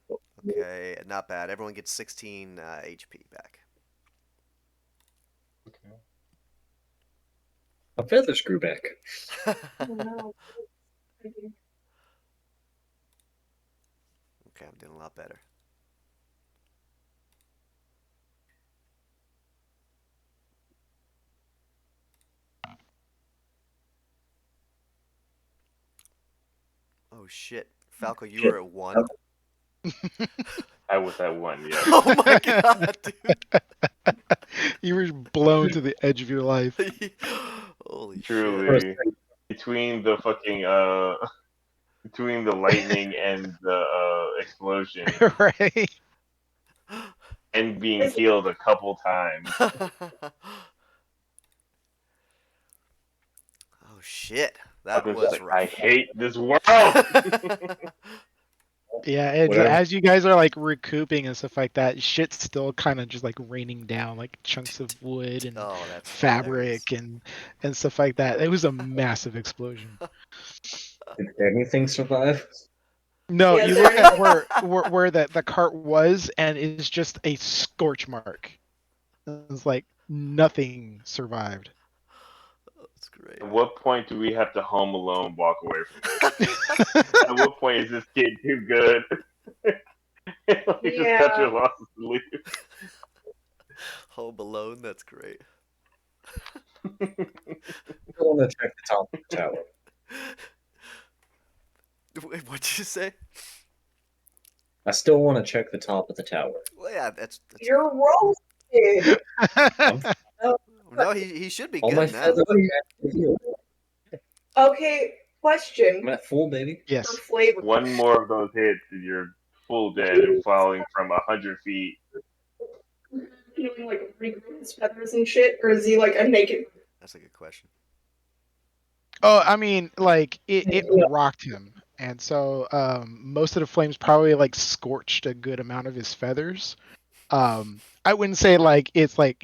Okay, not bad. Everyone gets 16 HP back. Okay. My feathers grew back. Oh no. Okay, I'm doing a lot better. Oh shit, Falco, you were at 1. I was at 1, yeah. Oh my god, dude. you were blown to the edge of your life. Holy shit. Truly. Between the fucking between the lightning and the explosion Right? and being healed a couple times. shit. I'm That just was like, rough. I hate this world. Yeah, and Whatever. as you guys are like recouping and stuff like that, shit's still kind of just like raining down, like chunks of wood and Oh, that's fabric and stuff like that. It was a massive explosion. Did anything survive? No, Yeah, you is look there at where the cart was, and it's just a scorch mark. It's like nothing survived. That's great. At what point do we have to Home Alone walk away from this? At what point is this kid too good? Like, just cut your Yeah. losses and leave. Home Alone, that's great. I want to check the top of the tower. Wait, what'd you say? I still want to check the top of the tower. Well, yeah, that's You're roasted. no. He should be All good my now. feathers are at heal. Okay, question I'm at full, baby. for Yes. flavor. One more of those hits, and you're full dead and falling from 100 feet. Doing like regrow his feathers and shit, or is he like a naked? That's a good question. Oh, I mean, like it Yeah. rocked him, and so most of the flames probably like scorched a good amount of his feathers. I wouldn't say like it's like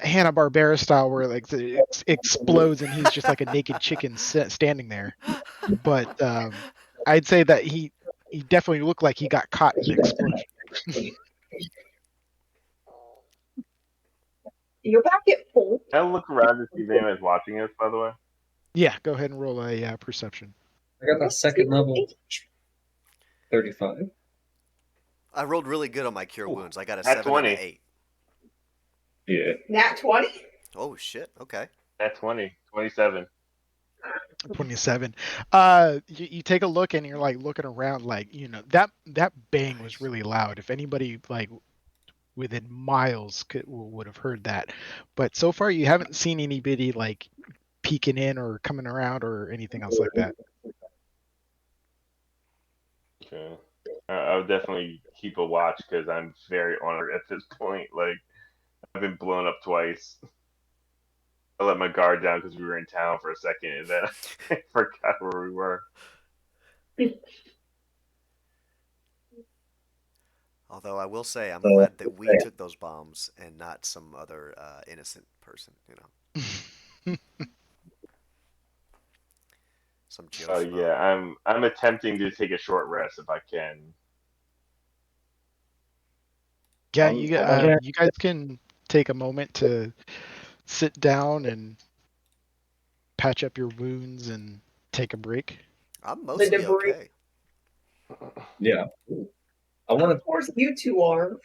Hanna-Barbera style where like it explodes and he's just like a naked chicken standing there. But I'd say that he definitely looked like he got caught in the explosion. You're back at full. Can I look around to see if anyone's watching us, by the way? Yeah, go ahead and roll a perception. I got that second level 35. I rolled really good on my cure Ooh, wounds. I got a nat 7 and 20. an 8. Yeah. Nat 20? Oh shit. Okay. At 20. 27. 27. You take a look and you're like looking around, like that bang was really loud. If anybody like within miles would have heard that, but so far you haven't seen anybody like peeking in or coming around or anything else like that. Okay. I would definitely keep a watch because I'm very honored at this point. Like, I've been blown up twice. I let my guard down because we were in town for a second, and then I forgot where we were. Although I will say, I'm So, glad that we took those bombs and not some other innocent person. Some Joe Oh Schmo. yeah, I'm attempting to take a short rest if I can. Yeah, I'm you guys can take a moment to sit down and patch up your wounds and take a break. I'm The mostly debris. okay. Yeah. I want Of course, you two are.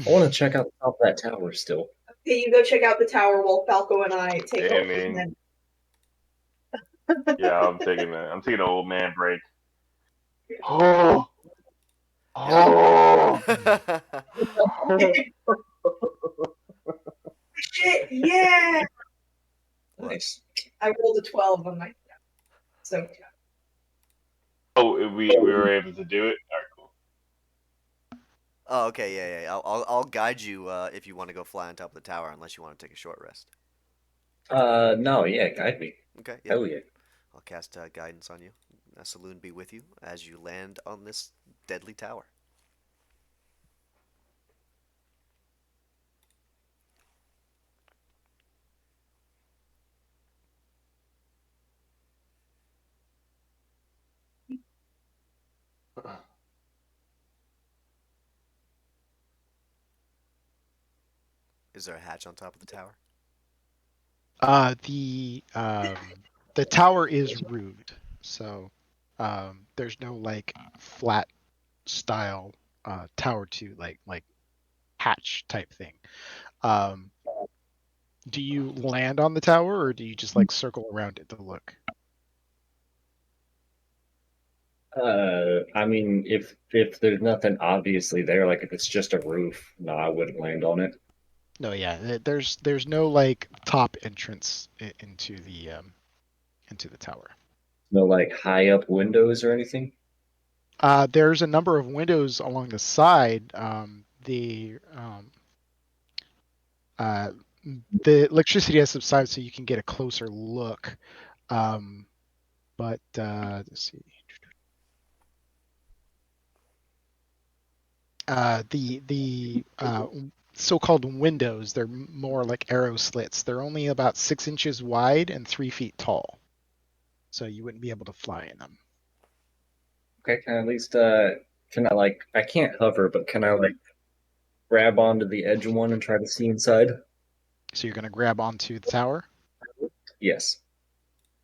to check out the top of that tower still. Okay, you go check out the tower while Falco and I take Yeah, over. man. Yeah, I'm taking an old man break. Oh, oh. Shit, yeah! Nice. I rolled a 12 on my. So, Oh, we were able to do it. All right, cool. Oh, okay, yeah. I'll guide you if you want to go fly on top of the tower, unless you want to take a short rest. No, yeah, guide me. Okay, yeah. Hell yeah. I'll cast guidance on you. A saloon be with you as you land on this deadly tower. Is there a hatch on top of the tower? The tower is roofed, so there's no like flat style tower to like hatch type thing. Um, do you land on the tower or do you just like circle around it to look? I mean, if there's nothing obviously there, like if it's just a roof, no, I wouldn't land on it. No, yeah, there's no like top entrance into the tower. No, like high up windows or anything. There's a number of windows along the side. the electricity has subsided, so you can get a closer look. But let's see. The so-called windows, they're more like arrow slits. They're only about 6 inches wide and 3 feet tall, so you wouldn't be able to fly in them. Okay, can I at least can I like I can't hover, but can I like grab onto the edge of one and try to see inside? So you're going to grab onto the tower. Yes.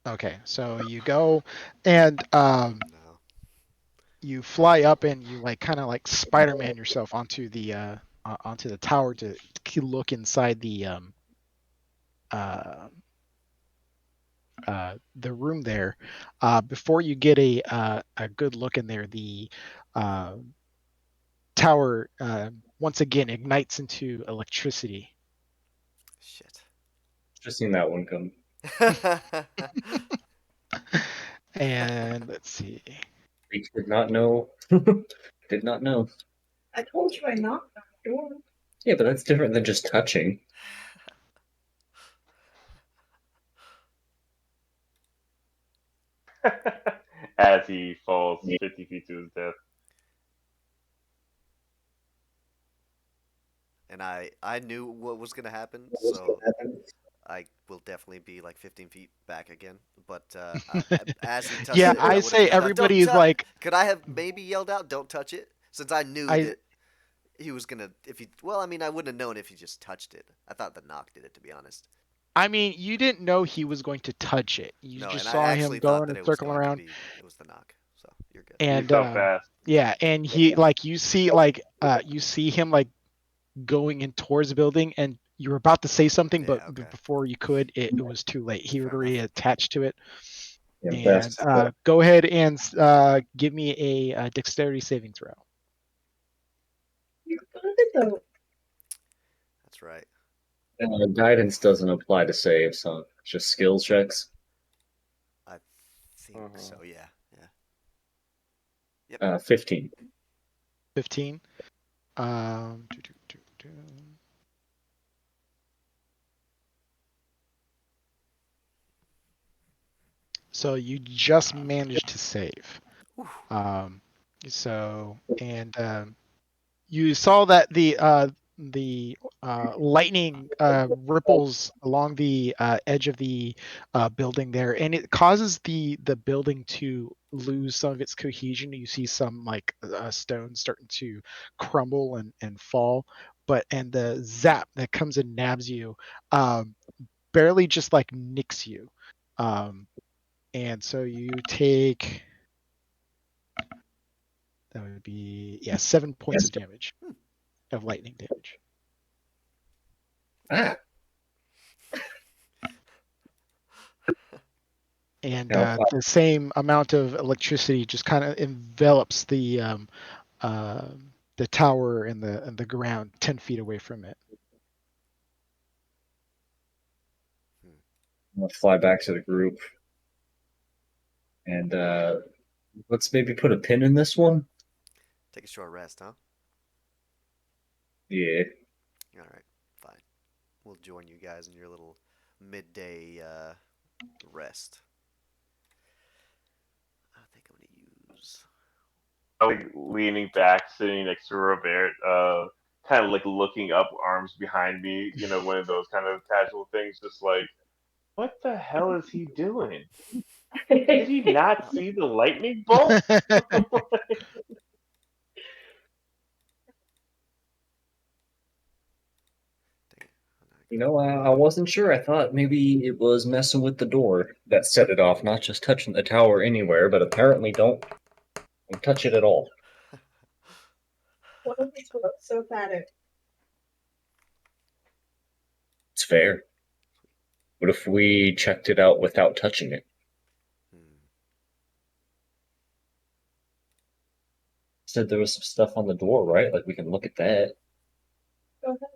Okay, so you go and No. you fly up and you like kind of like Spider-Man yourself onto the tower to look inside the room there. Before you get a good look in there, the tower once again ignites into electricity. Shit. Just seen that one come. And let's see. We did not know. Did not know. I told you I knocked on the door. Yeah, but that's different than just touching. As he falls 50 feet to his death. And I knew what was gonna happen, so I will definitely be like 15 feet back again. But as he touched Yeah, it, I I would have say yelled out, "Don't everybody is touch!" like, Could I have maybe yelled out, "Don't touch it"? Since I knew I that he was gonna. If he, well, I mean, I wouldn't have known if he just touched it. I thought the knock did it, to be honest. I mean, you didn't know he was going to touch it. You No, just and I saw him actually thought going that and it was circling going to around. be. It was the knock. So you're good. He's And so fast. yeah, and he like you see him like going in towards the building, and you were about to say something, but Yeah. Okay. before you could, it was too late. He Fair already enough. attached to it. Yeah, And best. go ahead and give me a dexterity saving throw. You're good though. That's right. Guidance doesn't apply to saves, so it's just skills checks. I think so. Yeah. 15. 15. So you just managed to save. You saw that the lightning ripples along the edge of the building there, and it causes the building to lose some of its cohesion. You see some like stones starting to crumble and fall, and the zap that comes and nabs you barely just like nicks you. And so you take, that would be 7 points of damage, of lightning damage. Ah. And the same amount of electricity just kind of envelops the tower and the ground 10 feet away from it. I'm gonna fly back to the group, and let's maybe put a pin in this one. Take a short rest, huh? Yeah. All right. Fine. We'll join you guys in your little midday rest. I think I'm gonna use. Like leaning back, sitting next to Robert, kind of like looking up, arms behind me. You know, one of those kind of casual things. Just like, what the hell is he doing? Did he not see the lightning bolt? I wasn't sure. I thought maybe it was messing with the door that set it off, not just touching the tower anywhere, but apparently don't touch it at all. What if we were so bad at? It's fair. What if we checked it out without touching it? Said there was some stuff on the door, right? Like we can look at that. Go ahead.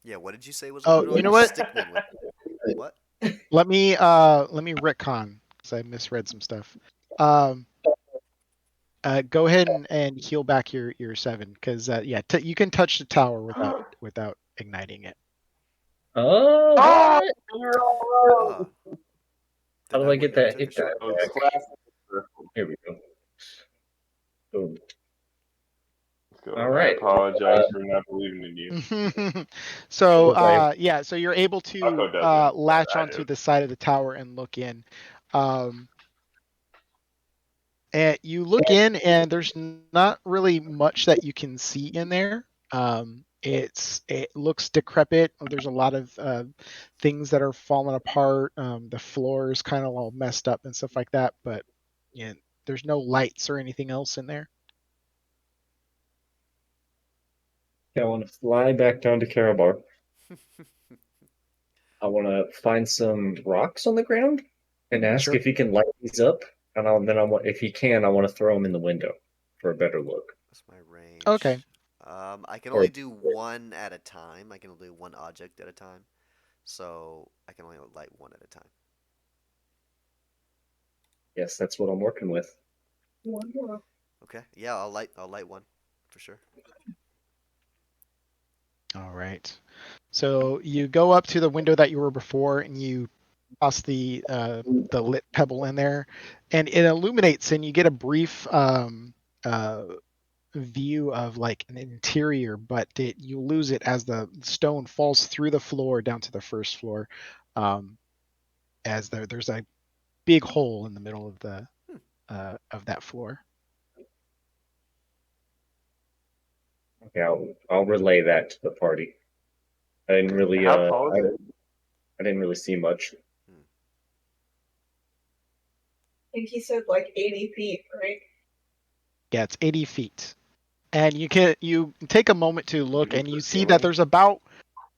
Yeah, what did you say was? Oh, you know what? Stickman with what? Let me retcon because I misread some stuff. Go ahead and heal back your 7 because you can touch the tower without igniting it. Oh, Ah! what? You're all right. Huh. How Then do I I get wouldn't have that took hit a die shot. Oh, back? classic circle. Here we go. Boom. Let's go. All I right. apologize for not believing in you. So Was I- yeah, so you're able to Paco doesn't, but latch I onto do. the side of the tower and look in. And you look in, and there's not really much that you can see in there. It looks decrepit. There's a lot of things that are falling apart. The floor is kind of all messed up and stuff like that. But yeah, there's no lights or anything else in there. I want to fly back down to Karabar. I want to find some rocks on the ground and ask Sure. if he can light these up. And if he can, I want to throw them in the window for a better look. That's my range. Okay. I can Or- only do one at a time. I can only do one object at a time. So I can only light one at a time. Yes, that's what I'm working with. Okay. Yeah, I'll light one for sure. All right. So you go up to the window that you were before, and you toss the lit pebble in there, and it illuminates, and you get a brief view of like an interior, but you lose it as the stone falls through the floor down to the first floor, as there's a big hole in the middle of that floor. Okay, I'll relay that to the party. I didn't really How tall is it? I didn't really see much. I think he said like 80 feet, right? Yeah, it's 80 feet, and you take a moment to look, and you see that Ceiling? there's about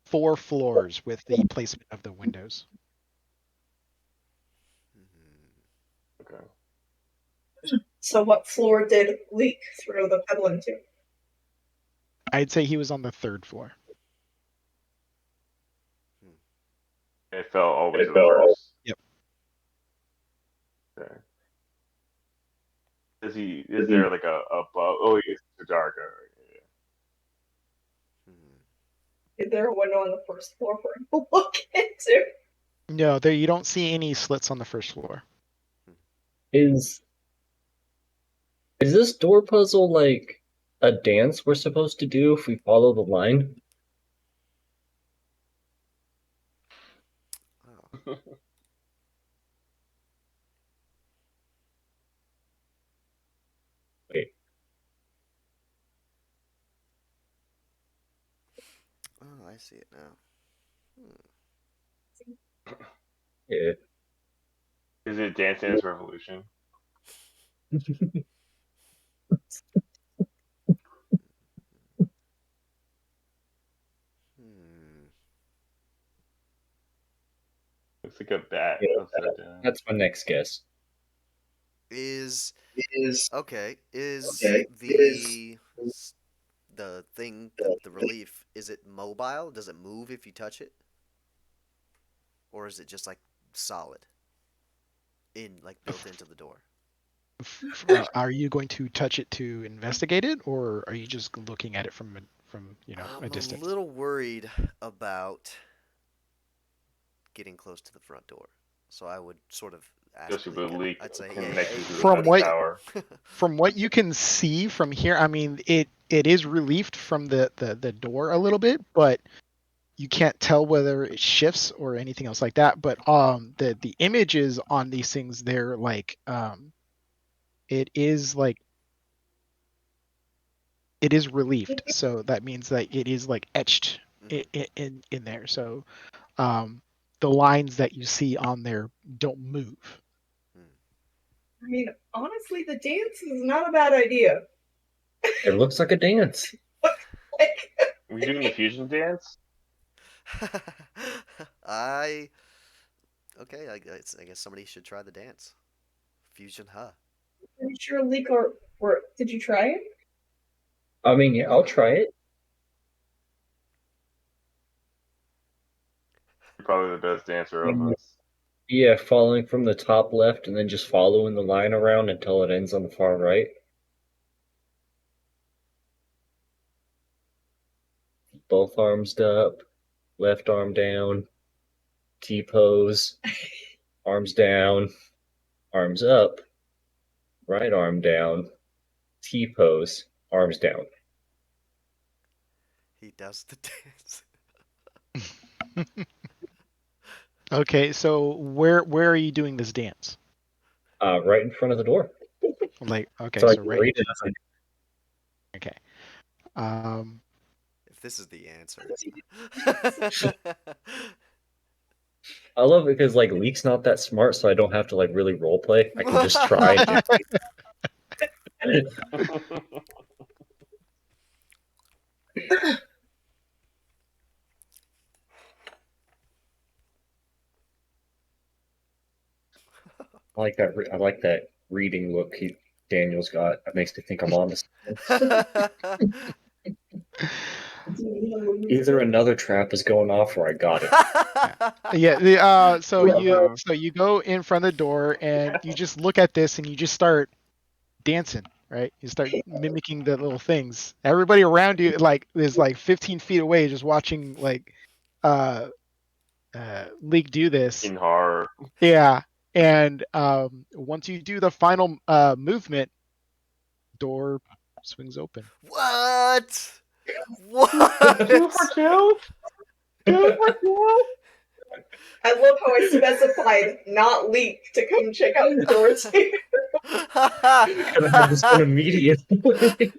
4 floors with the placement of the windows. Okay. So what floor did Leak throw the pebble into? I'd say he was on the 3rd floor. It fell over to the first. Yep. Okay. Is there like a above? Oh, it's too dark. Alright, Is there a window on the first floor for him to look into? No, there you don't see any slits on the 1st floor. Is this door puzzle like a dance we're supposed to do if we follow the line? Oh. Wait, Oh, I see it now. yeah. Is it Dance Dance Revolution? Hmm. Looks like a bat Yeah, upside down. That's my next guess. Is Okay. the thing, the relief, is it mobile? Does it move if you touch it? Or is it just like solid? Built into the door? Are you going to touch it to investigate it, or are you just looking at it from a I'm a distance? little worried about getting close to the front door. So I would sort of ask Just with the leak I'd say, connected to the From front what- tower. From what you can see from here, I mean, it is relieved from the door a little bit, but you can't tell whether it shifts or anything else like that. But the images on these things, they're like it is relieved, so that means that it is like etched in there. So the lines that you see on there don't move. I mean, honestly, the dance is not a bad idea. It looks like a dance. Like, We doing the fusion dance? I okay. I guess somebody should try the dance. Fusion, huh? I'm sure Leak or did you try it? I mean, yeah, I'll try it. Probably the best dancer of us. Yeah, following from the top left and then just following the line around until it ends on the far right. both arms up, left arm down, T pose, arms down, arms up, right arm down, T pose, arms down. He does the dance. Okay, so where are you doing this dance? Right in front of the door. Like, okay, So I so can right. read it as I Okay. Um, If this is the answer. I love it because like Leek's not that smart, so I don't have to like really role play. I can just try and do it. I like that. I like that reading look Daniel's got. It makes me think I'm on this. Either another trap is going off, or I got it. yeah. So you go in front of the door and you just look at this and you just start dancing, right? You start mimicking the little things. Everybody around you like is like 15 feet away, just watching like Leak do this. In horror. Yeah, and once you do the final movement, door swings open. What? Two for What? 2? 2 for 2? I love how I specified not Leak to come check out the doors here. Could have had this done immediately. It's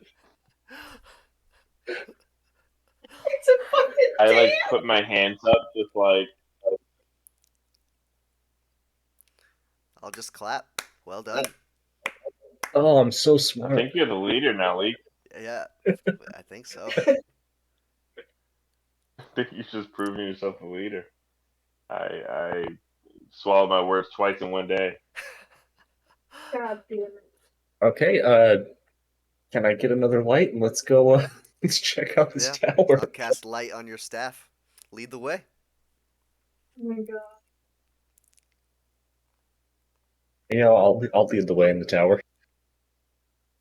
a fucking I dance. like put my hands up, just like I'll just clap. Well done. Oh, I'm so I smart. think you're the leader now, Leak. Yeah, I think so. I think you're just proving yourself the leader. I swallowed my words twice in one day. God damn it. Okay, can I get another light and let's go let's check out this Yeah. tower. I'll cast light on your staff. Lead the way. Oh my god. You know, I'll lead the way in the tower.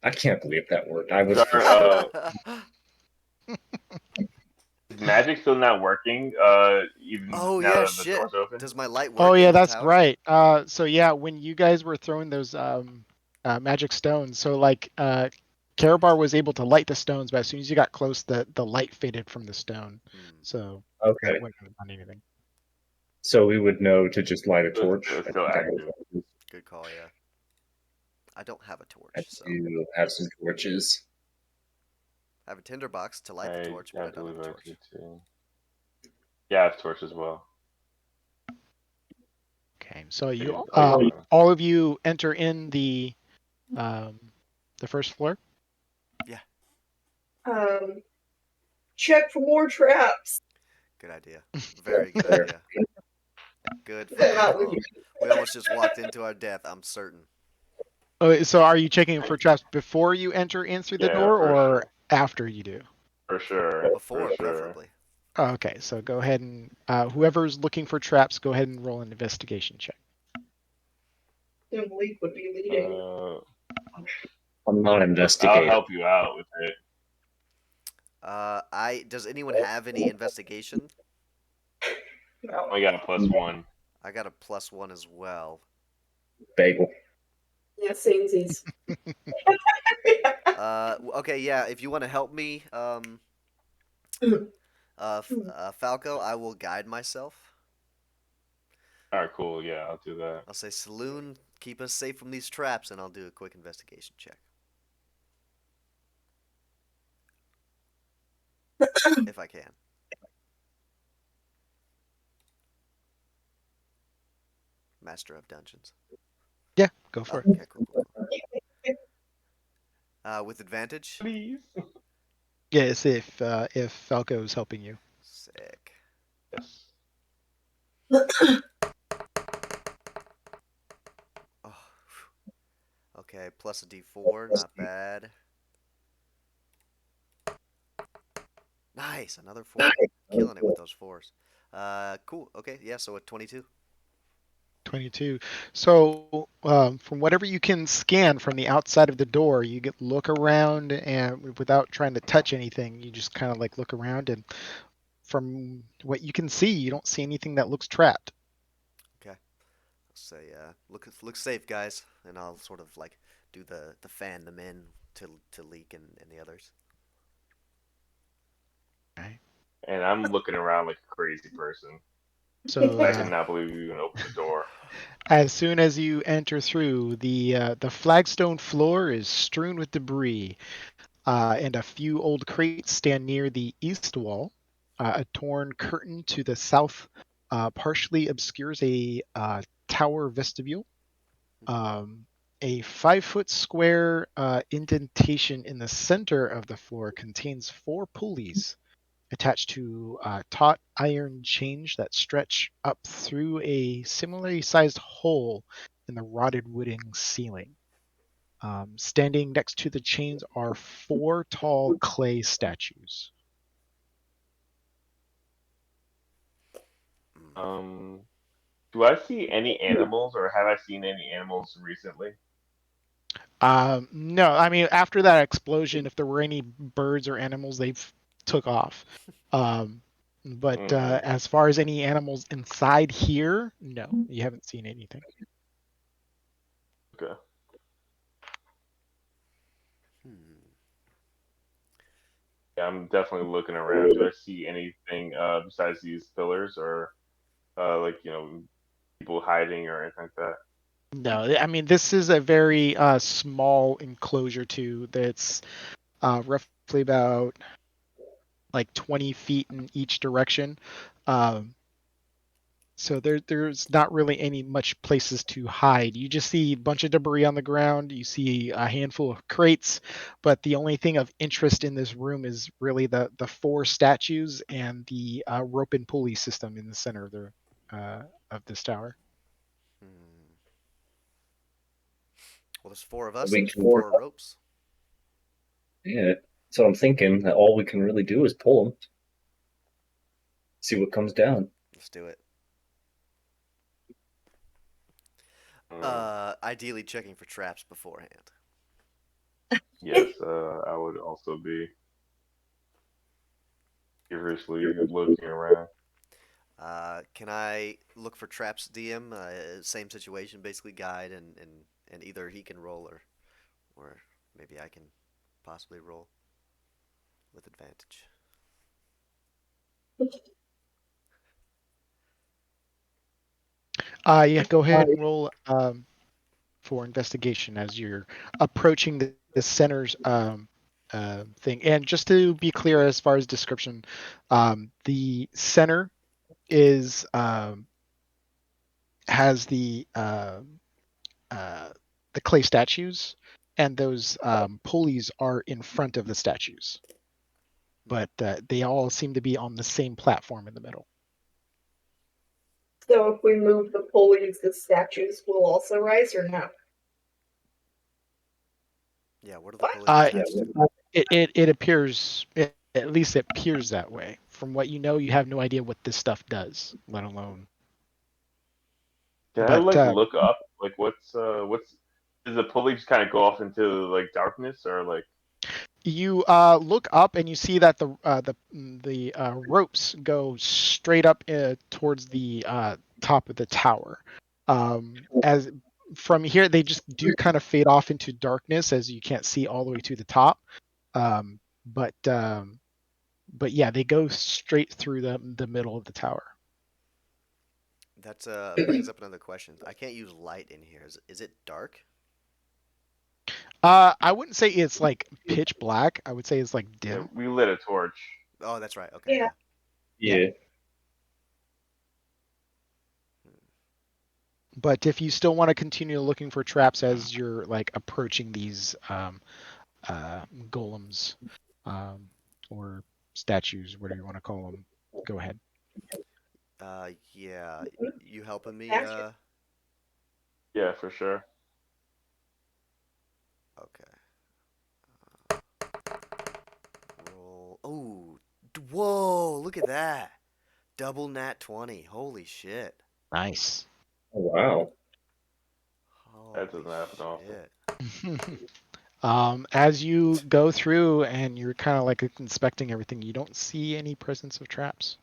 I can't believe that worked. I was Is magic still not working? Even Oh now yeah, that the shit. door's open. Does my light work? Oh yeah, in the that's tower? right. So yeah, when you guys were throwing those magic stones, so like Karabar was able to light the stones, but as soon as you got close, the light faded from the stone. So okay. it wouldn't have done anything. So we would know to just light a torch. It's still active. Good call, yeah. I don't have a I torch, so do have some torches. I have a tinderbox to light the torch, but I don't have a torch. do too. Yeah, I have torch as well. Okay, so you Yeah. all of you enter in the first floor. Check for more traps. Good idea. Very good There. idea. Good Not fucking call. Leak. We almost just walked into our death, I'm certain. Oh, so are you checking for traps before you enter in through the Yeah, door, for or sure. after you do? For sure. Before, for sure. preferably. Oh, okay, so go ahead and whoever's looking for traps, go ahead and roll an investigation check. Then Leak would be leading. I'm not I'll investigating. help you out with it. Does anyone have any investigation? No. I got a +1. I got a +1 as well. Bagel. Yeah, samesies. Okay, yeah, if you want to help me, Falco, I will guide myself. Alright, cool. Yeah, I'll do that. I'll say, Saloon, keep us safe from these traps, and I'll do a quick investigation check. If I can. Master of Dungeons. Yeah, go for it. Okay, cool. With advantage? Please. Yes, if Falco's helping you. Sick. Yes. Oh, okay, plus a d4, not bad. Nice, another 4. Killing it with those 4s. Cool. Okay, yeah, so a 22. 22. So, from whatever you can scan from the outside of the door, you get look around, and without trying to touch anything, you just kind of like look around, and from what you can see, you don't see anything that looks trapped. Okay. I'll say, look safe, guys, and I'll sort of like do the fan them in to Leak and the others. Okay. And I'm looking around like a crazy person. So, I cannot believe you even opened the door. as soon as you enter through, the flagstone floor is strewn with debris, and a few old crates stand near the east wall. A torn curtain to the south partially obscures a tower vestibule. Um, a 5 foot square indentation in the center of the floor contains 4 pulleys attached to taut iron chains that stretch up through a similarly sized hole in the rotted wooden ceiling. Standing next to the chains are 4 tall clay statues. Mm. Do I see any animals, or have I seen any animals recently? No, I mean after that explosion, if there were any birds or animals, they've took off. Um, but Mm-hmm. as far as any animals inside here, no, you haven't seen anything. Okay. Hmm. Yeah, I'm definitely looking around. Do I see anything besides these pillars, or like people hiding or anything like that? No, I mean this is a very small enclosure too. That's roughly about like 20 feet in each direction. Um, so there's not really any much places to hide. You just see a bunch of debris on the ground. You see a handful of crates, but the only thing of interest in this room is really the 4 statues and the rope and pulley system in the center of this tower. Hmm. Well, there's 4 of us and We there's can, 4 ropes. yeah. So I'm thinking that all we can really do is pull them, see what comes down. Let's do it. Mm, Ideally checking for traps beforehand. yes, I would also be curiously looking around. Can I look for traps, DM? Same situation, basically guide, and either he can roll or maybe I can possibly roll with advantage. Yeah, go ahead and roll for investigation as you're approaching the center's thing. And just to be clear, as far as description, the center is has uh, the clay statues, and those pulleys are in front of the statues, Hmm. but they all seem to be on the same platform in the middle. So if we move the pulleys, the statues will also rise or no? Yeah, what are the What? pulleys attached to? It appears, at least it appears that way. From what you know, you have no idea what this stuff does, let alone. Can I But like look up like what's does the pulley just kind of go off into like darkness, or like you look up and you see that the ropes go straight up towards the top of the tower. As from here, they just do kind of fade off into darkness as you can't see all the way to the top. Um, but um, but yeah, they go straight through the middle of the tower. That brings up another question. I can't use light in here. Is it dark? I wouldn't say it's like pitch black. I would say it's like yeah, dim. we lit a torch. Oh, that's right. Okay, Yeah. yeah. Yeah. Yeah. But if you still want to continue looking for traps as you're like approaching these golems um, or statues, whatever you want to call them, go ahead. Yeah. You helping me? Statue. Yeah, for sure. Okay. Roll. Oh, whoa! Look at that. Double nat 20. Holy shit. Nice. Wow. That doesn't happen Holy often. shit. As you go through and you're kind of like inspecting everything, you don't see any presence of traps.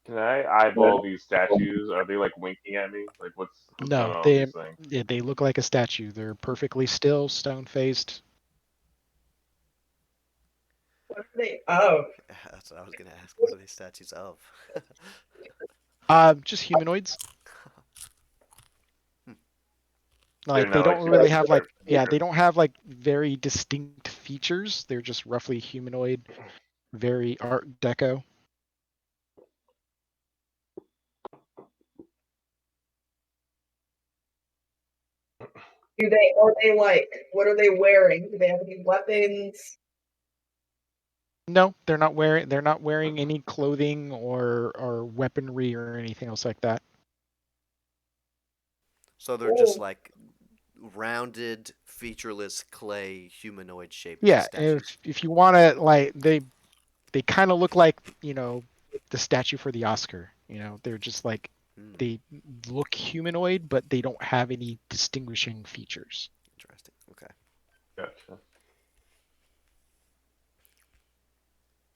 Can I eyeball these statues? Are they like winking at me? Like what's going No, on with these things? they look like a statue. They're perfectly still, stone-faced. What are they of? That's what I was gonna ask. What are these statues of? Just humanoids. Hmm. They're Like they not like don't really have like, they're they don't have like very distinct features. They're just roughly humanoid, very Art Deco. Are they like, what are they wearing? Do they have any weapons? No, they're not wearing any clothing or weaponry or anything else like that. So they're just Ooh. like rounded, featureless clay humanoid shaped Yeah, statues. if you want to like they kind of look like, the statue for the Oscar. They're just like Hmm. they look humanoid, but they don't have any distinguishing features. Interesting. Okay. gotcha.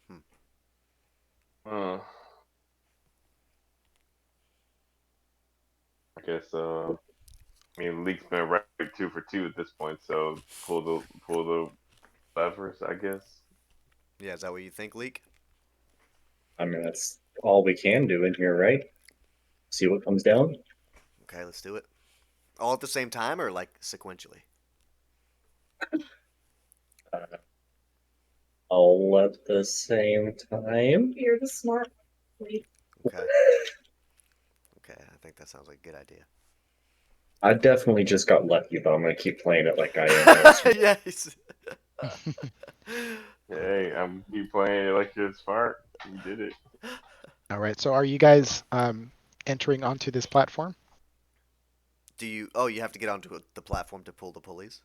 Hmm. Uh, I guess I mean Leek's been right 2 for 2 at this point, so pull the levers, I guess. Yeah, is that what you think, Leak? I mean, that's all we can do in here, right? See what comes down. Okay, let's do it. All at the same time or like sequentially? Uh, all at the same time. You're the smart one. Okay. Okay, I think that sounds like a good idea. I definitely just got lucky, but I'm gonna keep playing it like I am. Yes. Hey, I'm keep playing it like you're smart. You did it. All right, so are you guys entering onto this platform? Do you? Oh, you have to get onto the platform to pull the pulleys.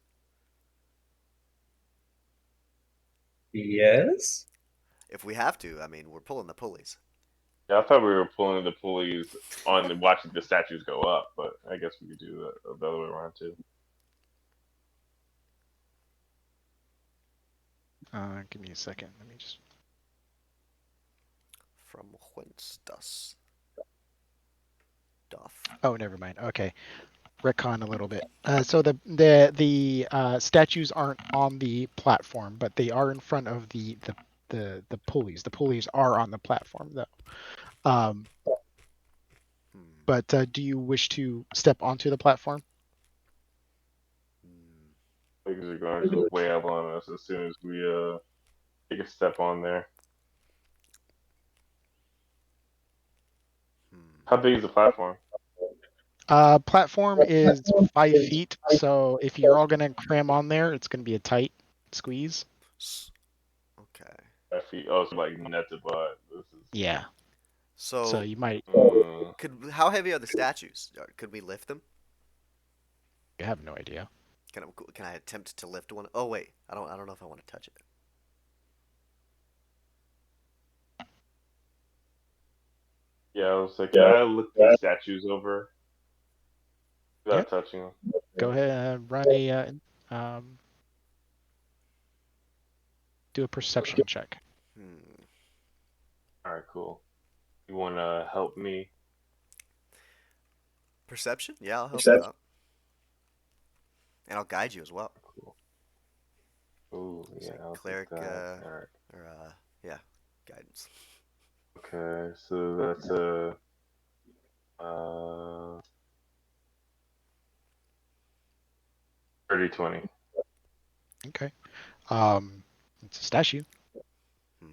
Yes. If we have to, I mean, we're pulling the pulleys. Yeah, I thought we were pulling the pulleys on and watching the statues go up, but I guess we could do that the other way around too. Give me a second. Let me just. From whence doth? Oh, never mind. Okay, retcon a little bit. So the statues aren't on the platform, but they are in front of the pulleys. The pulleys are on the platform though. Hmm. But do you wish to step onto the platform? Hmm. Because they're going to just wail on us as soon as we take a step on there. Hmm. How big is the platform? Platform is 5 feet, so if you're all gonna cram on there, it's gonna be a tight squeeze. Okay. 5 feet. Oh, it's like net to butt. This is. Yeah. So So, you might. how heavy are the statues? Could we lift them? I have no idea. Can I attempt to lift one? Oh wait, I don't know if I want to touch it. Yeah, I was like, can I look these statues over Yeah. without touching them? Go ahead and run um, do a perception check. Hmm. All right, cool. You want to help me? Perception? Yeah, I'll help you out, and I'll guide you as well. Cool. Ooh, It's yeah, like I'll take cleric, that. All right. or yeah, guidance. Okay, so that's a uh 30-20. Okay. It's a statue, Hmm.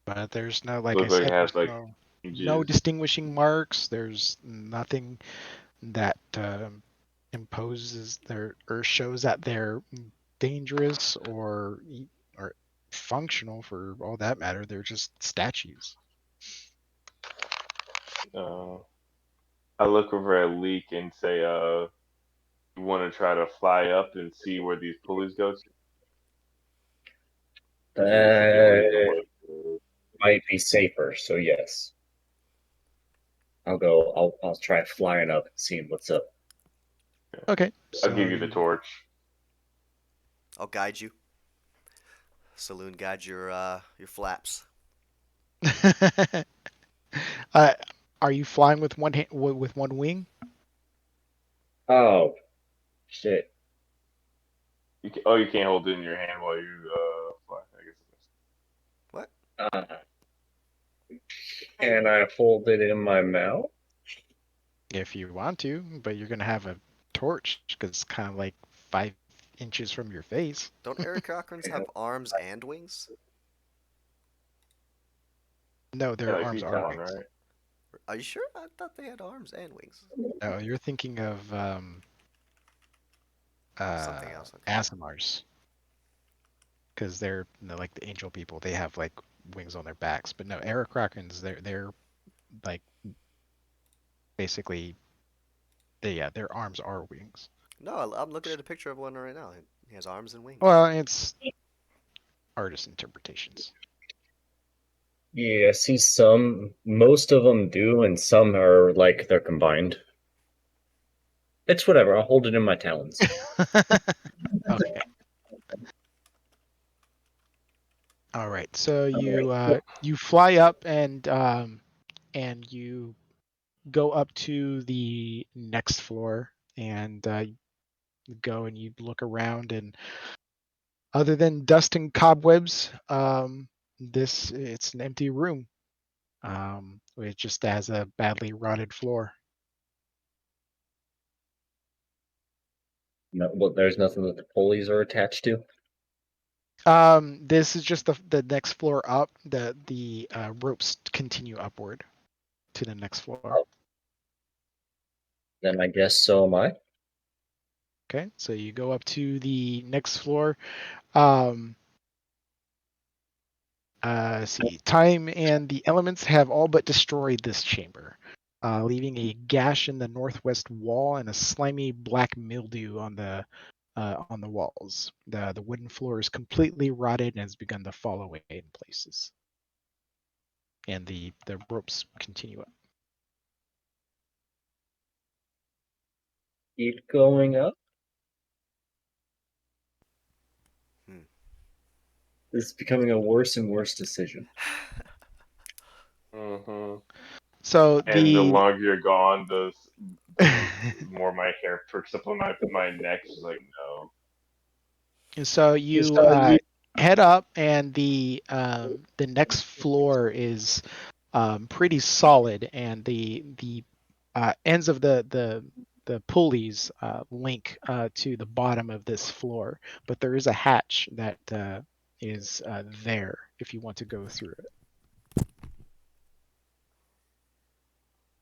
but there's no, like I Looks like it said, has there's like no hinges. distinguishing marks. There's nothing that imposes their or shows that they're dangerous or functional for all that matter. They're just statues. Uh, I look over at Leak and say, you want to try to fly up and see where these pulleys go to? Because there's a situation Uh, like might be safer. So yes, I'll try flying up and seeing what's up. Okay, I'll so give you the torch. I'll guide you. Saloon, guide your flaps. uh, are you flying with one with one wing? Oh shit! You can't hold it in your hand while you fly. I guess. What? Uh, and I hold it in my mouth. If you want to, but you're gonna have a torch because it's kind of like 5 inches from your face. Don't Eric Cochrans Yeah. have arms and wings? No, Yeah, their like arms he's are on, wings. right? Are you sure? I thought they had arms and wings. No, you're thinking of Something else. Okay. Asimars, because they're like the angel people. They have like wings on their backs. But no, Eric Krakens, they're like basically their arms are wings. No, I'm looking at a picture of one right now. He has arms and wings. Well, it's artist interpretations. Yeah, see, most of them do, and some are like they're combined. It's whatever. I'll hold it in my talons. Okay. All right. So you fly up and you go up to the next floor and go and you look around, and other than dust and cobwebs, it's an empty room. It just has a badly rotted floor. No, well, there's nothing that the pulleys are attached to. This is just the next floor up. The ropes continue upward to the next floor. Oh, then I guess so am I. Okay, so you go up to the next floor. Um, see, time and the elements have all but destroyed this chamber, leaving a gash in the northwest wall and a slimy black mildew on the walls. The wooden floor is completely rotted and has begun to fall away in places. And the ropes continue up. Keep going up. Hmm. This is becoming a worse and worse decision. Mm-hmm. So And the the longer you're gone, the more my hair perks up on my neck. It's like, no. so you head up, and the next floor is pretty solid, and the ends of the pulleys link to the bottom of this floor, but there is a hatch that is there if you want to go through it.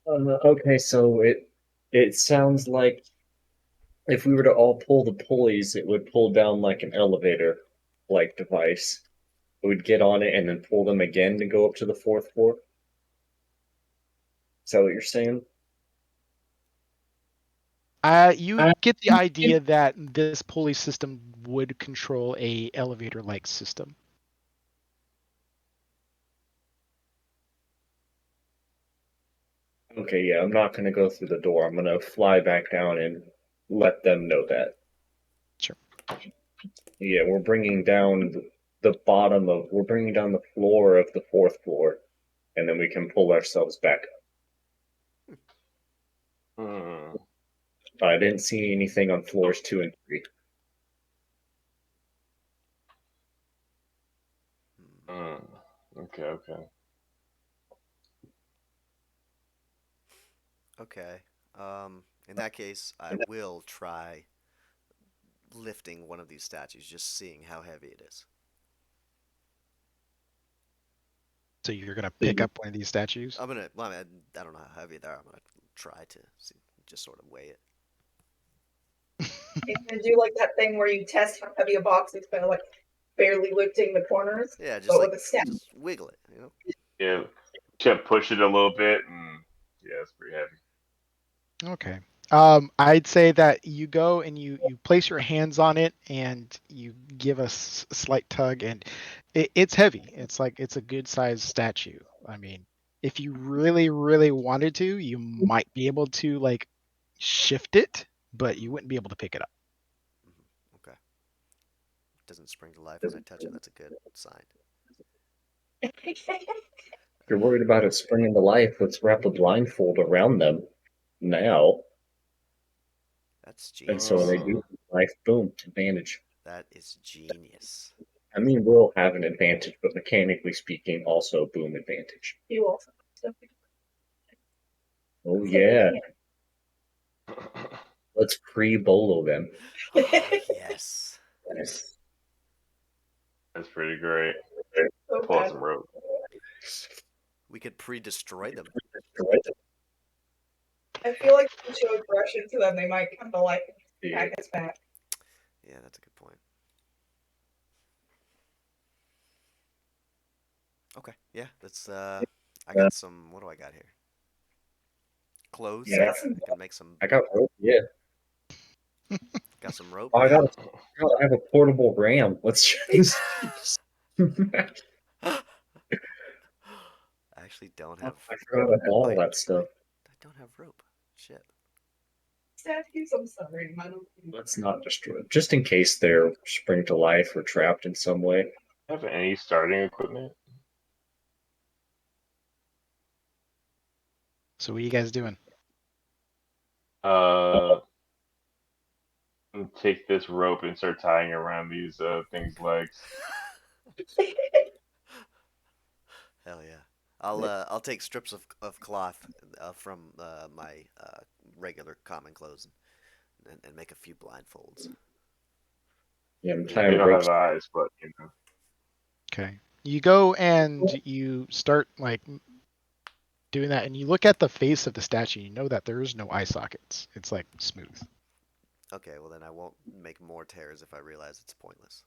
Okay, so it sounds like if we were to all pull the pulleys, it would pull down like an elevator like device. It would get on it and then pull them again to go up to the fourth floor. Is that what you're saying? You get the idea that this pulley system would control a elevator-like system. Okay, yeah, I'm not going to go through the door. I'm going to fly back down and let them know that. Sure. Yeah, we're bringing down we're bringing down the floor of the fourth floor, and then we can pull ourselves back up. Hmm. I didn't see anything on floors 2 and 3. Mm. Okay, okay. Okay. In that case, I will try lifting one of these statues, just seeing how heavy it is. So you're gonna pick up one of these statues. I'm gonna. Well, I mean, I don't know how heavy they are. I'm gonna try to see, just sort of weigh it. You can do like that thing where you test how heavy a box is by like barely lifting the corners, Yeah, just but like with a step. just wiggle it. You know. Yeah, can push it a little bit, and yeah, it's pretty heavy. Okay. I'd say that you go and you place your hands on it and you give a slight tug, and It's heavy. It's like it's a good sized statue. I mean, if you really, really wanted to, you might be able to like shift it, but you wouldn't be able to pick it up. Okay. Doesn't spring to life when I touch it. That's a good sign. If you're worried about it springing to life, let's wrap a blindfold around them now. That's And so when they genius. do life, boom, advantage. That is genius. I mean, we'll have an advantage, but mechanically speaking, also boom advantage. You also have stuff. Oh, yeah. Let's pre-bolo them. Oh, yes. Yes. That's pretty great. So Pull out bad. some rope. We could pre-destroy them. I feel like if we show aggression to them, they might come to life and attack us back. Yeah, that's a good point. Okay, yeah, that's I got some, what do I got here? Clothes? Yeah. I can make some, I got rope, yeah. got some rope. Oh, I have a portable ram. Let's just I actually don't have, I forgot about all wait, that stuff. I don't have rope. Shit. Statues, I'm sorry. I don't think Let's not destroy it. Just in case they're spring to life or trapped in some way. Have any starting equipment? So what are you guys doing? Take this rope and start tying around these things' legs. Hell yeah. I'll take strips of cloth from my regular common clothes and make a few blindfolds. Yeah, I'm They tying don't ropes. have eyes, but you know. Okay. You go and you start like doing that, and you look at the face of the statue. You know that there is no eye sockets. It's like smooth. Okay, well then I won't make more tears if I realize it's pointless.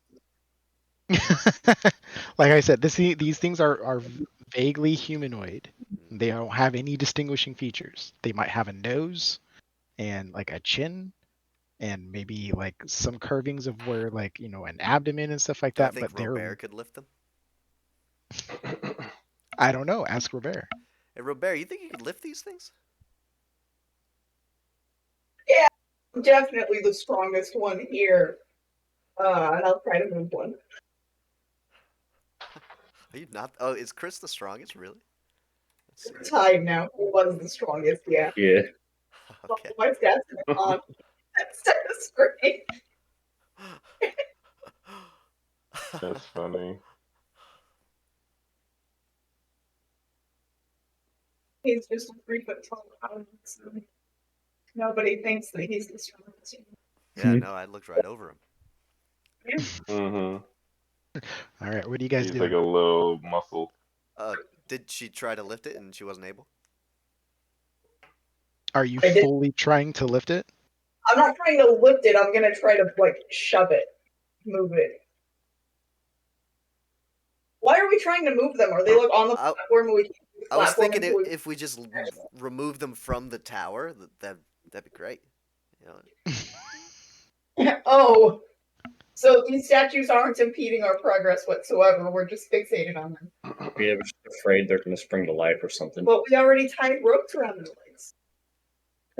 Like I said, these things are vaguely humanoid. Mm. They don't have any distinguishing features. They might have a nose and like a chin and maybe like some carvings of where like an abdomen and stuff like Do I that. think But they're Robert could lift them? I don't know. Ask Robert. Hey Robert, you think you could lift these things? Yeah, I'm definitely the strongest one here. And I'll try to move one. Are you not? Oh, is Chris the strongest? Really? Let's see. We're tied now. Who was the strongest? Yeah. Yeah. Okay. My stats are on. That's great. That's funny. He's just a 3 foot tall guy, so nobody thinks that he's the strongest. Yeah, no, I looked right over him. Yeah. Mm-hmm. All right, what are you guys He's doing? like a little muscle. Did she try to lift it and she wasn't able? Are you I did. fully trying to lift it? I'm not trying to lift it. I'm gonna try to like shove it, move it. Why are we trying to move them? Are they like on the platform? And we can't move the I was platform thinking until we... if we just remove them from the tower, that'd be great. You know, Oh, so these statues aren't impeding our progress whatsoever. We're just fixated on them. Yeah, we're just afraid they're going to spring to life or something. But we already tied ropes around their legs.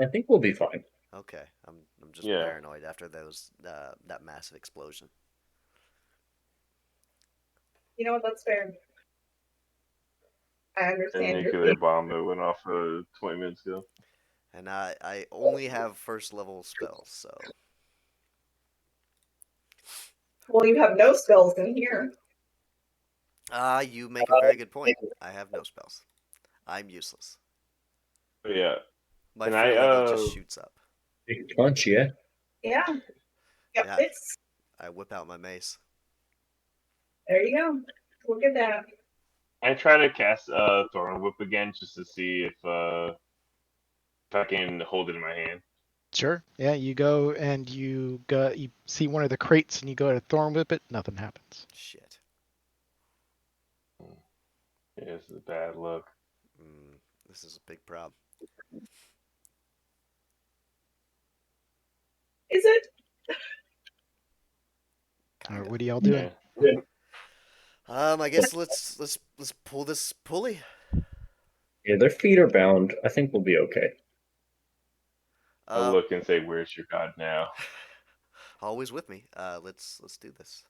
I think we'll be fine. okay, I'm just Yeah. paranoid after that massive explosion. You know what? That's fair. I A understand your nuclear bomb that went off 20 minutes ago. And I only have first level spells, so Well, you have no spells in here. you make a very good point. I have no spells. I'm useless. But yeah. My Can fear I, level just shoots up. Big punch, yeah. Yeah. Yep, Yeah. it's... I whip out my mace. There you go. Look at that. I try to cast Thorn Whip again just to see if I can hold it in my hand. Sure. Yeah, you go and you see one of the crates and you go to thorn whip it. Nothing happens. Shit. Yeah, this is a bad look. This is a big problem. Is it? All Kinda. right, what are y'all doing? Yeah. I guess let's pull this pulley. Yeah, their feet are bound. I think we'll be okay. I'll look and say, "Where's your god now?" Always with me. Let's do this.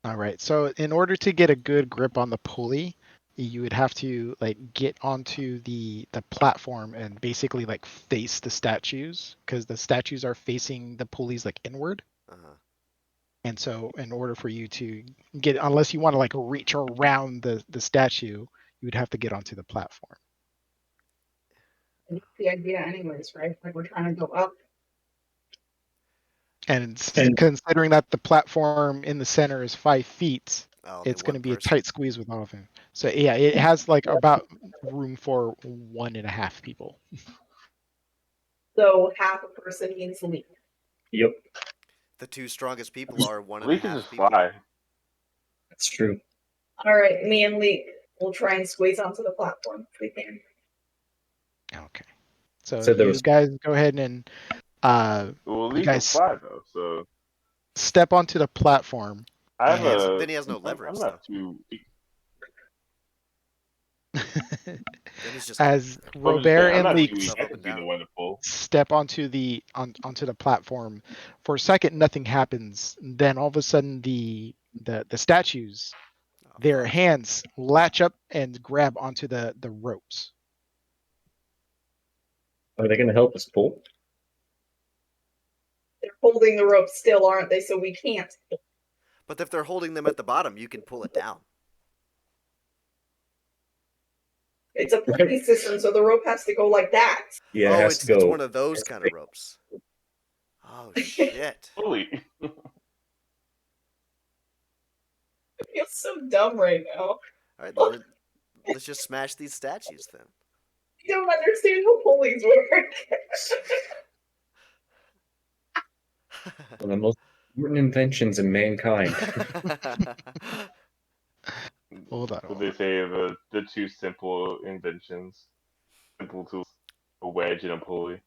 All right. So in order to get a good grip on the pulley, you would have to like get onto the platform and basically like face the statues because the statues are facing the pulleys like inward. Uh-huh. And so in order for you to get, unless you want to like reach around the statue, you would have to get onto the platform. And that's the idea, anyways, right? Like we're trying to go up. And And considering that the platform in the center is 5 feet, Only it's going one to be a person. tight squeeze with all of them. So yeah, it has like about room for 1.5 people. So half a person needs leap. yep, The two strongest people are one and a We can half just people. fly. that's true. All right, me and Leap will try and squeeze onto the platform if we can. Okay. So So there you was guys go ahead and Well, you Lee can guys fly though, so step onto the platform. I have And a. Then he has no I'm leverage, not though. too. Then he's just as I'm just Robert saying, I'm and not pulling too Leeks weak. himself I up and could be the down. one to pull. step onto onto the platform, for a second nothing happens. Then all of a sudden the statues, Oh, their fuck. hands latch up and grab onto the ropes. are they going to help us pull? They're holding the rope still, aren't they? So we can't. But if they're holding them at the bottom, you can pull it down. It's a pulley system, so the rope has to go like that. Yeah, it Oh, has to it's go. one of those kind of ropes. Oh shit. Fully. I feel so dumb right now. All right, then let's just smash these statues then. You don't understand how pulleys work. One of the most important inventions in mankind. Hold on. What they say of the two simple inventions, simple tools, a wedge and a pulley.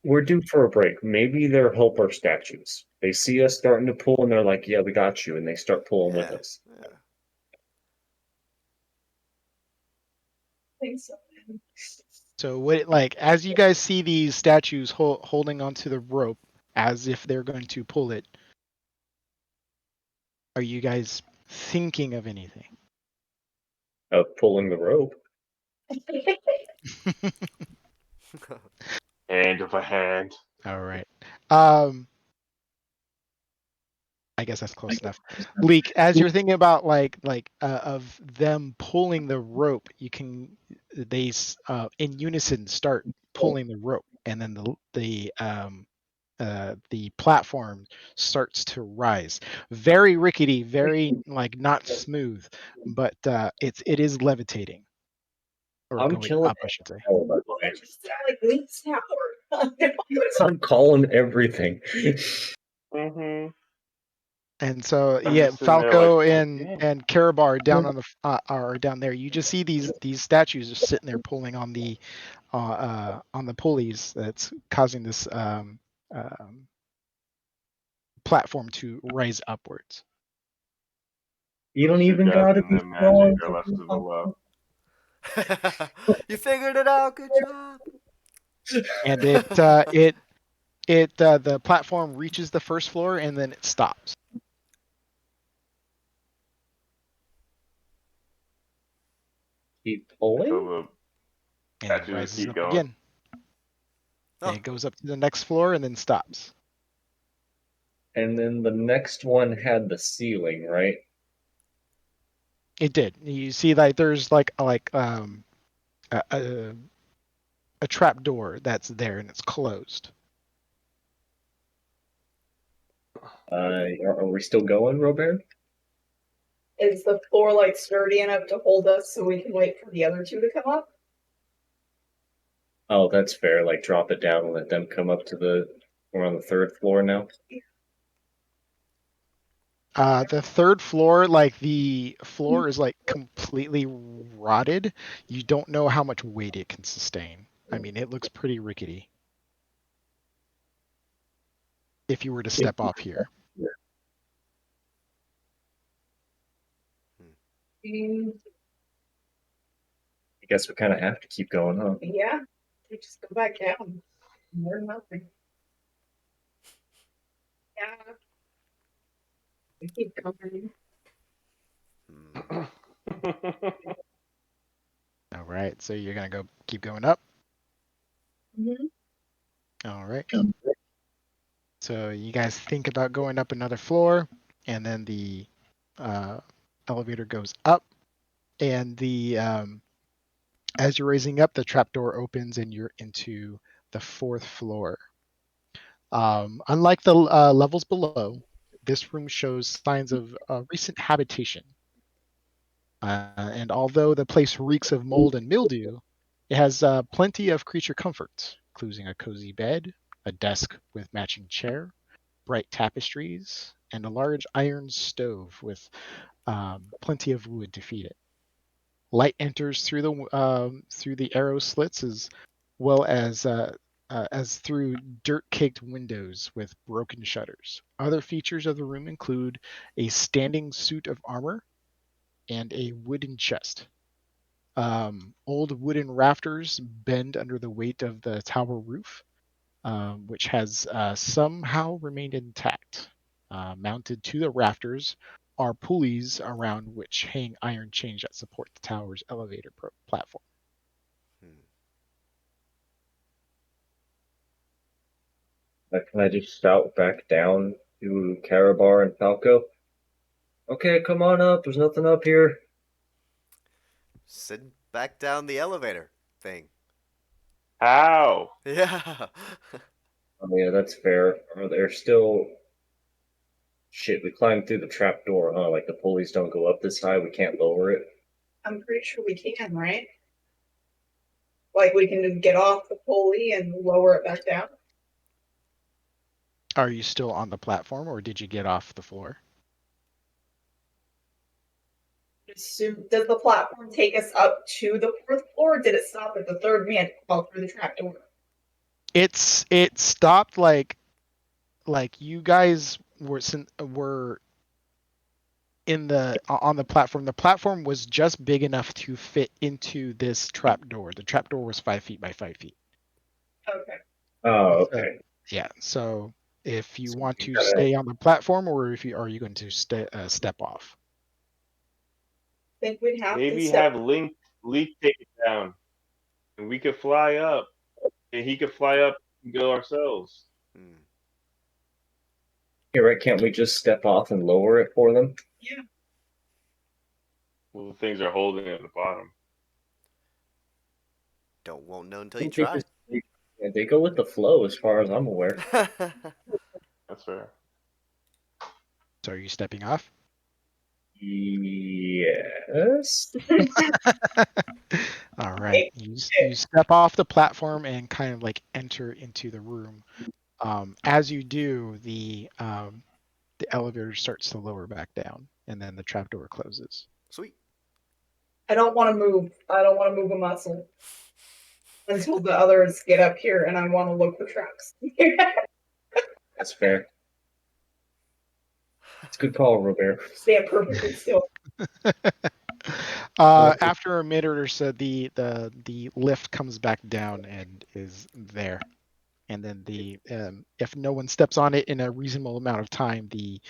We're due for a break. Maybe they're helper statues. They see us starting to pull, and they're like, "Yeah, we got you," and they start pulling with Yeah, us. yeah. I think so. So what, like, as you guys see these statues holding onto the rope as if they're going to pull it, are you guys thinking of anything? Of pulling the rope. Hand of a hand. All right. I guess that's close enough. Leak, as you're thinking about of them pulling the rope, you can in unison start pulling the rope, and then the platform starts to rise. Very rickety, very like not smooth, but it is levitating or I'm going killing up, I should say. it. By the Well, way. it just sound like Leap's tower. I'm calling everything. Mm-hmm. And so I'm yeah, just sitting there like, Falco God and damn. Karabar down on the are down there. You just see these statues just sitting there pulling on the pulleys that's causing this platform to rise upwards. You don't even gotta Suggesting be the magic strong. are left to the low. You figured it out. Good job. And the platform reaches the first floor and then it stops. Keep So pulling. the And it statues rises keep up going. again. And Oh, it goes up to the next floor and then stops. And then the next one had the ceiling, right? It did. You see, like there's a trap door that's there and it's closed. Are we still going, Robert? Is the floor like sturdy enough to hold us so we can wait for the other two to come up? Oh, that's fair. Like, drop it down and let them come up to the. We're on the third floor now. The third floor, like the floor is like completely rotted. You don't know how much weight it can sustain. I mean, it looks pretty rickety. If you were to step off here. I guess we kind of have to keep going, huh? Yeah, we just go back down. More nothing. Yeah, we keep going. Hmm. All right, so you're gonna go keep going up. Mm-hmm. All right. So you guys think about going up another floor, and then the elevator goes up, and the as you're raising up, the trapdoor opens, and you're into the fourth floor. Unlike the levels below, this room shows signs of recent habitation. And although the place reeks of mold and mildew, it has plenty of creature comforts, including a cozy bed, a desk with matching chair, bright tapestries, and a large iron stove with plenty of wood to feed it. Light enters through the arrow slits as through dirt-caked windows with broken shutters. Other features of the room include a standing suit of armor and a wooden chest. Old wooden rafters bend under the weight of the tower roof, which has somehow remained intact. Mounted to the rafters are pulleys around which hang iron chains that support the tower's elevator platform. Hmm. Can I just shout back down to Carabar and Falco? Okay, come on up. There's nothing up here. Send back down the elevator thing. How? Yeah. Oh, yeah, that's fair. Are there still... Shit, we climbed through the trap door, huh? Like the pulleys don't go up this high, we can't lower it. I'm pretty sure we can, right? Like we can just get off the pulley and lower it back down. Are you still on the platform, or did you get off the floor? Does the platform take us up to the fourth floor, or did it stop at the third? We had to fall through the trapdoor. It stopped like you guys were in the on the platform. The platform was just big enough to fit into this trapdoor. The trapdoor was 5 feet by 5 feet. Okay. Oh, So, okay. yeah. So if you So want we to gotta... stay on the platform, or if you are you going to step off? I think we'd have to Maybe step. have Link take it down, and we could fly up, and he could fly up and go ourselves. Hmm. You're right, can't we just step off and lower it for them? Yeah. Well, the things are holding at the bottom. Won't know until you They try. just... Yeah, they go with the flow as far as I'm aware. That's fair. So are you stepping off? Yes. All right. You step off the platform and kind of like enter into the room. As you do, the elevator starts to lower back down, and then the trapdoor closes. Sweet. I don't want to move. I don't want to move a muscle until the others get up here, and I want to look for traps. That's fair. It's a good call, Robert. Stand perfectly still. After a minute or so, the lift comes back down and is there. And then if no one steps on it in a reasonable amount of time, the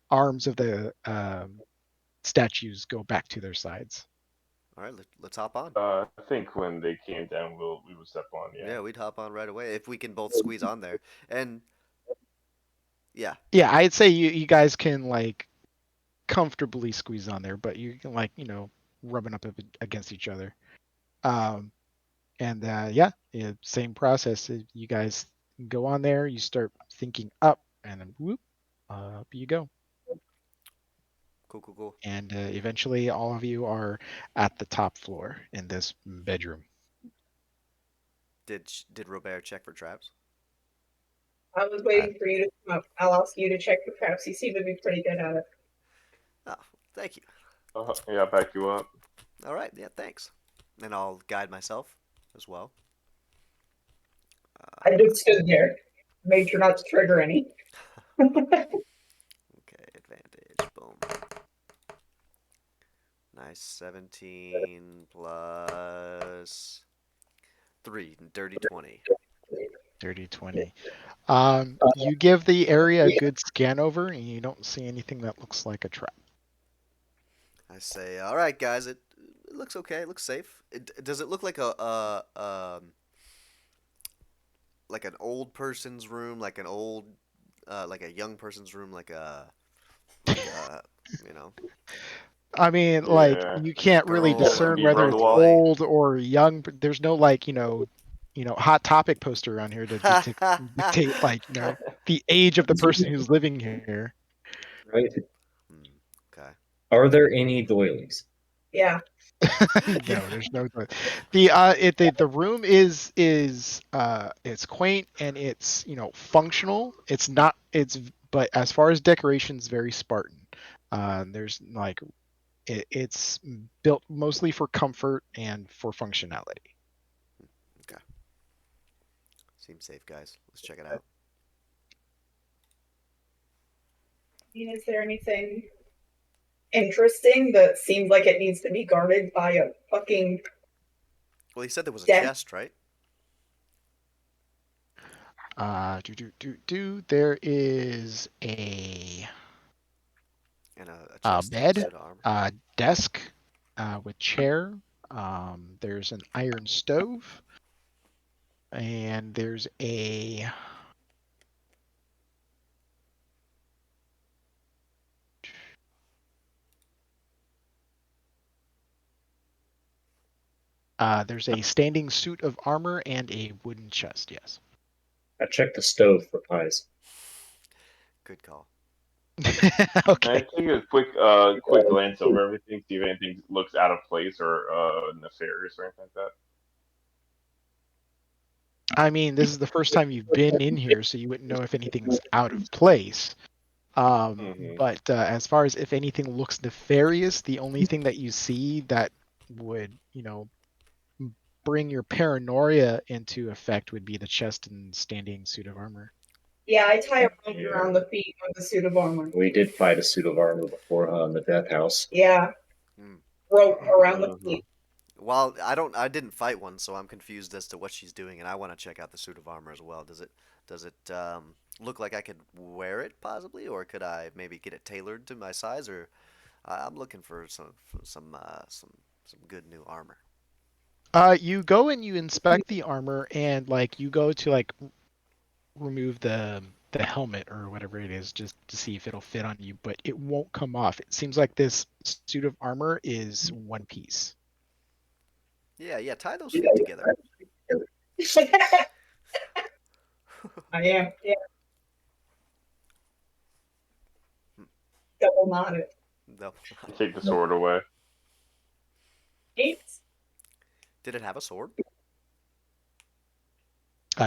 arms of the statues go back to their sides. All right, let's hop on. I think when they came down, we would step on. Yeah, Yeah. we'd hop on right away if we can both squeeze on there. And yeah, Yeah, I'd say you guys can like comfortably squeeze on there, but you can like rubbing up against each other. And yeah, same process. You guys go on there, you start thinking up, and then whoop, up you go. cool. And eventually, all of you are at the top floor in this bedroom. Did Robert check for traps? I was waiting for you to come up. I'll ask you to check the traps. You seem to be pretty good at it. Oh, thank you. Yeah, I'll back you up. All right, yeah, thanks. And I'll guide myself as well. I just stood there, made sure not to trigger any. Okay, advantage. Boom. Nice. 17 plus 3. Dirty 20. Dirty 20. You give the area a good scan over, and you don't see anything that looks like a trap. I say, all right, guys, it looks okay. It looks safe. Does it look like like an old person's room, like an old, like a young person's room, like a, you know, I mean, like Yeah. you can't really girl or discern Beaver whether on the it's wall. boy? old or young. But there's no like hot topic poster around here to dictate like the age of the person who's living here. Right? Hmm, okay. Are there any doilies? Yeah. No, there's no the room is it's quaint and it's functional. It's not it's but as far as decorations, very Spartan. There's like it's built mostly for comfort and for functionality. Okay. Seems safe, guys. Let's check it out. Is there anything interesting that seems like it needs to be guarded by a fucking Well, he said there was a death? chest, right? There is a And a chest and a bed, suit of armor. desk with chair. There's an iron stove, and there's a standing suit of armor and a wooden chest. Yes. I checked the stove for pies. Good call. Okay. I take a quick glance over everything, see if anything looks out of place or nefarious or anything like that. I mean, this is the first time you've been in here, so you wouldn't know if anything's out of place. Mm-hmm. But as far as if anything looks nefarious, the only thing that you see that would, bring your paranoia into effect would be the chest and standing suit of armor. Yeah, I tie a rope Yeah. around the feet of the suit of armor. We did fight a suit of armor before in the death house. Yeah, Hmm. rope around the Mhm. feet. Well, I didn't fight one, so I'm confused as to what she's doing, and I want to check out the suit of armor as well. Does it look like I could wear it possibly, or could I maybe get it tailored to my size? Or I'm looking for some good new armor. You go and you inspect the armor, and like you go to like remove the helmet or whatever it is just to see if it'll fit on you, but it won't come off. It seems like this suit of armor is one piece. Yeah, tie those feet together. I am. Yeah, double knotted. No. Take the sword away. Eight. Did it have a sword?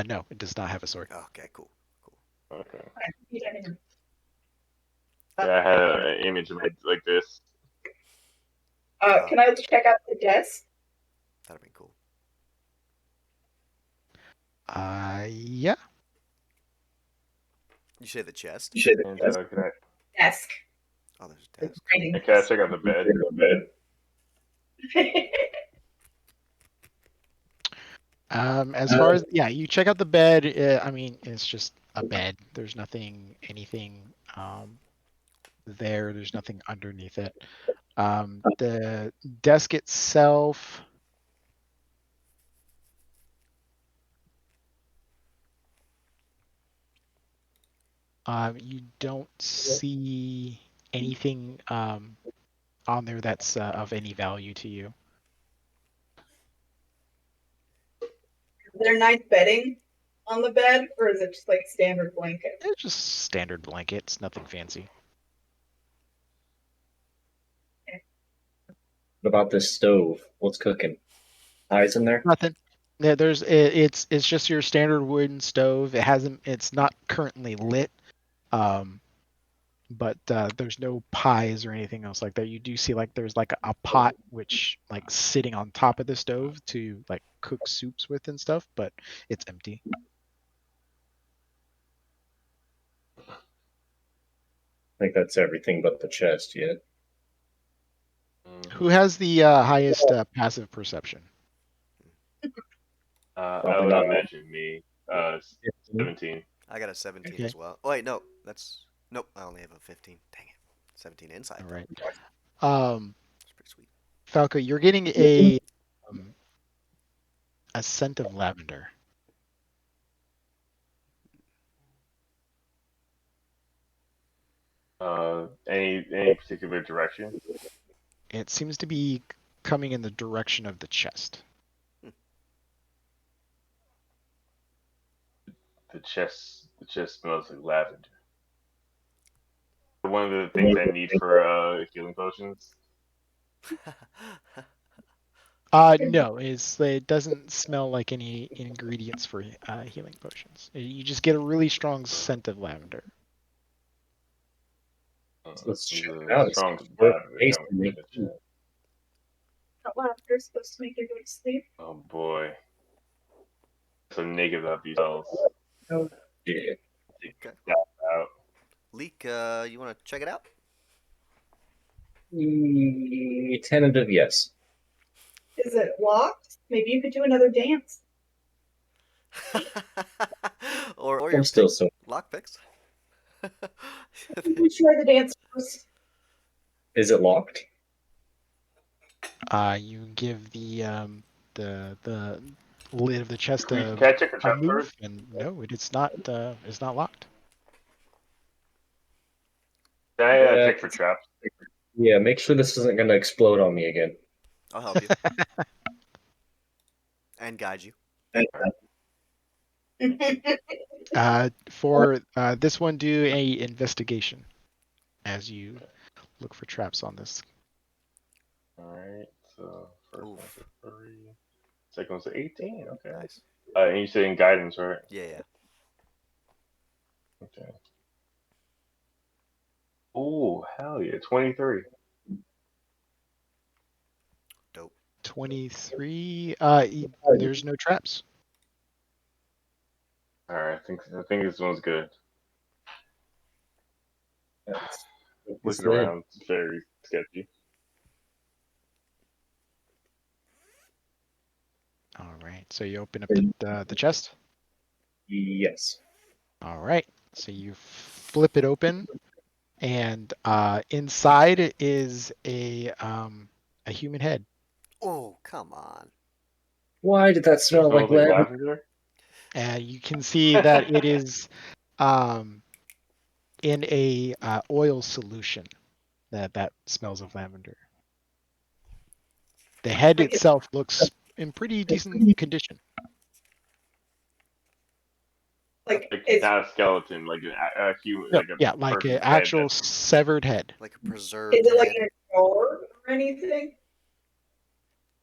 No, it does not have a sword. Okay, cool. Okay. Yeah. Yeah, I had an image made like this. Can I check out the desk? That'd be cool. Yeah. You say the chest? And Desk. Oh, there's a desk. Writing can I check out the bed? As far as you check out the bed. I mean, it's just a bed. There's anything there. There's nothing underneath it. The desk itself. You don't see anything on there that's of any value to you. Is there nice bedding on the bed, or is it just like standard blanket? It's just standard blankets, nothing fancy. What about this stove? What's cooking? Pies in there? Nothing. Yeah, it's just your standard wooden stove. It's not currently lit. But there's no pies or anything else like that. You do see like there's like a pot which like sitting on top of the stove to like cook soups with and stuff, but it's empty. I think that's everything but the chest yet. Who has the highest passive perception? I would imagine me. 17. I got a 17 Okay. as well. Oh, wait, no, nope. I only have a 15. Dang it, 17 inside All though. right. It's pretty sweet. Falco, you're getting um, a scent of lavender. Any particular direction? It seems to be coming in the direction of the chest. The chest smells like lavender. One of the things I need for healing potions. No, it doesn't smell like any ingredients for healing potions. You just get a really strong scent of lavender. Let's check There's it a out. strong It's lavender based coming on from me. the chest. That laughter's supposed to make you go to sleep. Oh boy. So naked about these spells. Oh, yeah. Okay. Out. Leek, you want to check it out? Tentative, yes. Is it locked? Maybe you could do another dance. or I'm your still so. lockpicks. We try the dance first. Is it locked? You give the lid of the chest Can I check for a trap move, first? and no, it's not locked. Can I Yeah. check for traps? Yeah, make sure this isn't going to explode on me again. I'll help you and guide you. For this one, do a investigation as you look for traps on this. Alright, so first one's Oof. a 3. Second one's a 18, okay. Nice. And you said in guidance, right? Yeah. Okay. Oh, hell yeah, 23. Dope. 23. There's no traps. Alright, I think this one's good. Looking around, it's very sketchy. All right. So you open up the chest. Yes. All right. So you flip it open, and inside is a human head. Oh, come on. Why did that It smell smells like like lavender? lavender? And you can see that it is in a oil solution that smells of lavender. The head Like itself looks in pretty decent condition. Like it's not a skeleton, like a human, No, like a yeah, like an person's head. actual severed head. Like a preserved is it like head. in a jar or anything?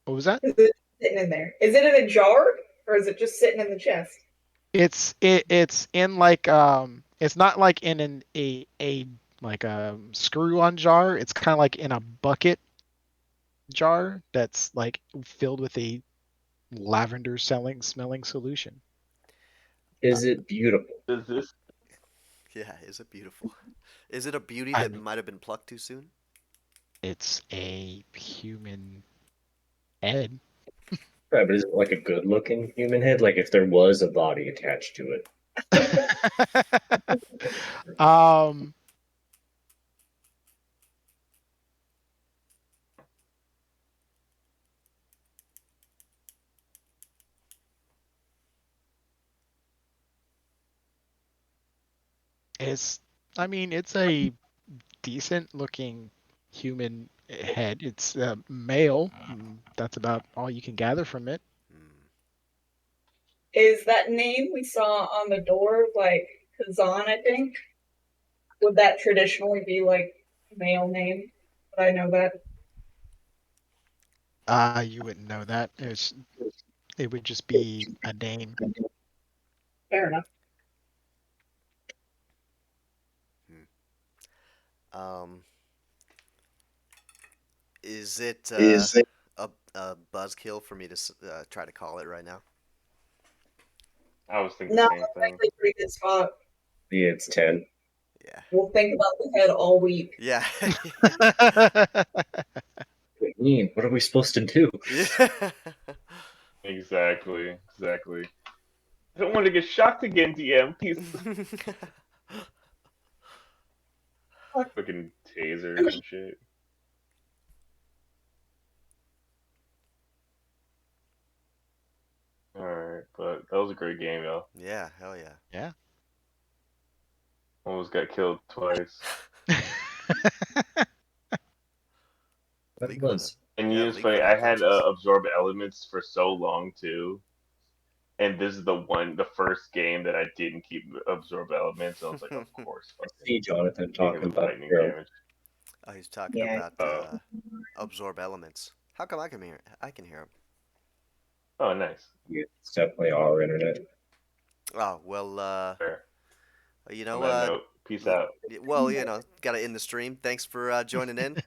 What was that? Is it sitting in there? Is it in a jar or is it just sitting in the chest? It's in like it's not like in a like a screw on jar. It's kind of like in a bucket jar that's like filled with a lavender smelling solution. Is it beautiful? Does this? Yeah, is it beautiful? Is it a beauty I that mean, might have been plucked too soon? it's a human head. Right, but is it like a good-looking human head? Like if there was a body attached to it? um it's it's a decent looking human head. It's male. That's about all you can gather from it. Hmm. Is that name we saw on the door like Kazan, I think? Would that traditionally be like a male name? Would I know that? You wouldn't know that. It would just be a name. Fair enough. Um, is it a buzzkill for me to try to call it right now? I was thinking No, the same that's thing. actually a pretty good spot. Yeah, it's 10. Yeah. We'll think about the head all week. Yeah. we mean? What are we supposed to do? Yeah. Exactly. I don't want to get shocked again, DM. Please. Fucking tasers and shit. Alright, but that was a great game, y'all. Yeah, hell yeah. Yeah. Almost got killed twice. That League was And yeah, you know, it's League funny, would I have had glitches. absorb elements for so long too. And this is the first game that I didn't keep absorb elements. I was like, of course, I fucking see Jonathan because talking of about lightning Hero. damage. Oh, he's talking Yeah. about Oh, absorb elements. How come I can hear? I can hear him. oh, nice. Yeah, it's definitely our internet. Oh well. Fair. You On know. that note, peace out. Well, gotta end the stream. Thanks for joining in.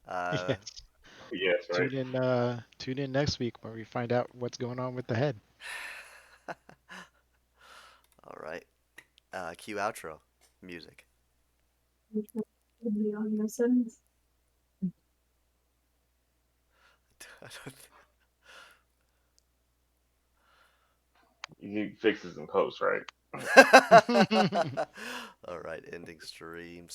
Uh, Yes. Yes, right. Tune in next week where we find out what's going on with the head. all right. Cue outro music. You fix this in post, right? All right. Ending streams.